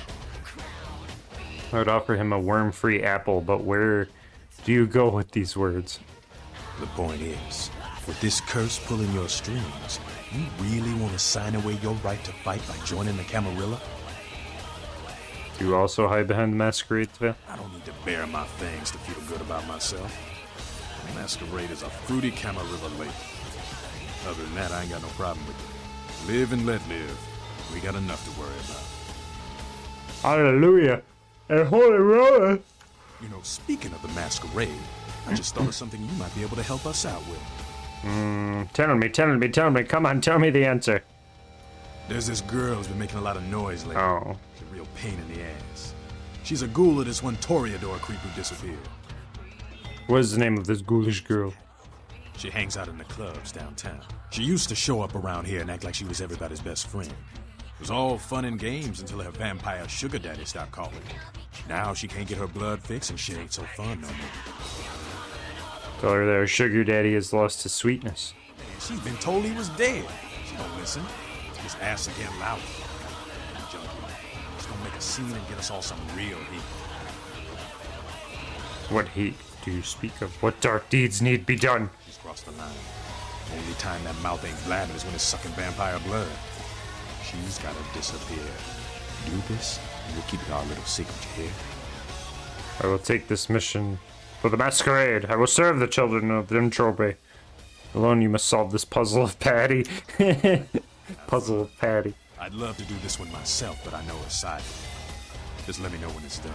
I would offer him a worm-free apple, but where do you go with these words? The point is, with this curse pulling your strings, you really want to sign away your right to fight by joining the Camarilla? Do you also hide behind the Masquerade's veil? I don't need to bare my fangs to feel good about myself. The Masquerade is a fruity Camarilla lake. Other than that, I ain't got no problem with it. Live and let live. We got enough to worry about. Hallelujah! And HojoRaver! You know, speaking of the Masquerade, I just thought of something you might be able to help us out with. Tell me, come on, tell me the answer. There's this girl who's been making a lot of noise lately. Oh. It's a real pain in the ass. She's a ghoul of this one Toreador creep who disappeared. What is the name of this ghoulish girl? She hangs out in the clubs downtown. She used to show up around here and act like she was everybody's best friend. It was all fun and games until her vampire sugar daddy stopped calling. Now she can't get her blood fixed and shit ain't so fun no more. Tell her that her sugar daddy has lost his sweetness. Man, she's been told he was dead. She don't listen. Just ass again louder. Junkie. She's gonna make a scene and get us all some real heat. What heat do you speak of? What dark deeds need be done? She's crossed the line. Only time that mouth ain't blabbing is when it's sucking vampire blood. She's gotta disappear. Do this, and we'll keep it our little secret, you hear? I will take this mission for the Masquerade. I will serve the children of Entropy. Alone you must solve this puzzle of Patty. Puzzle of Patty. I'd love to do this one myself, but I know it's silent. Just let me know when it's done.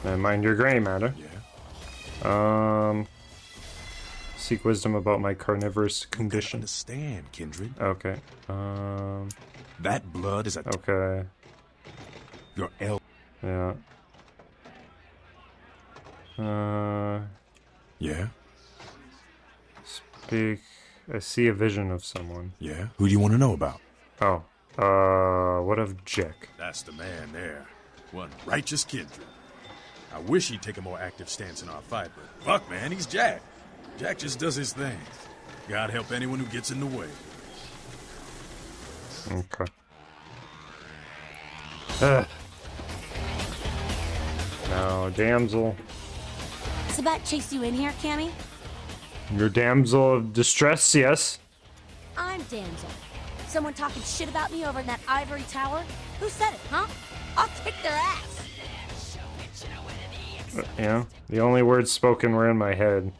And mind your gray matter. Yeah? Seek wisdom about my carnivorous condition. Understand, Kindred. Okay. That blood is a... Okay. Your L... Yeah. Yeah? Speak... I see a vision of someone. Yeah? Who do you want to know about? Oh. What of Jack? That's the man there. One righteous Kindred. I wish he'd take a more active stance in our fight, but fuck, man, he's Jack. Jack just does his thing. God help anyone who gets in the way. Okay. Now, damsel. Sabat chased you in here, Cammy? Your damsel of distress, yes? I'm damsel. Someone talking shit about me over in that ivory tower? Who said it, huh? I'll kick their ass! Yeah, the only words spoken were in my head.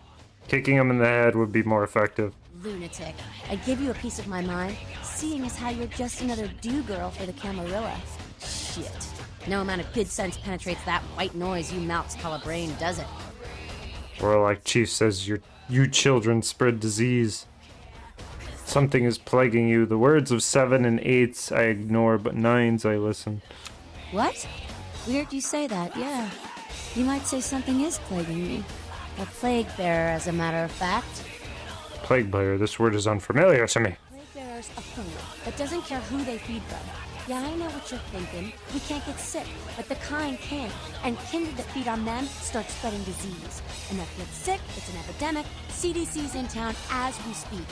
Kicking him in the head would be more effective. Lunatic. I'd give you a piece of my mind, seeing as how you're just another do-girl for the Camarilla. Shit. No amount of good sense penetrates that white noise you mouths call a brain, does it? Or like Chief says, you children spread disease. Something is plaguing you. The words of 7 and 8s I ignore, but 9s I listen. What? Weird you say that, yeah. You might say something is plaguing me. A plague bearer, as a matter of fact. Plague bearer, this word is unfamiliar to me. Plague bearer's a fool that doesn't care who they feed from. Yeah, I know what you're thinking. We can't get sick, but the kind can. And kindred that feed on them start spreading disease. And that gets sick, it's an epidemic. CDC's in town as we speak.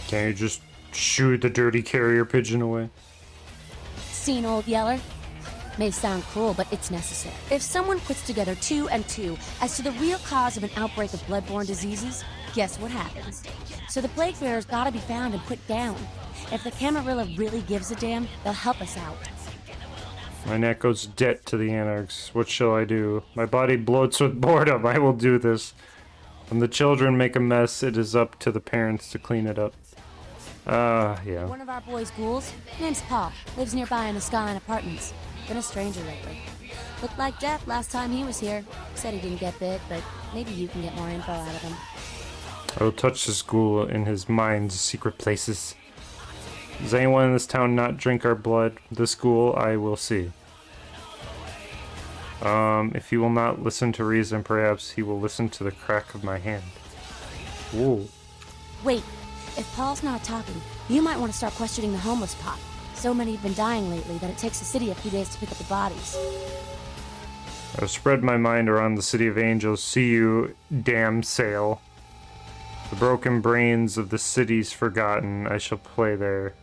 Can't you just shoo the dirty carrier pigeon away? Seen Old Yeller? May sound cruel, but it's necessary. If someone puts together 2 and 2 as to the real cause of an outbreak of bloodborne diseases, guess what happens? So the plague bearer's gotta be found and put down. If the Camarilla really gives a damn, they'll help us out. My neck goes debt to the anarchs. What shall I do? My body bloats with boredom. I will do this. When the children make a mess, it is up to the parents to clean it up. Yeah. One of our boys' ghouls, name's Paul, lives nearby in the Skyline Apartments. Been a stranger lately. Looked like death last time he was here. Said he didn't get bit, but maybe you can get more info out of him. I will touch this ghoul in his mind's secret places. Does anyone in this town not drink our blood? This ghoul I will see. If he will not listen to reason, perhaps he will listen to the crack of my hand. Whoa. Wait, if Paul's not talking, you might want to start questioning the homeless pop. So many have been dying lately that it takes the city a few days to pick up the bodies. I've spread my mind around the city of angels. See you, damn sail. The broken brains of the city's forgotten. I shall play there.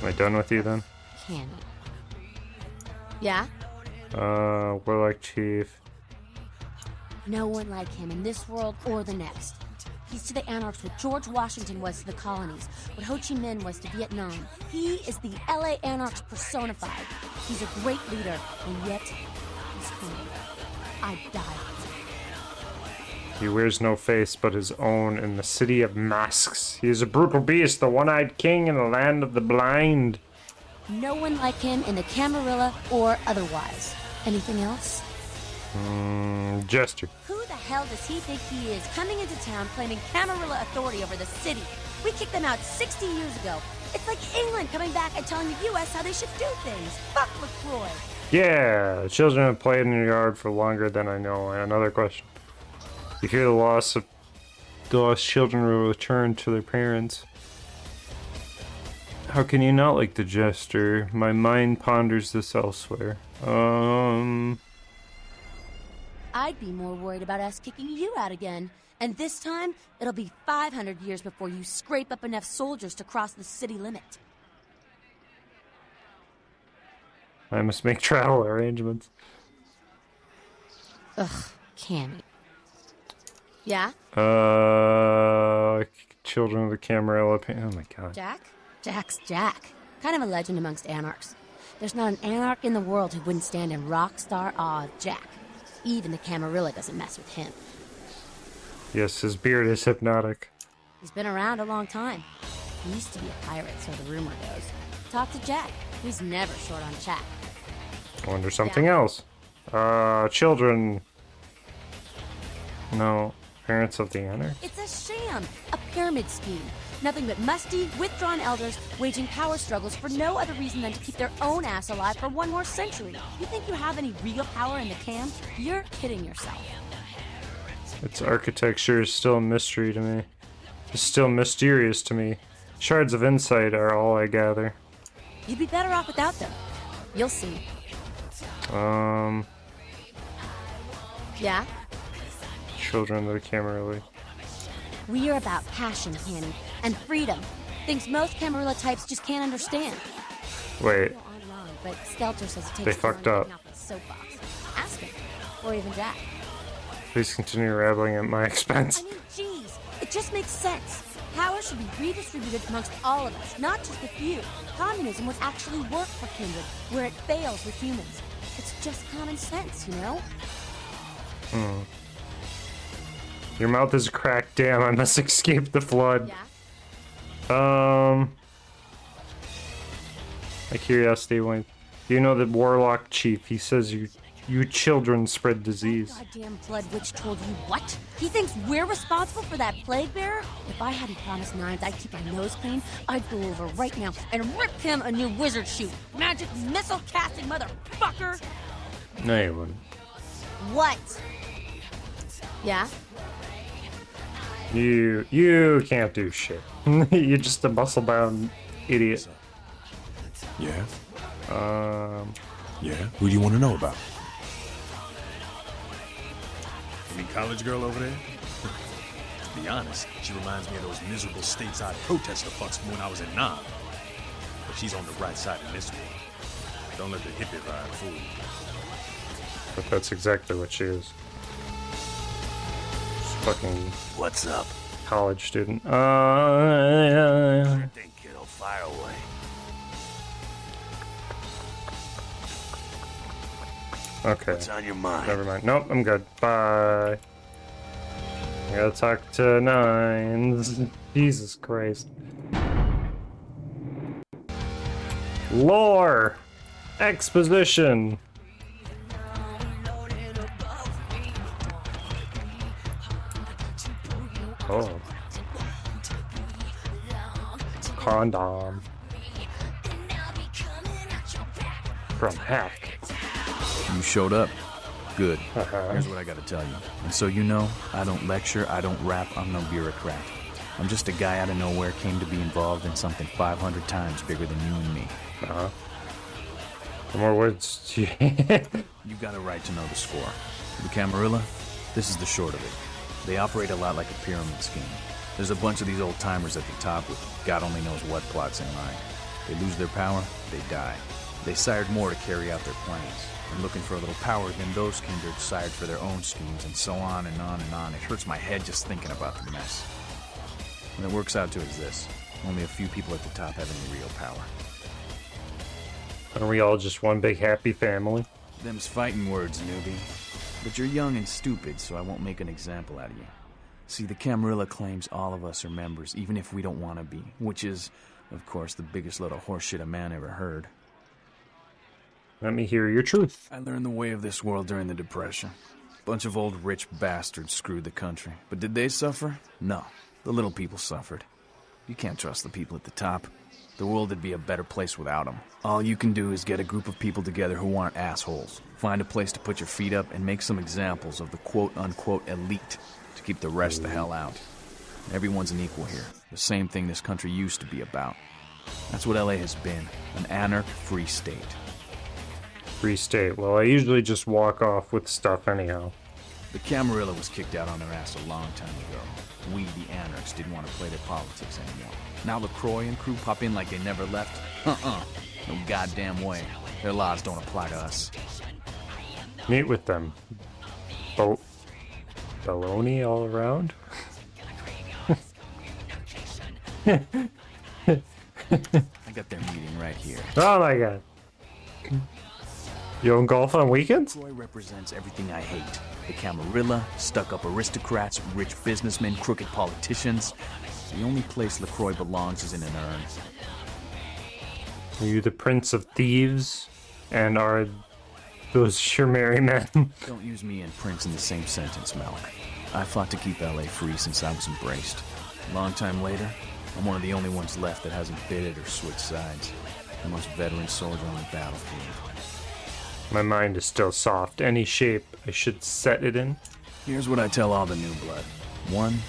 Am I done with you then? Can. Yeah? Warlock Chief. No one like him in this world or the next. He's to the Anarchs what George Washington was to the colonies, what Ho Chi Minh was to Vietnam. He is the LA Anarchs personified. He's a great leader, and yet he's cruel. I'd die for him. He wears no face but his own in the city of masks. He is a brutal beast, the one-eyed king in the land of the blind. No one like him in the Camarilla or otherwise. Anything else? Jester. Who the hell does he think he is, coming into town claiming Camarilla authority over the city? We kicked them out 60 years ago. It's like England coming back and telling the U.S. how they should do things. Fuck LaCroix. Yeah, the children have played in your yard for longer than I know. And another question. You hear the lost children will return to their parents. How can you not like the Jester? My mind ponders this elsewhere. I'd be more worried about us kicking you out again. And this time, it'll be 500 years before you scrape up enough soldiers to cross the city limit. I must make travel arrangements. Ugh, Cammy. Yeah? Children of the Camarilla. Oh my god. Jack? Jack's Jack. Kind of a legend amongst Anarchs. There's not an Anarch in the world who wouldn't stand in rock star awe of Jack. Even the Camarilla doesn't mess with him. Yes, his beard is hypnotic. He's been around a long time. He used to be a pirate, so the rumor goes. Talk to Jack. He's never short on chat. I wonder something else. Children. No. Parents of the Anarch? It's a sham. A pyramid scheme. Nothing but musty, withdrawn elders waging power struggles for no other reason than to keep their own ass alive for one more century. You think you have any real power in the camp? You're kidding yourself. Its architecture is still a mystery to me. It's still mysterious to me. Shards of insight are all I gather. You'd be better off without them. You'll see. Yeah? Children of the Camarilla. We are about passion, Hanny, and freedom. Things most Camarilla types just can't understand. Wait. Go on and on, but Skelter says it takes They too fucked long up. to get off the soapbox. Ask him. Or even Jack. Please continue rambling at my expense. I mean, geez, it just makes sense. Power should be redistributed amongst all of us, not just a few. Communism would actually work for Kindred, where it fails with humans. It's just common sense, you know? Your mouth is cracked. Damn, I must escape the flood. Yeah? My curiosity went. Do you know the Warlock Chief? He says you children spread disease. Goddamn blood witch told you what? He thinks we're responsible for that plague bearer? If I hadn't promised Nines I'd keep my nose clean, I'd go over right now and rip him a new wizard shoe. Magic missile casting motherfucker! No, you wouldn't. What? Yeah? You can't do shit. You're just a muscle-bound idiot. Yeah? Yeah? Who do you want to know about? You mean college girl over there? To be honest, she reminds me of those miserable stateside protester fucks from when I was in Nam. But she's on the right side in this one. Don't let the hippie vibe fool you. But that's exactly what she is. Just fucking... What's up? College student. Sure thing, kiddo. Fire away. Okay. What's on your mind? Never mind. Nope, I'm good. Bye. I gotta talk to Nines. Jesus Christ. Lore! Exposition! Oh. Condom. From Hack. You showed up. Good. Here's what I gotta tell you. And so you know, I don't lecture, I don't rap, I'm no bureaucrat. I'm just a guy out of nowhere came to be involved in something 500 times bigger than you and me. The more words you... You got a right to know the score. The Camarilla, this is the short of it. They operate a lot like a pyramid scheme. There's a bunch of these old-timers at the top with God only knows what plots in mind. They lose their power, they die. They sired more to carry out their plans. And looking for a little power, then those kindred sired for their own schemes, and so on and on and on. It hurts my head just thinking about the mess. And it works out to is this. Only a few people at the top have any real power. Are we all just one big happy family? Them's fighting words, newbie. But you're young and stupid, so I won't make an example out of you. See, the Camarilla claims all of us are members, even if we don't want to be. Which is, of course, the biggest load of horseshit a man ever heard. Let me hear your truth. I learned the way of this world during the Depression. Bunch of old rich bastards screwed the country. But did they suffer? No. The little people suffered. You can't trust the people at the top. The world would be a better place without them. All you can do is get a group of people together who aren't assholes. Find a place to put your feet up and make some examples of the quote-unquote elite to keep the rest the hell out. Everyone's an equal here. The same thing this country used to be about. That's what LA has been. An anarch-free state. Free state. Well, I usually just walk off with stuff anyhow. The Camarilla was kicked out on their ass a long time ago. We, the anarchs, didn't want to play their politics anymore. Now LaCroix and crew pop in like they never left? No goddamn way. Their laws don't apply to us. Meet with them. Baloney all around? I got their meeting right here. Oh my god. You don't golf on weekends? LaCroix represents everything I hate. The Camarilla, stuck-up aristocrats, rich businessmen, crooked politicians. The only place LaCroix belongs is in an urn. Are you the prince of thieves? And are those your merry men? Don't use me and Prince in the same sentence, Malik. I fought to keep LA free since I was embraced. A long time later, I'm one of the only ones left that hasn't bidded or switched sides. The most veteran soldier on the battlefield. My mind is still soft. Any shape I should set it in? Here's what I tell all the new blood. 1, you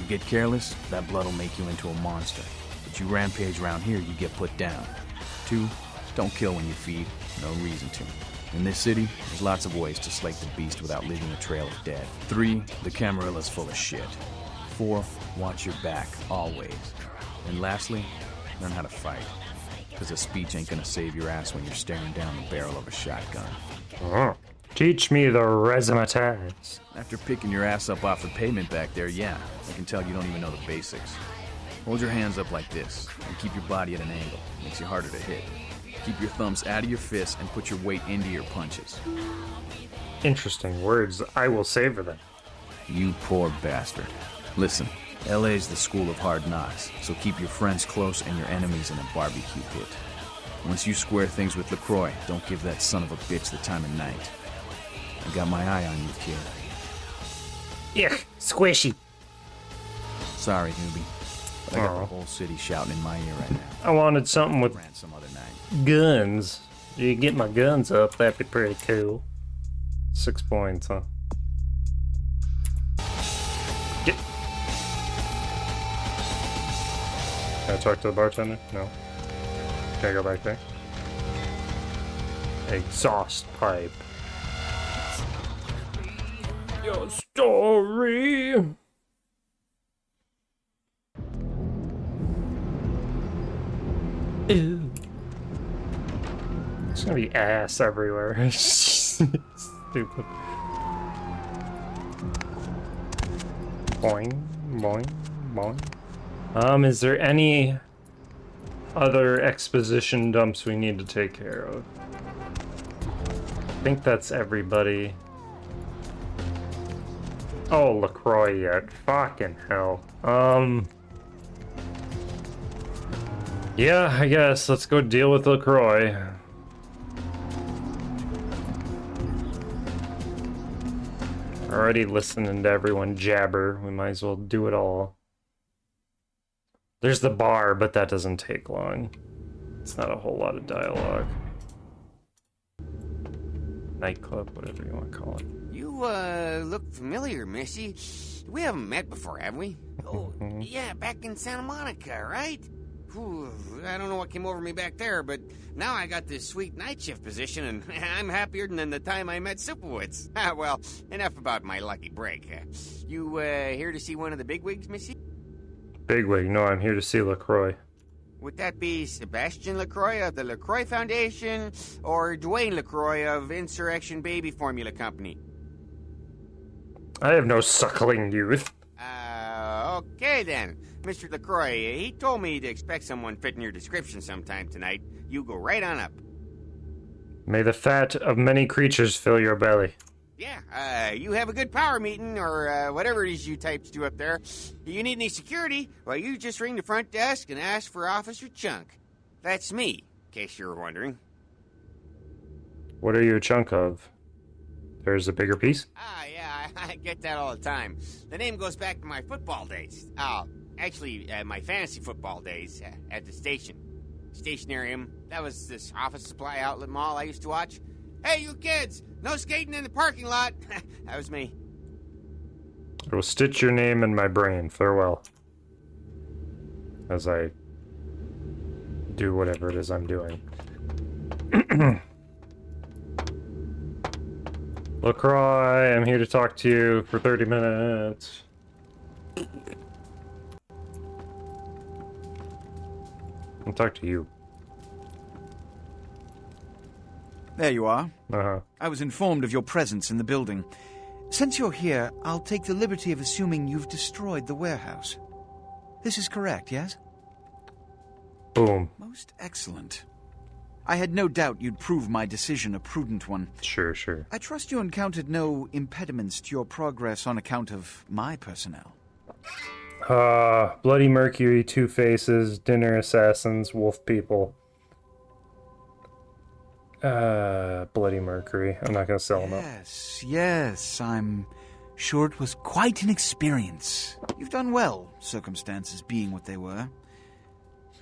get careless, that blood will make you into a monster. But you rampage around here, you get put down. 2, Don't kill when you feed. No reason to. In this city, there's lots of ways to slake the beast without leaving a trail of dead. 3, the Camarilla's full of shit. 4, watch your back, always. And lastly, learn how to fight. Because a speech ain't gonna save your ass when you're staring down the barrel of a shotgun. Oh. Teach me the razzmatazz. After picking your ass up off the pavement back there, yeah, I can tell you don't even know the basics. Hold your hands up like this, and keep your body at an angle. Makes you harder to hit. Keep your thumbs out of your fists and put your weight into your punches. Interesting words. I will savor them. You poor bastard. Listen, LA's the school of hard knocks, so keep your friends close and your enemies in a barbecue pit. Once you square things with LaCroix, don't give that son of a bitch the time of night. I got my eye on you, kid. Yuck, squishy. Sorry, newbie. But I got the whole city shouting in my ear right now. I wanted something with some other night. guns. You get my guns up, that'd be pretty cool. 6 points, huh? Get. Can I talk to the bartender? No. Can I go back there? Exhaust pipe. Your story. Ew. There's gonna be ass everywhere. Stupid. Boing, boing, boing. Is there any other exposition dumps we need to take care of? I think that's everybody. Oh, LaCroix yet. Fucking hell. Yeah, I guess. Let's go deal with LaCroix. Already listening to everyone jabber. We might as well do it all. There's the bar, but that doesn't take long. It's not a whole lot of dialogue. Nightclub, whatever you want to call it. You, look familiar, Missy. We haven't met before, have we? Oh, yeah, back in Santa Monica, right? Whew, I don't know what came over me back there, but now I got this sweet night shift position, and I'm happier than the time I met Supowitz. Well, enough about my lucky break. You, here to see one of the bigwigs, Missy? Bigwig, no, I'm here to see LaCroix. Would that be Sebastian LaCroix of the LaCroix Foundation, or Dwayne LaCroix of Insurrection Baby Formula Company? I have no suckling youth. Okay then. Mr. LaCroix, he told me to expect someone fitting your description sometime tonight. You go right on up. May the fat of many creatures fill your belly. Yeah, you have a good power meeting, or whatever it is you types do up there. You need any security? Well, you just ring the front desk and ask for Officer Chunk. That's me, in case you were wondering. What are you a chunk of? There's a bigger piece? Yeah, I get that all the time. The name goes back to my football days. Actually, my fantasy football days at the station. Stationarium. That was this office supply outlet mall I used to watch. Hey, you kids! No skating in the parking lot! That was me. I will stitch your name in my brain. Farewell. As I do whatever it is I'm doing. LaCroix, I'm here to talk to you for 30 minutes. I'll talk to you. There you are. Uh-huh. I was informed of your presence in the building. Since you're here, I'll take the liberty of assuming you've destroyed the warehouse. This is correct, yes? Boom. Most excellent. I had no doubt you'd prove my decision a prudent one. Sure. I trust you encountered no impediments to your progress on account of my personnel. Bloody Mercury, Two Faces, Dinner Assassins, Wolf People. Bloody Mercury. I'm not gonna sell them up. Yes, I'm sure it was quite an experience. You've done well, circumstances being what they were.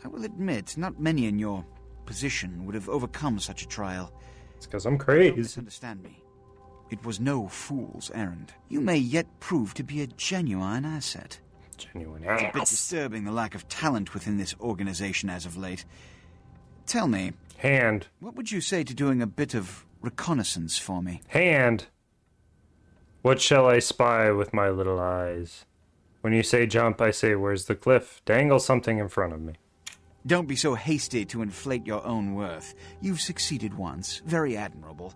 I will admit, not many in your position would have overcome such a trial. It's because I'm crazy. Don't misunderstand me. It was no fool's errand. You may yet prove to be a genuine asset. Genuine It's a bit disturbing the lack of talent within this organization as of late. Tell me, Hand. What would you say to doing a bit of reconnaissance for me? Hand. What shall I spy with my little eyes? When you say jump, I say, where's the cliff? Dangle something in front of me. Don't be so hasty to inflate your own worth. You've succeeded once, very admirable.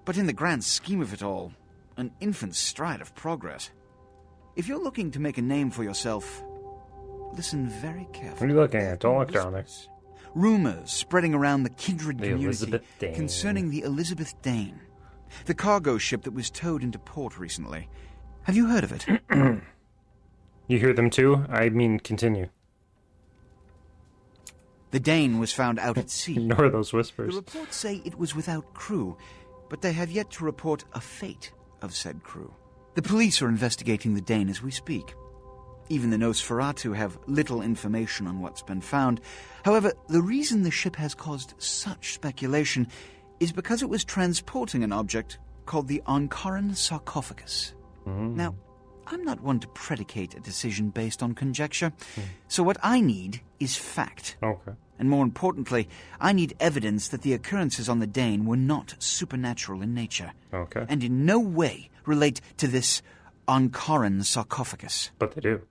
But in the grand scheme of it all, an infant's stride of progress. If you're looking to make a name for yourself, listen very carefully. What are you looking at? Don't look down there. Rumors spreading around the kindred The community Elizabeth Dane. concerning the Elizabeth Dane, the cargo ship that was towed into port recently. Have you heard of it? You hear them too? I mean, continue. The Dane was found out at sea. Ignore those whispers. The reports say it was without crew, but they have yet to report a fate of said crew. The police are investigating the Dane as we speak. Even the Nosferatu have little information on what's been found. However, the reason the ship has caused such speculation is because it was transporting an object called the Ankaran sarcophagus. Now, I'm not one to predicate a decision based on conjecture, so what I need is fact. Okay. And more importantly, I need evidence that the occurrences on the Dane were not supernatural in nature. Okay. And in no way relate to this Ankaran sarcophagus. But they do.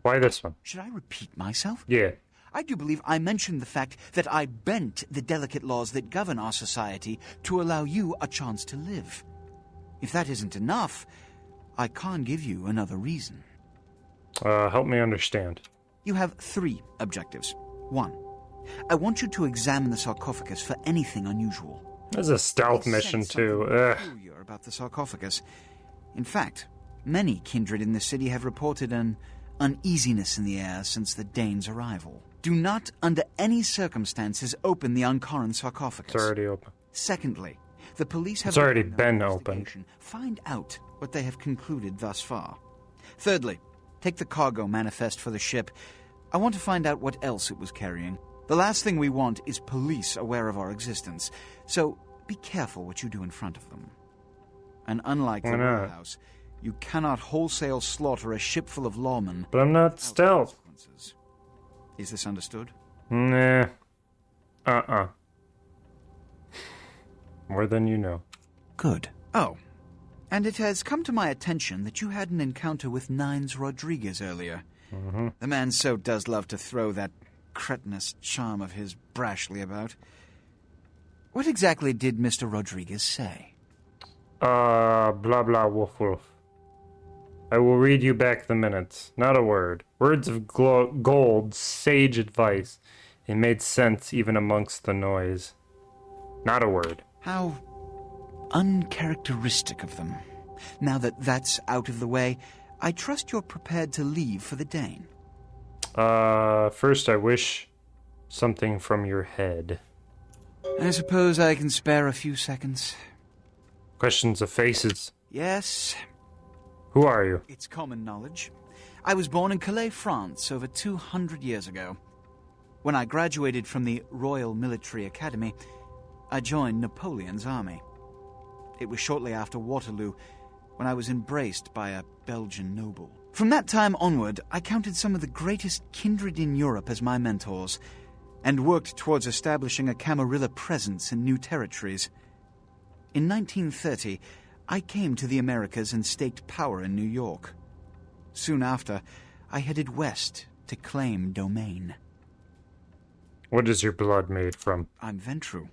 Why this one? Should I repeat myself? Yeah. I do believe I mentioned the fact that I bent the delicate laws that govern our society to allow you a chance to live. If that isn't enough, I can't give you another reason. Help me understand. You have 3 objectives. 1, I want you to examine the sarcophagus for anything unusual. There's a stealth mission too. Ugh. Peculiar about the sarcophagus. In fact, many kindred in the city have reported an uneasiness in the air since the Dane's arrival. Do not, under any circumstances, open the Ankaran sarcophagus. It's already open. Secondly, the police have... It's already been opened. Find out what they have concluded thus far. Thirdly, take the cargo manifest for the ship. I want to find out what else it was carrying. The last thing we want is police aware of our existence, so be careful what you do in front of them. And unlike the warehouse, you cannot wholesale slaughter a ship full of lawmen. But I'm not stealth. Is this understood? Nah. More than you know. Good. Oh, and it has come to my attention that you had an encounter with Nines Rodriguez earlier. The man so does love to throw that cretinous charm of his brashly about. What exactly did Mr. Rodriguez say? Blah blah woof woof. I will read you back the minutes. Not a word. Words of gold, sage advice. It made sense even amongst the noise. Not a word. How uncharacteristic of them. Now that that's out of the way, I trust you're prepared to leave for the Dane. First I wish something from your head. I suppose I can spare a few seconds. Questions of faces. Yes. Who are you? It's common knowledge. I was born in Calais, France, over 200 years ago. When I graduated from the Royal Military Academy, I joined Napoleon's army. It was shortly after Waterloo, when I was embraced by a Belgian noble. From that time onward, I counted some of the greatest kindred in Europe as my mentors, and worked towards establishing a Camarilla presence in new territories. In 1930, I came to the Americas and staked power in New York. Soon after, I headed west to claim domain. What is your blood made from? I'm Ventru.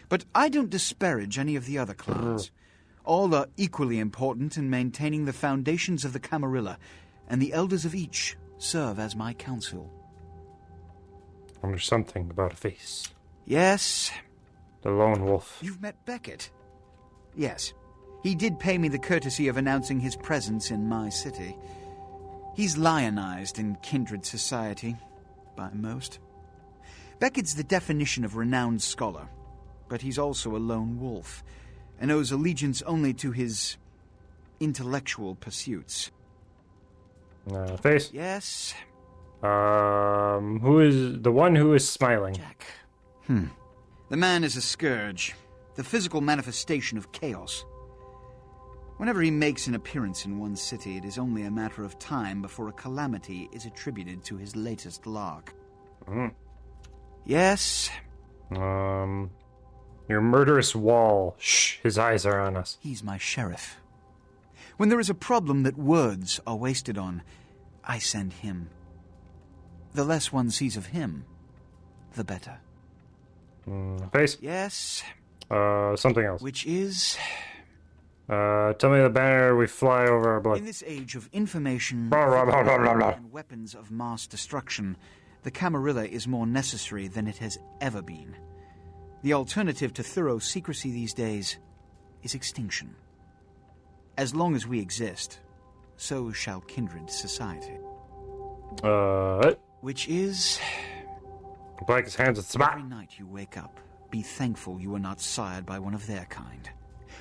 But I don't disparage any of the other clans. All are equally important in maintaining the foundations of the Camarilla, and the elders of each serve as my council. There's something about a face. Yes. The lone wolf. You've met Beckett? Yes. He did pay me the courtesy of announcing his presence in my city. He's lionized in kindred society, by most. Beckett's the definition of renowned scholar, but he's also a lone wolf, and owes allegiance only to his intellectual pursuits. Face? Yes. Who is the one who is smiling? Jack. The man is a scourge, the physical manifestation of chaos. Whenever he makes an appearance in one city, it is only a matter of time before a calamity is attributed to his latest lark. Yes, Your murderous wall. Shh, his eyes are on us. He's my sheriff. When there is a problem that words are wasted on, I send him. The less one sees of him, the better. Face? Yes. Something else. Which is... tell me the banner we fly over our blood. In this age of information and weapons of mass destruction, the Camarilla is more necessary than it has ever been. The alternative to thorough secrecy these days is extinction. As long as we exist, so shall kindred society. Which is... Black's hands at spot. Every night you wake up, be thankful you were not sired by one of their kind.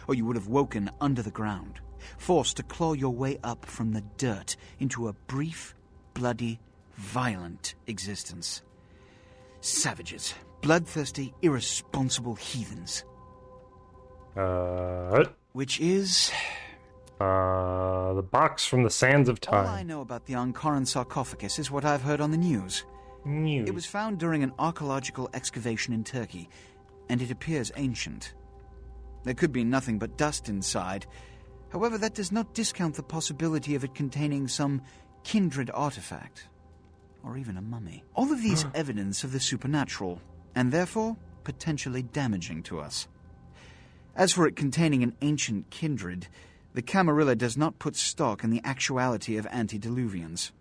Or you would have woken under the ground, forced to claw your way up from the dirt into a brief, bloody, violent existence. Savages. Bloodthirsty, irresponsible heathens. Which is... the box from the sands of time. All I know about the Ankaran sarcophagus is what I've heard on the news. It was found during an archaeological excavation in Turkey, and it appears ancient. There could be nothing but dust inside. However, that does not discount the possibility of it containing some kindred artifact, or even a mummy. All of these evidence of the supernatural, and therefore potentially damaging to us. As for it containing an ancient kindred, the Camarilla does not put stock in the actuality of antediluvians.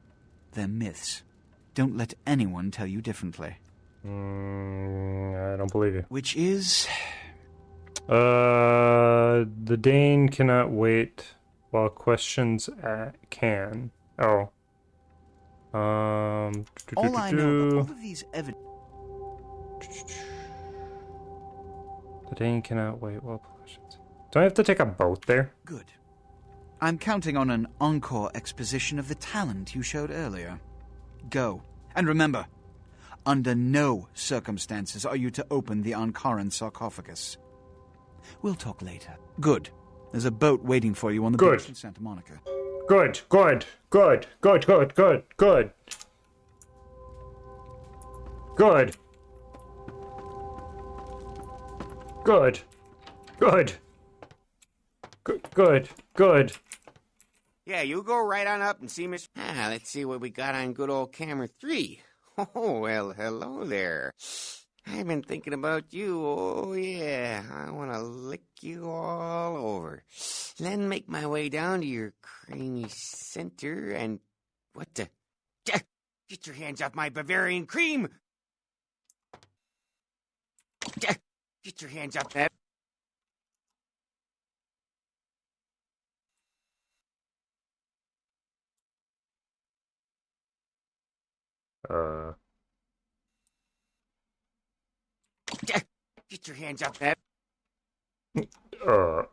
They're myths. Don't let anyone tell you differently. I don't believe you. Which is... The Dane cannot wait while questions can. Oh. All I know about all of these evidence... The Dane cannot wait while questions... Do I have to take a boat there? Good. I'm counting on an encore exposition of the talent you showed earlier. Go. And remember, under no circumstances are you to open the Ankaran sarcophagus. We'll talk later. Good. There's a boat waiting for you on the beach in Santa Monica. Good, good, good, good, good, good, good. Good. Good. Good. Good, good. Yeah, you go right on up and see Miss... let's see what we got on good old camera 3. Oh, well, hello there. I've been thinking about you, oh yeah. I want to lick you all over. Then make my way down to your creamy center and... What the... Get your hands off my Bavarian cream! Get your hands off that... Get your hands off that...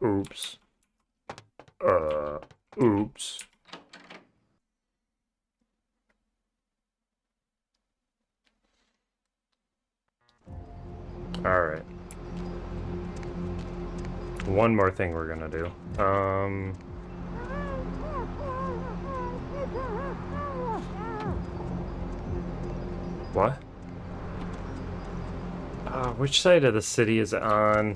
Oops. Oops. Alright. One more thing we're gonna do. What? Which side of the city is it on?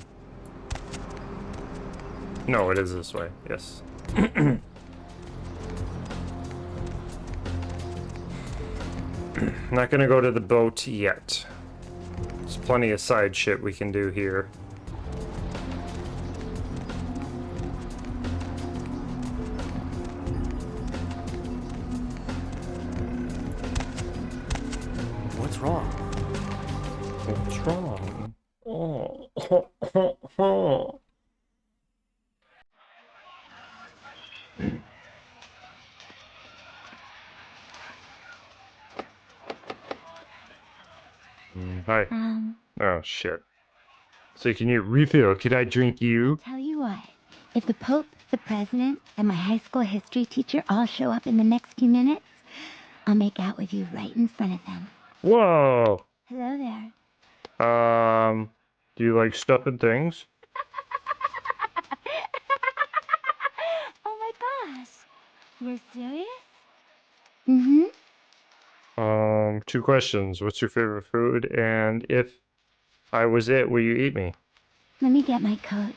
No, it is this way. Yes. Not gonna go to the boat yet. There's plenty of side shit we can do here. What's wrong? What's wrong? Oh. Hi. Oh, shit. So can you refill? Could I drink you? Tell you what, if the Pope, the President, and my high school history teacher all show up in the next few minutes, I'll make out with you right in front of them. Whoa! Hello there. Do you like stuffing things? Oh my gosh. You're serious? Mm-hmm. 2 questions. What's your favorite food? And if I was it. Will you eat me? Let me get my coat.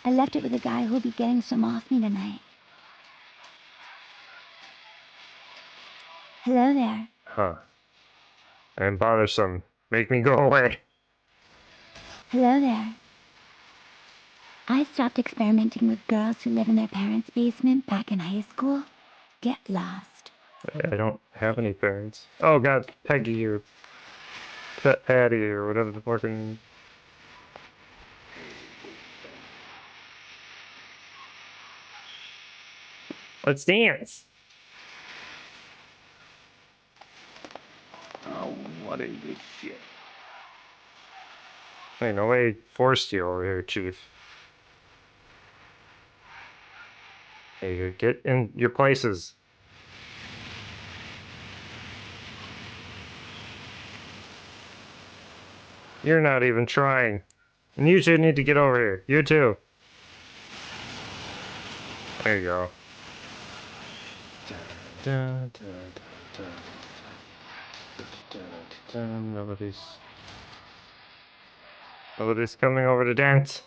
I left it with a guy who'll be getting some off me tonight. Hello there. Huh. I'm bothersome. Make me go away. Hello there. I stopped experimenting with girls who live in their parents' basement back in high school. Get lost. I don't have any parents. Oh god, Peggy or Pet Patty or whatever the fucking... Let's dance! Oh, what is this shit? Hey, nobody forced you over here, Chief. Hey, you get in your places. You're not even trying. And you two need to get over here. You too. There you go. Nobody's coming over to dance.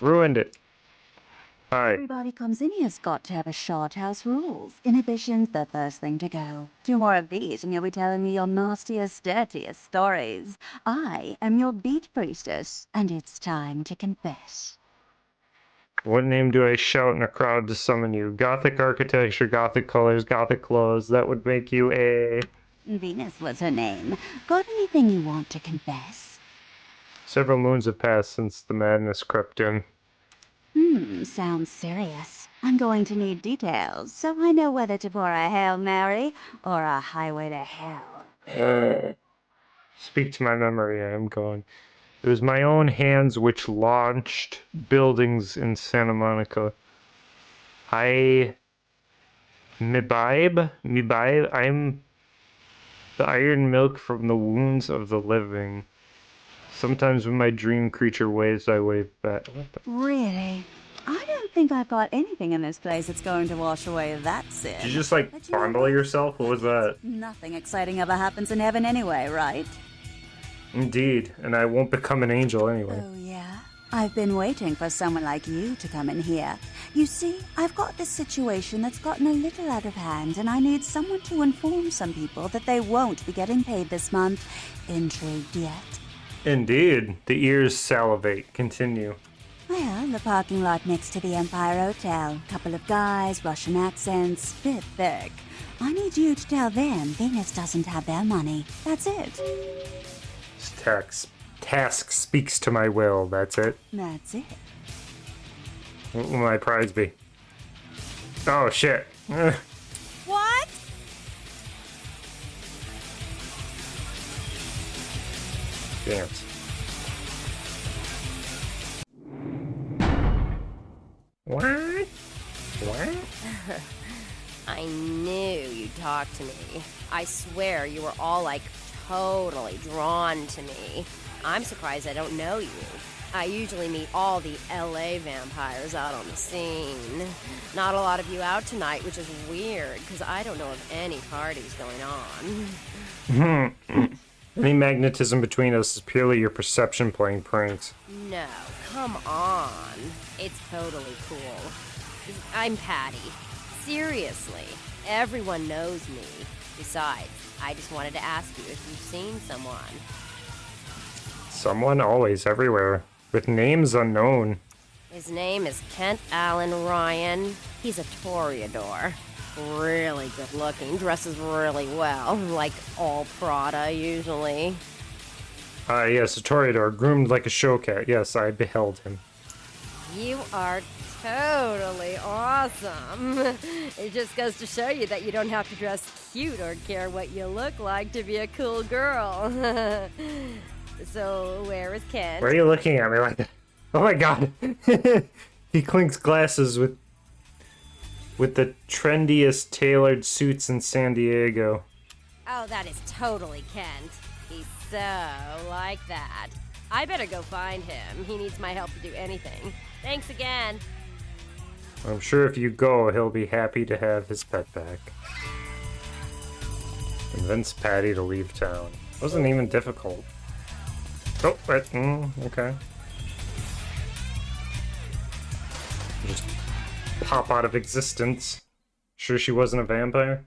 Ruined it. Hi. Everybody comes in here's got to have a short house rules. Inhibition's the first thing to go. 2 more of these and you'll be telling me your nastiest, dirtiest stories. I am your beat priestess, and it's time to confess. What name do I shout in a crowd to summon you? Gothic architecture, gothic colors, gothic clothes. That would make you a... Venus was her name. Got anything you want to confess? Several moons have passed since the madness crept in. Sounds serious. I'm going to need details, so I know whether to pour a Hail Mary or a highway to hell. Speak to my memory, I am going. It was my own hands which launched buildings in Santa Monica. I imbibe, I'm the iron milk from the wounds of the living. Sometimes when my dream creature waves, I wave back. Really? I don't think I've got anything in this place that's going to wash away that sin. Did you just like fondle yourself? What was that? Nothing exciting ever happens in heaven anyway, right? Indeed, and I won't become an angel anyway. Oh, yeah? I've been waiting for someone like you to come in here. You see, I've got this situation that's gotten a little out of hand, and I need someone to inform some people that they won't be getting paid this month. Intrigued yet? Indeed. The ears salivate. Continue. Well, the parking lot next to the Empire Hotel. Couple of guys, Russian accents, bit thick. I need you to tell them Venus doesn't have their money. That's it. This task speaks to my will. That's it. That's it. What will my prize be? Oh, shit. What? Dance. What? What? I knew you'd talk to me. I swear you were all like totally drawn to me. I'm surprised I don't know you. I usually meet all the LA vampires out on the scene. Not a lot of you out tonight, which is weird, because I don't know of any parties going on. Any magnetism between us is purely your perception playing pranks. No, come on. It's totally cool. I'm Patty. Seriously, everyone knows me. Besides, I just wanted to ask you if you've seen someone. Someone always everywhere, with names unknown. His name is Kent Allen Ryan. He's a toreador. Really good looking, dresses really well, like all Prada usually. Yes, a toreador, groomed like a show cat. Yes, I beheld him. You are totally awesome. It just goes to show you that you don't have to dress cute or care what you look like to be a cool girl. So, where is Ken? Why are you looking at me like that? Oh my god! He clinks glasses with the trendiest tailored suits in San Diego. Oh, that is totally Kent. He's so like that. I better go find him. He needs my help to do anything. Thanks again. I'm sure if you go, he'll be happy to have his pet back. Convince Patty to leave town. Wasn't even difficult. Oh, wait, okay. Just pop out of existence. Sure she wasn't a vampire?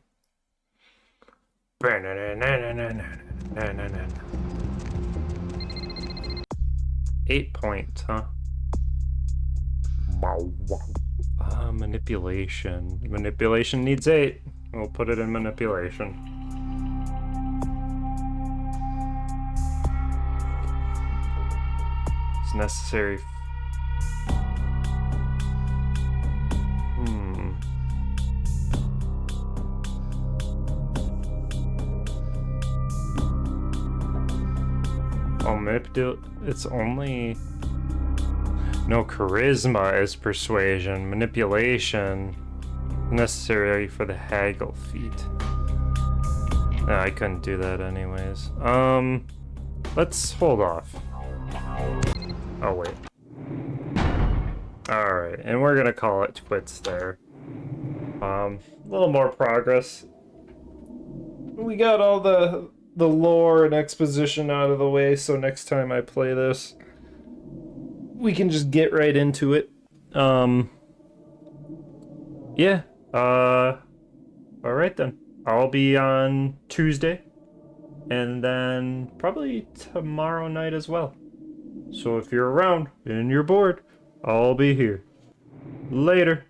8 points, huh? Manipulation. Manipulation needs 8. We'll put it in manipulation. It's necessary. Oh, it's only... No, charisma is persuasion. Manipulation. Necessary for the haggle feat. No, I couldn't do that anyways. Let's hold off. Oh, wait. Alright, and we're gonna call it quits there. A little more progress. We got all the lore and exposition out of the way, so next time I play this, we can just get right into it. Yeah. Alright then. I'll be on Tuesday, and then probably tomorrow night as well. So if you're around and you're bored, I'll be here. Later.